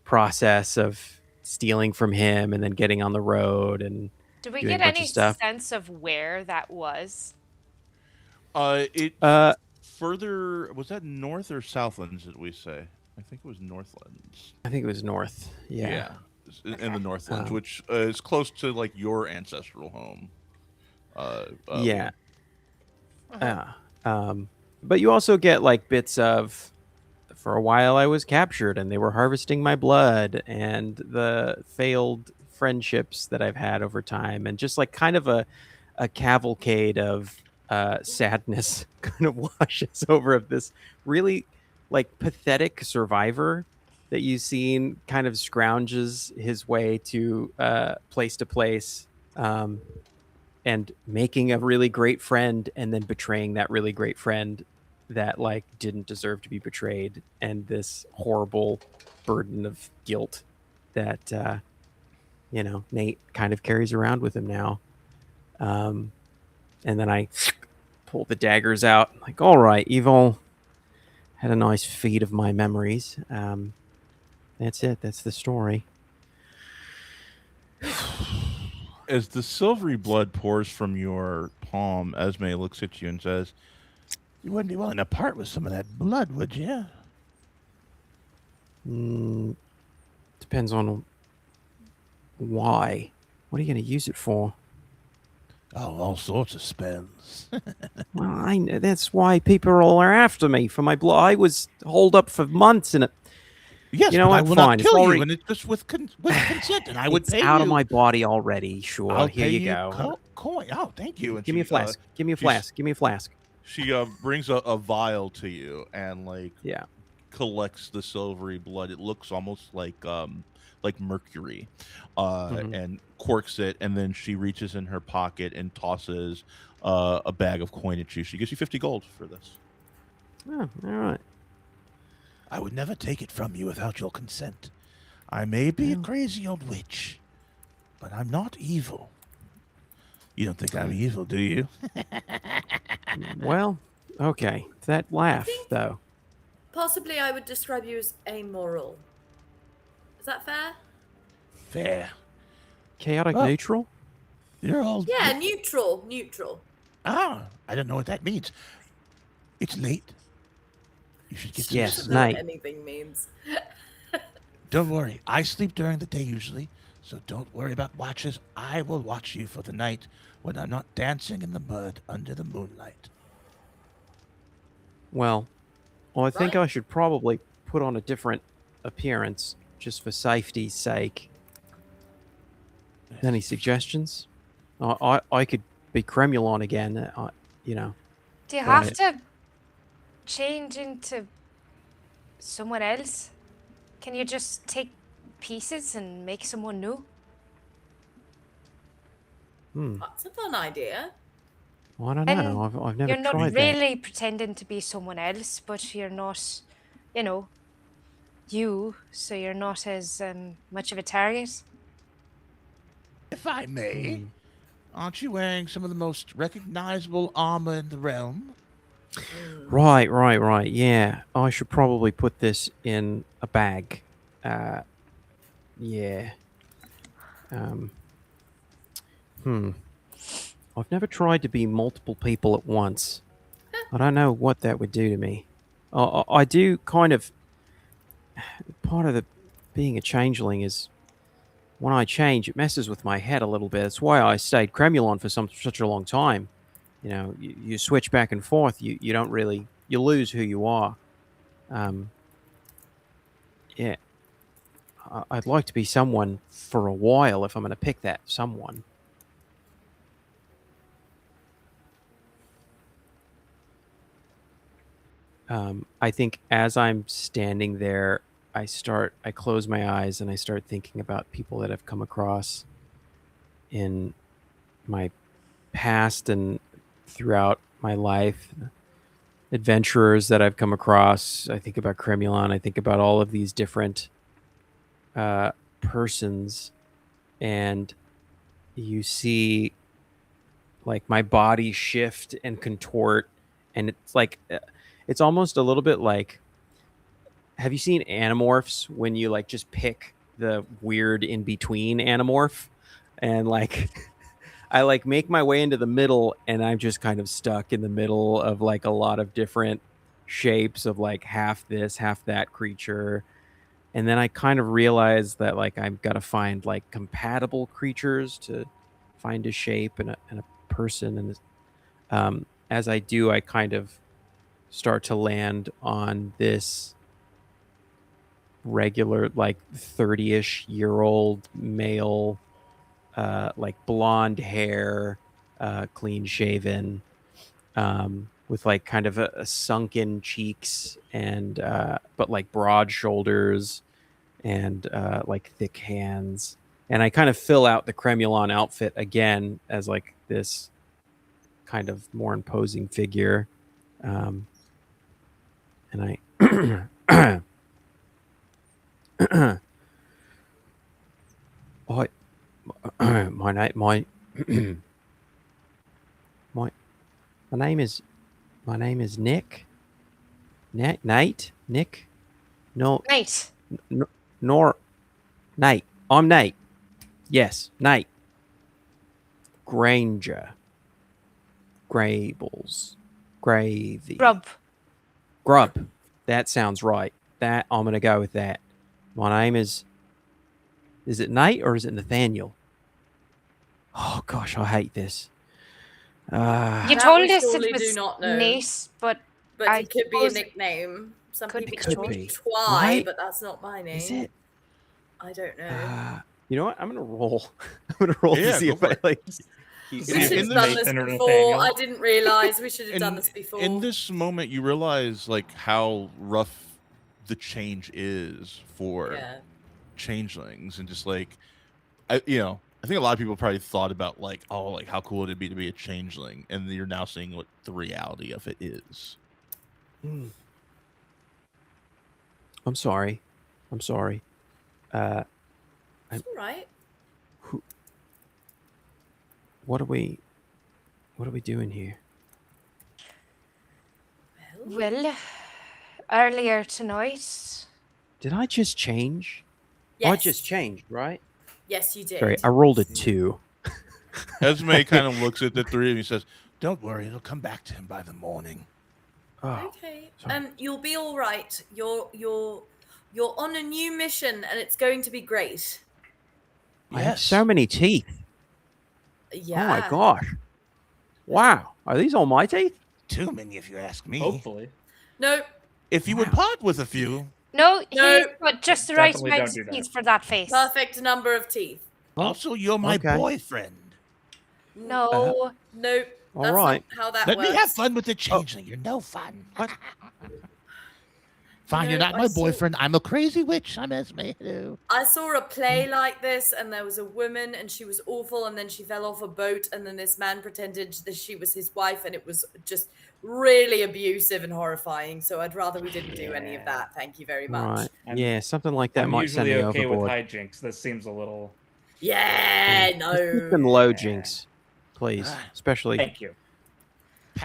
Speaker 1: process of stealing from him and then getting on the road and
Speaker 3: Do we
Speaker 1: doing
Speaker 3: get
Speaker 1: a bunch
Speaker 3: any
Speaker 1: of stuff.
Speaker 3: sense of where that was?
Speaker 5: It further, was that north or southlands, did we say? I think it was northlands.
Speaker 1: I think it was north. Yeah.
Speaker 5: In the northlands,
Speaker 1: Wow.
Speaker 5: which is close to like your ancestral home.
Speaker 1: Yeah. But you also get like bits of, for a while I was captured and they were harvesting my blood, and the failed friendships that I've had over time, and just like kind of a cavalcade of sadness kind of washes over of this really like pathetic survivor that you've seen kind of scrounges his way to place, and making a really great friend and then betraying that really great friend that like didn't deserve to be betrayed, and this horrible burden of guilt that Nate kind of carries around with him now. And then I pull the daggers out, like, all right, you've all had a nice feed of my memories. That's it. That's the story.
Speaker 5: As the silvery blood pours from your palm, Esme looks at you and says, "You wouldn't be willing to part with some of that blood, would you?"
Speaker 1: Depends on why. What are you going to use it for?
Speaker 5: Oh, all sorts of spells.
Speaker 1: Well, I know that's why people all are after me for my blood. I was holed up for months in it.
Speaker 5: Yes,
Speaker 1: You know
Speaker 5: but I
Speaker 1: what?
Speaker 5: will
Speaker 1: Fine.
Speaker 5: not
Speaker 1: It's
Speaker 5: kill you,
Speaker 1: already-
Speaker 5: and it's just with consent, and I would
Speaker 1: It's
Speaker 5: pay
Speaker 1: out
Speaker 5: you.
Speaker 1: of my body already. Sure.
Speaker 5: I'll
Speaker 1: Here
Speaker 5: pay
Speaker 1: you go.
Speaker 5: Coin. Oh, thank you. And
Speaker 1: Give me a
Speaker 5: she,
Speaker 1: flask. Give me a
Speaker 5: she's-
Speaker 1: flask. Give me a flask.
Speaker 5: She brings a vial to you and
Speaker 1: Yeah.
Speaker 5: collects the silvery blood. It looks almost like mercury, and corks it, and then she reaches in her pocket and tosses a bag of coin at you. She gives you 50 gold for this.
Speaker 1: Oh, all right.
Speaker 5: I would never take it from you without your consent. I may be a crazy old witch, but I'm not evil. You don't think I'm evil, do you?
Speaker 1: Well, okay. That laugh, though.
Speaker 4: Possibly, I would describe you as amoral. Is that fair?
Speaker 5: Fair.
Speaker 1: Chaotic
Speaker 5: Well,
Speaker 1: neutral?
Speaker 5: You're all...
Speaker 4: Yeah, neutral.
Speaker 5: Ah, I don't know what that means. It's late. You should get some
Speaker 1: Yes,
Speaker 5: sleep.
Speaker 4: Know what
Speaker 1: night.
Speaker 4: anything means.
Speaker 5: Don't worry. I sleep during the day usually, so don't worry about watches. I will watch you for the night when I'm not dancing in the mud under the moonlight.
Speaker 1: Well, I think
Speaker 4: Right.
Speaker 1: I should probably put on a different appearance just for safety's sake. Any suggestions? I could be Cremulon again,
Speaker 3: Do you
Speaker 1: Right.
Speaker 3: have to change into someone else? Can you just take pieces and make someone new?
Speaker 4: That's a fun idea.
Speaker 1: I don't
Speaker 3: And
Speaker 1: know. I've never
Speaker 3: You're not
Speaker 1: tried that.
Speaker 3: really pretending to be someone else, but you're not, you, so you're not as much of a target.
Speaker 5: If I may, aren't you wearing some of the most recognizable armor in the realm?
Speaker 1: Right. Yeah, I should probably put this in a bag. Yeah. I've never tried to be multiple people at once. I don't know what that would do to me. I do kind of. Part of the being a changeling is when I change, it messes with my head a little bit. That's why I stayed Cremulon for such a long time. You know, you switch back and forth. You don't really, you lose who you are. Yeah, I'd like to be someone for a while if I'm going to pick that someone. I think as I'm standing there, I close my eyes and I start thinking about people that I've come across in my past and throughout my life, adventurers that I've come across. I think about Cremulon. I think about all of these different persons, and you see like my body shift and contort, and it's like it's almost a little bit like, have you seen Animorphs when you like just pick the weird in between Animorph, and like I like make my way into the middle and I'm just kind of stuck in the middle of like a lot of different shapes of like half this, half that creature. And then I kind of realize that like I've got to find like compatible creatures to find a shape and a person. And as I do, I kind of start to land on this regular like 30-ish year old male, like blonde hair, clean shaven, with like kind of a sunken cheeks and but like broad shoulders and like thick hands. And I kind of fill out the Cremulon outfit again as like this kind of more imposing figure. And I my name is Nick. Nate. Nick. No.
Speaker 3: Nice.
Speaker 1: Nor. Nate. I'm Nate. Yes, Nate. Granger. Grables. Gravy. Grub. That sounds right. That I'm gonna go with that. My name is it Nate or is it Nathaniel? Oh gosh, I hate this.
Speaker 3: You
Speaker 4: That
Speaker 3: told
Speaker 4: we
Speaker 3: us
Speaker 4: surely
Speaker 3: it was
Speaker 4: do not know.
Speaker 3: Nate, but
Speaker 4: it could be a
Speaker 3: suppose
Speaker 4: nickname. Some
Speaker 3: could
Speaker 4: people
Speaker 3: be.
Speaker 4: Twy,
Speaker 1: Right?
Speaker 4: but that's not my name.
Speaker 1: Is it?
Speaker 4: I don't know.
Speaker 1: You know what? I'm gonna roll. I'm gonna roll to
Speaker 5: Yeah,
Speaker 1: see
Speaker 5: go
Speaker 1: if
Speaker 5: for
Speaker 1: I
Speaker 5: it.
Speaker 1: like.
Speaker 4: We
Speaker 5: In
Speaker 4: should have
Speaker 5: this-
Speaker 4: done this
Speaker 10: Nathan or
Speaker 4: before.
Speaker 10: Nathaniel.
Speaker 4: I didn't realize we should have done
Speaker 5: in,
Speaker 4: this before.
Speaker 5: in this moment, you realize like how rough the change is for
Speaker 4: Yeah.
Speaker 5: changelings, and just like I think a lot of people probably thought about like, oh, like how cool would it be to be a changeling, and you're now seeing what the reality of it is.
Speaker 1: I'm sorry.
Speaker 4: It's all right.
Speaker 1: What are we doing here?
Speaker 3: Well, earlier tonight.
Speaker 1: Did I just change?
Speaker 4: Yes.
Speaker 1: Oh, I just changed, right?
Speaker 4: Yes, you did.
Speaker 1: Sorry, I rolled a 2.
Speaker 5: Esme kind of looks at the three of you and says, "Don't worry, it'll come back to him by the morning."
Speaker 1: Oh,
Speaker 4: Okay.
Speaker 1: sorry.
Speaker 4: You'll be all right. You're on a new mission, and it's going to be great.
Speaker 1: I have so many teeth.
Speaker 4: Yeah.
Speaker 1: Oh my gosh! Wow, are these all my teeth?
Speaker 5: Too many, if you ask me.
Speaker 10: Hopefully.
Speaker 4: No.
Speaker 5: If you would part with a few.
Speaker 3: No,
Speaker 4: No.
Speaker 3: he's got just the right
Speaker 10: Definitely
Speaker 3: amount
Speaker 10: don't
Speaker 3: of
Speaker 10: do that.
Speaker 3: teeth for that face.
Speaker 4: Perfect number of teeth.
Speaker 5: Also, you're my
Speaker 1: okay.
Speaker 5: boyfriend.
Speaker 3: No.
Speaker 4: Nope.
Speaker 1: All
Speaker 4: That's
Speaker 1: right.
Speaker 4: not how that
Speaker 5: Let
Speaker 4: works.
Speaker 5: me have fun with the changeling. You're no fun. Fine,
Speaker 4: No,
Speaker 5: you're not
Speaker 4: I
Speaker 5: my
Speaker 4: saw-
Speaker 5: boyfriend. I'm a crazy witch. I'm Esme. Hello.
Speaker 4: I saw a play like this, and there was a woman, and she was awful, and then she fell off a boat, and then this man pretended that she was his wife, and it was just really abusive and horrifying. So I'd rather we didn't do any of that. Thank you very much.
Speaker 1: Right.
Speaker 10: I'm-
Speaker 1: Yeah, something like that
Speaker 10: I'm
Speaker 1: might send
Speaker 10: usually
Speaker 1: me
Speaker 10: okay
Speaker 1: overboard.
Speaker 10: with hijinks. This seems a little.
Speaker 4: Yeah, no.
Speaker 1: Keep them low, Jinx, please. Especially.
Speaker 10: Thank you.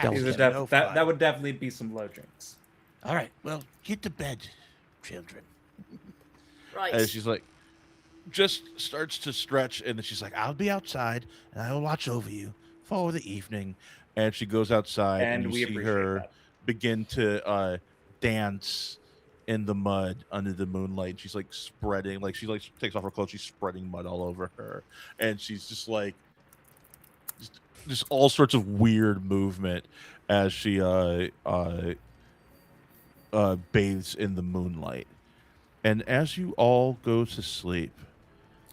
Speaker 1: Don't
Speaker 10: These are
Speaker 1: get
Speaker 10: that would definitely be some low jinks.
Speaker 5: All right, well, get to bed, children.
Speaker 4: Right.
Speaker 5: And she's like, just starts to stretch, and then she's like, I'll be outside, and I will watch over you for the evening. And she goes outside, and
Speaker 10: And we
Speaker 5: you see
Speaker 10: appreciate
Speaker 5: her
Speaker 10: that.
Speaker 5: begin to dance in the mud under the moonlight. She's like spreading, like she like takes off her clothes. She's spreading mud all over her, and she's just like just all sorts of weird movement as she bathes in the moonlight. And as you all go to sleep,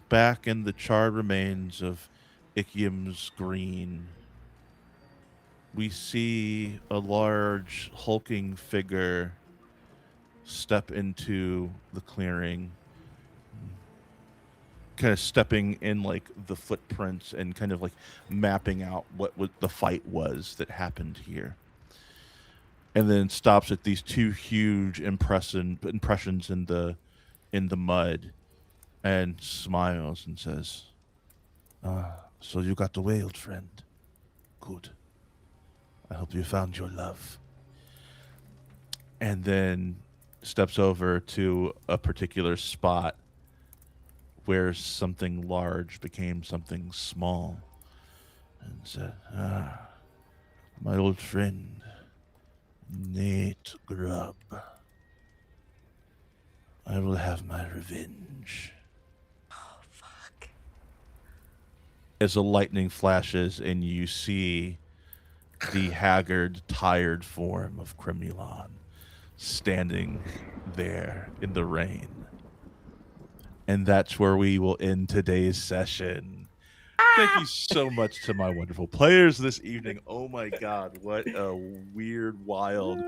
Speaker 5: back in the charred remains of Ikium's Green, we see a large hulking figure step into the clearing, kind of stepping in like the footprints and kind of like mapping out what the fight was that happened here. And then stops at these two huge impressions in the mud and smiles and says, so you got away, old friend. Good. I hope you found your love. And then steps over to a particular spot where something large became something small and said, my old friend, Nate Grubb. I will have my revenge.
Speaker 3: Oh, fuck.
Speaker 5: As the lightning flashes and you see the haggard, tired form of Cremulon standing there in the rain. And that's where we will end today's session. Thank you so much to my wonderful players this evening. Oh my God, what a weird, wild,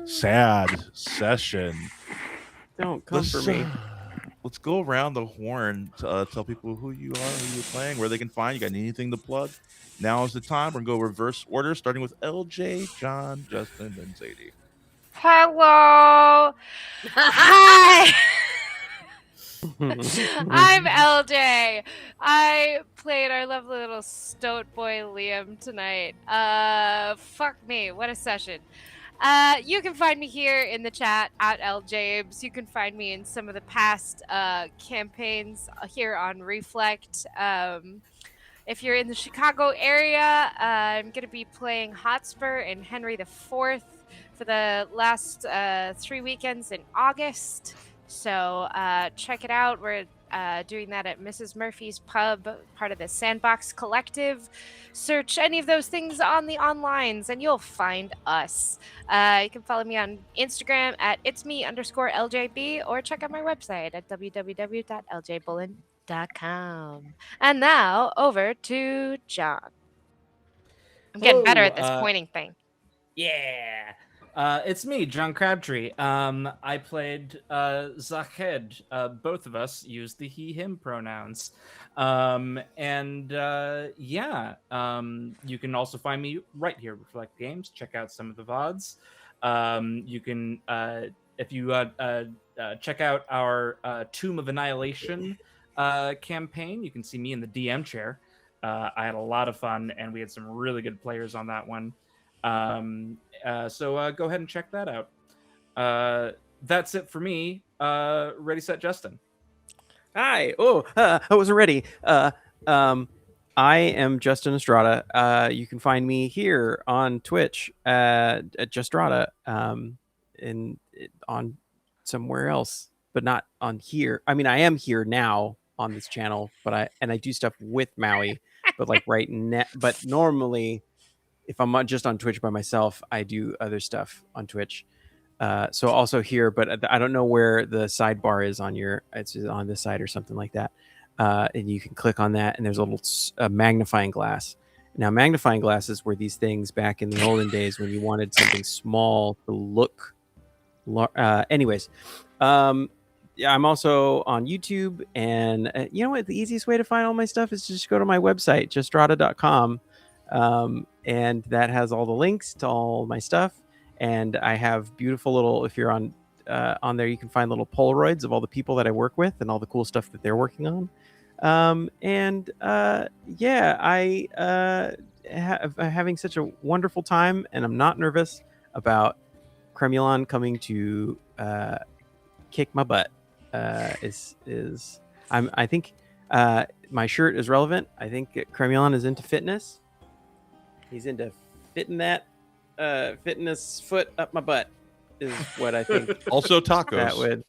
Speaker 5: sad session.
Speaker 1: Don't come for me.
Speaker 5: Let's go around the horn to tell people who you are, who you're playing, where they can find you. Got anything to plug? Now is the time. We're going to go reverse order, starting with LJ, John, Justin, and Zadie.
Speaker 3: Hello. Hi. I'm LJ. I played our lovely little stoat boy Liam tonight. Fuck me, what a session. You can find me here in the chat at LJabes. You can find me in some of the past campaigns here on Reflect. If you're in the Chicago area, I'm going to be playing Hotspur and Henry IV for the last 3 weekends in August. So check it out. We're doing that at Mrs. Murphy's Pub, part of the Sandbox Collective. Search any of those things on the onlines and you'll find us. You can follow me on Instagram at itsme_LJB or check out my website at www.ljbullen.com. And now over to John. I'm getting better at this pointing thing.
Speaker 2: Yeah. It's me, John Crabtree. I played Zakhed. Both of us use the he/him pronouns. You can also find me right here, Reflect Games. Check out some of the VODs. You can, if you check out our Tomb of Annihilation campaign, you can see me in the DM chair. I had a lot of fun, and we had some really good players on that one. So go ahead and check that out. That's it for me. Ready, set, Justin.
Speaker 1: Hi. I wasn't ready. I am Justin Estrada. You can find me here on Twitch at Justrada, and on somewhere else, but not on here. I mean, I am here now on this channel, but I do stuff with Maui, but like right now. But normally, if I'm just on Twitch by myself, I do other stuff on Twitch. So also here, but I don't know where the sidebar is on it's on this side or something like that. And you can click on that and there's a little magnifying glass. Now, magnifying glasses were these things back in the olden days when you wanted something small to look. Anyways, yeah, I'm also on YouTube, and you know what? The easiest way to find all my stuff is to just go to my website, justrada.com. And that has all the links to all my stuff. And I have beautiful little, if you're on there, you can find little Polaroids of all the people that I work with and all the cool stuff that they're working on. I'm having such a wonderful time, and I'm not nervous about Cremulon coming to kick my butt. I think my shirt is relevant. I think Cremulon is into fitness. He's into fitting that fitness foot up my butt. is what I think
Speaker 5: Also tacos.
Speaker 1: that would.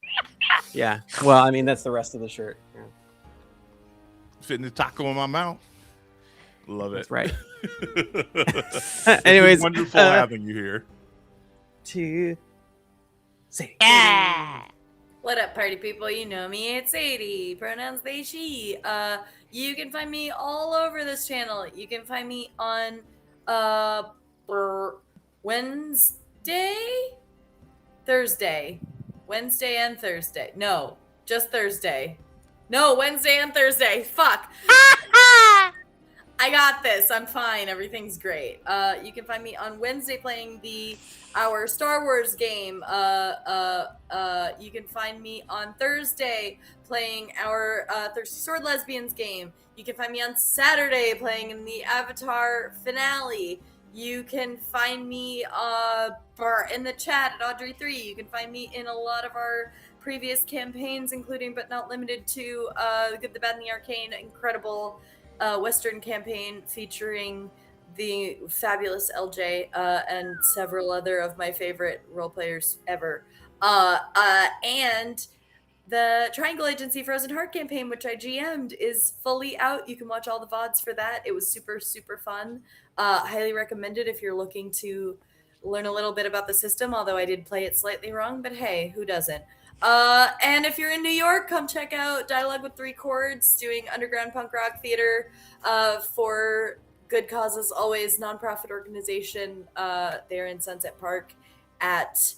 Speaker 1: Yeah. Well, I mean, that's the rest of the shirt. Yeah.
Speaker 5: Fitting the taco in my mouth. Love it.
Speaker 1: That's right.
Speaker 5: It's
Speaker 1: Anyways,
Speaker 5: wonderful having you here.
Speaker 1: To Sadie.
Speaker 3: Yeah.
Speaker 4: What up, party people? You know me, it's Sadie. Pronouns they, she. You can find me all over this channel. You can find me on Wednesday and Thursday. No, just Thursday. No, Wednesday and Thursday. Fuck. I got this. I'm fine. Everything's great. You can find me on Wednesday playing our Star Wars game. You can find me on Thursday playing our Thirsty Sword Lesbians game. You can find me on Saturday playing in the Avatar finale. You can find me in the chat at Audrey3. You can find me in a lot of our previous campaigns, including but not limited to The Good, the Bad, and the Arcane. Incredible Western campaign featuring the fabulous LJ and several other of my favorite role players ever. And the Triangle Agency Frozen Heart campaign, which I GM'd, is fully out. You can watch all the VODs for that. It was super, super fun. Highly recommended if you're looking to learn a little bit about the system, although I did play it slightly wrong, but hey, who doesn't? And if you're in New York, come check out Dialogue with Three Chords, doing underground punk rock theater for good causes, always nonprofit organization there in Sunset Park at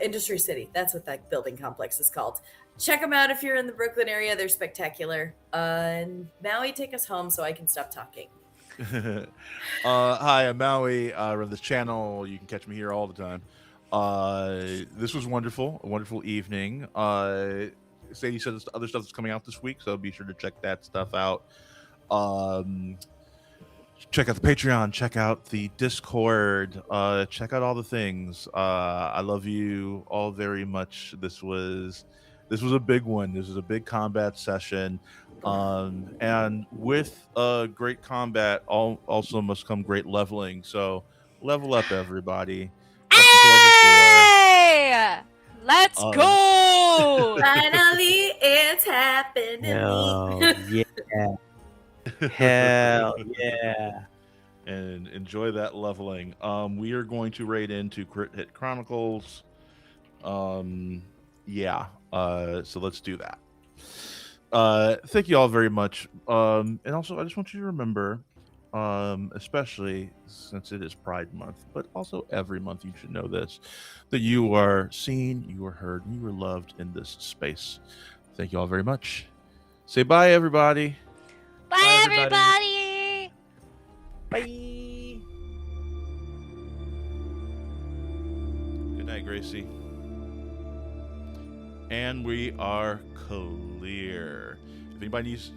Speaker 4: Industry City. That's what that building complex is called. Check them out if you're in the Brooklyn area. They're spectacular. And Maui, take us home so I can stop talking.
Speaker 5: Hi, I'm Maui. I run this channel. You can catch me here all the time. This was wonderful. A wonderful evening. Sadie said there's other stuff that's coming out this week, so be sure to check that stuff out. Check out the Patreon. Check out the Discord. Check out all the things. I love you all very much. This was a big one. This was a big combat session. And with great combat also must come great leveling. So level up, everybody.
Speaker 3: Hey! Let's go!
Speaker 4: Finally, it's happening.
Speaker 1: Hell yeah. Hell yeah.
Speaker 5: And enjoy that leveling. We are going to raid into Crit Hit Chronicles. Yeah. So let's do that. Thank you all very much. And also, I just want you to remember, especially since it is Pride Month, but also every month you should know this, that you are seen, you are heard, and you are loved in this space. Thank you all very much. Say bye, everybody.
Speaker 3: Bye, everybody.
Speaker 1: Bye.
Speaker 5: Good night, Gracie. And we are clear. If anybody needs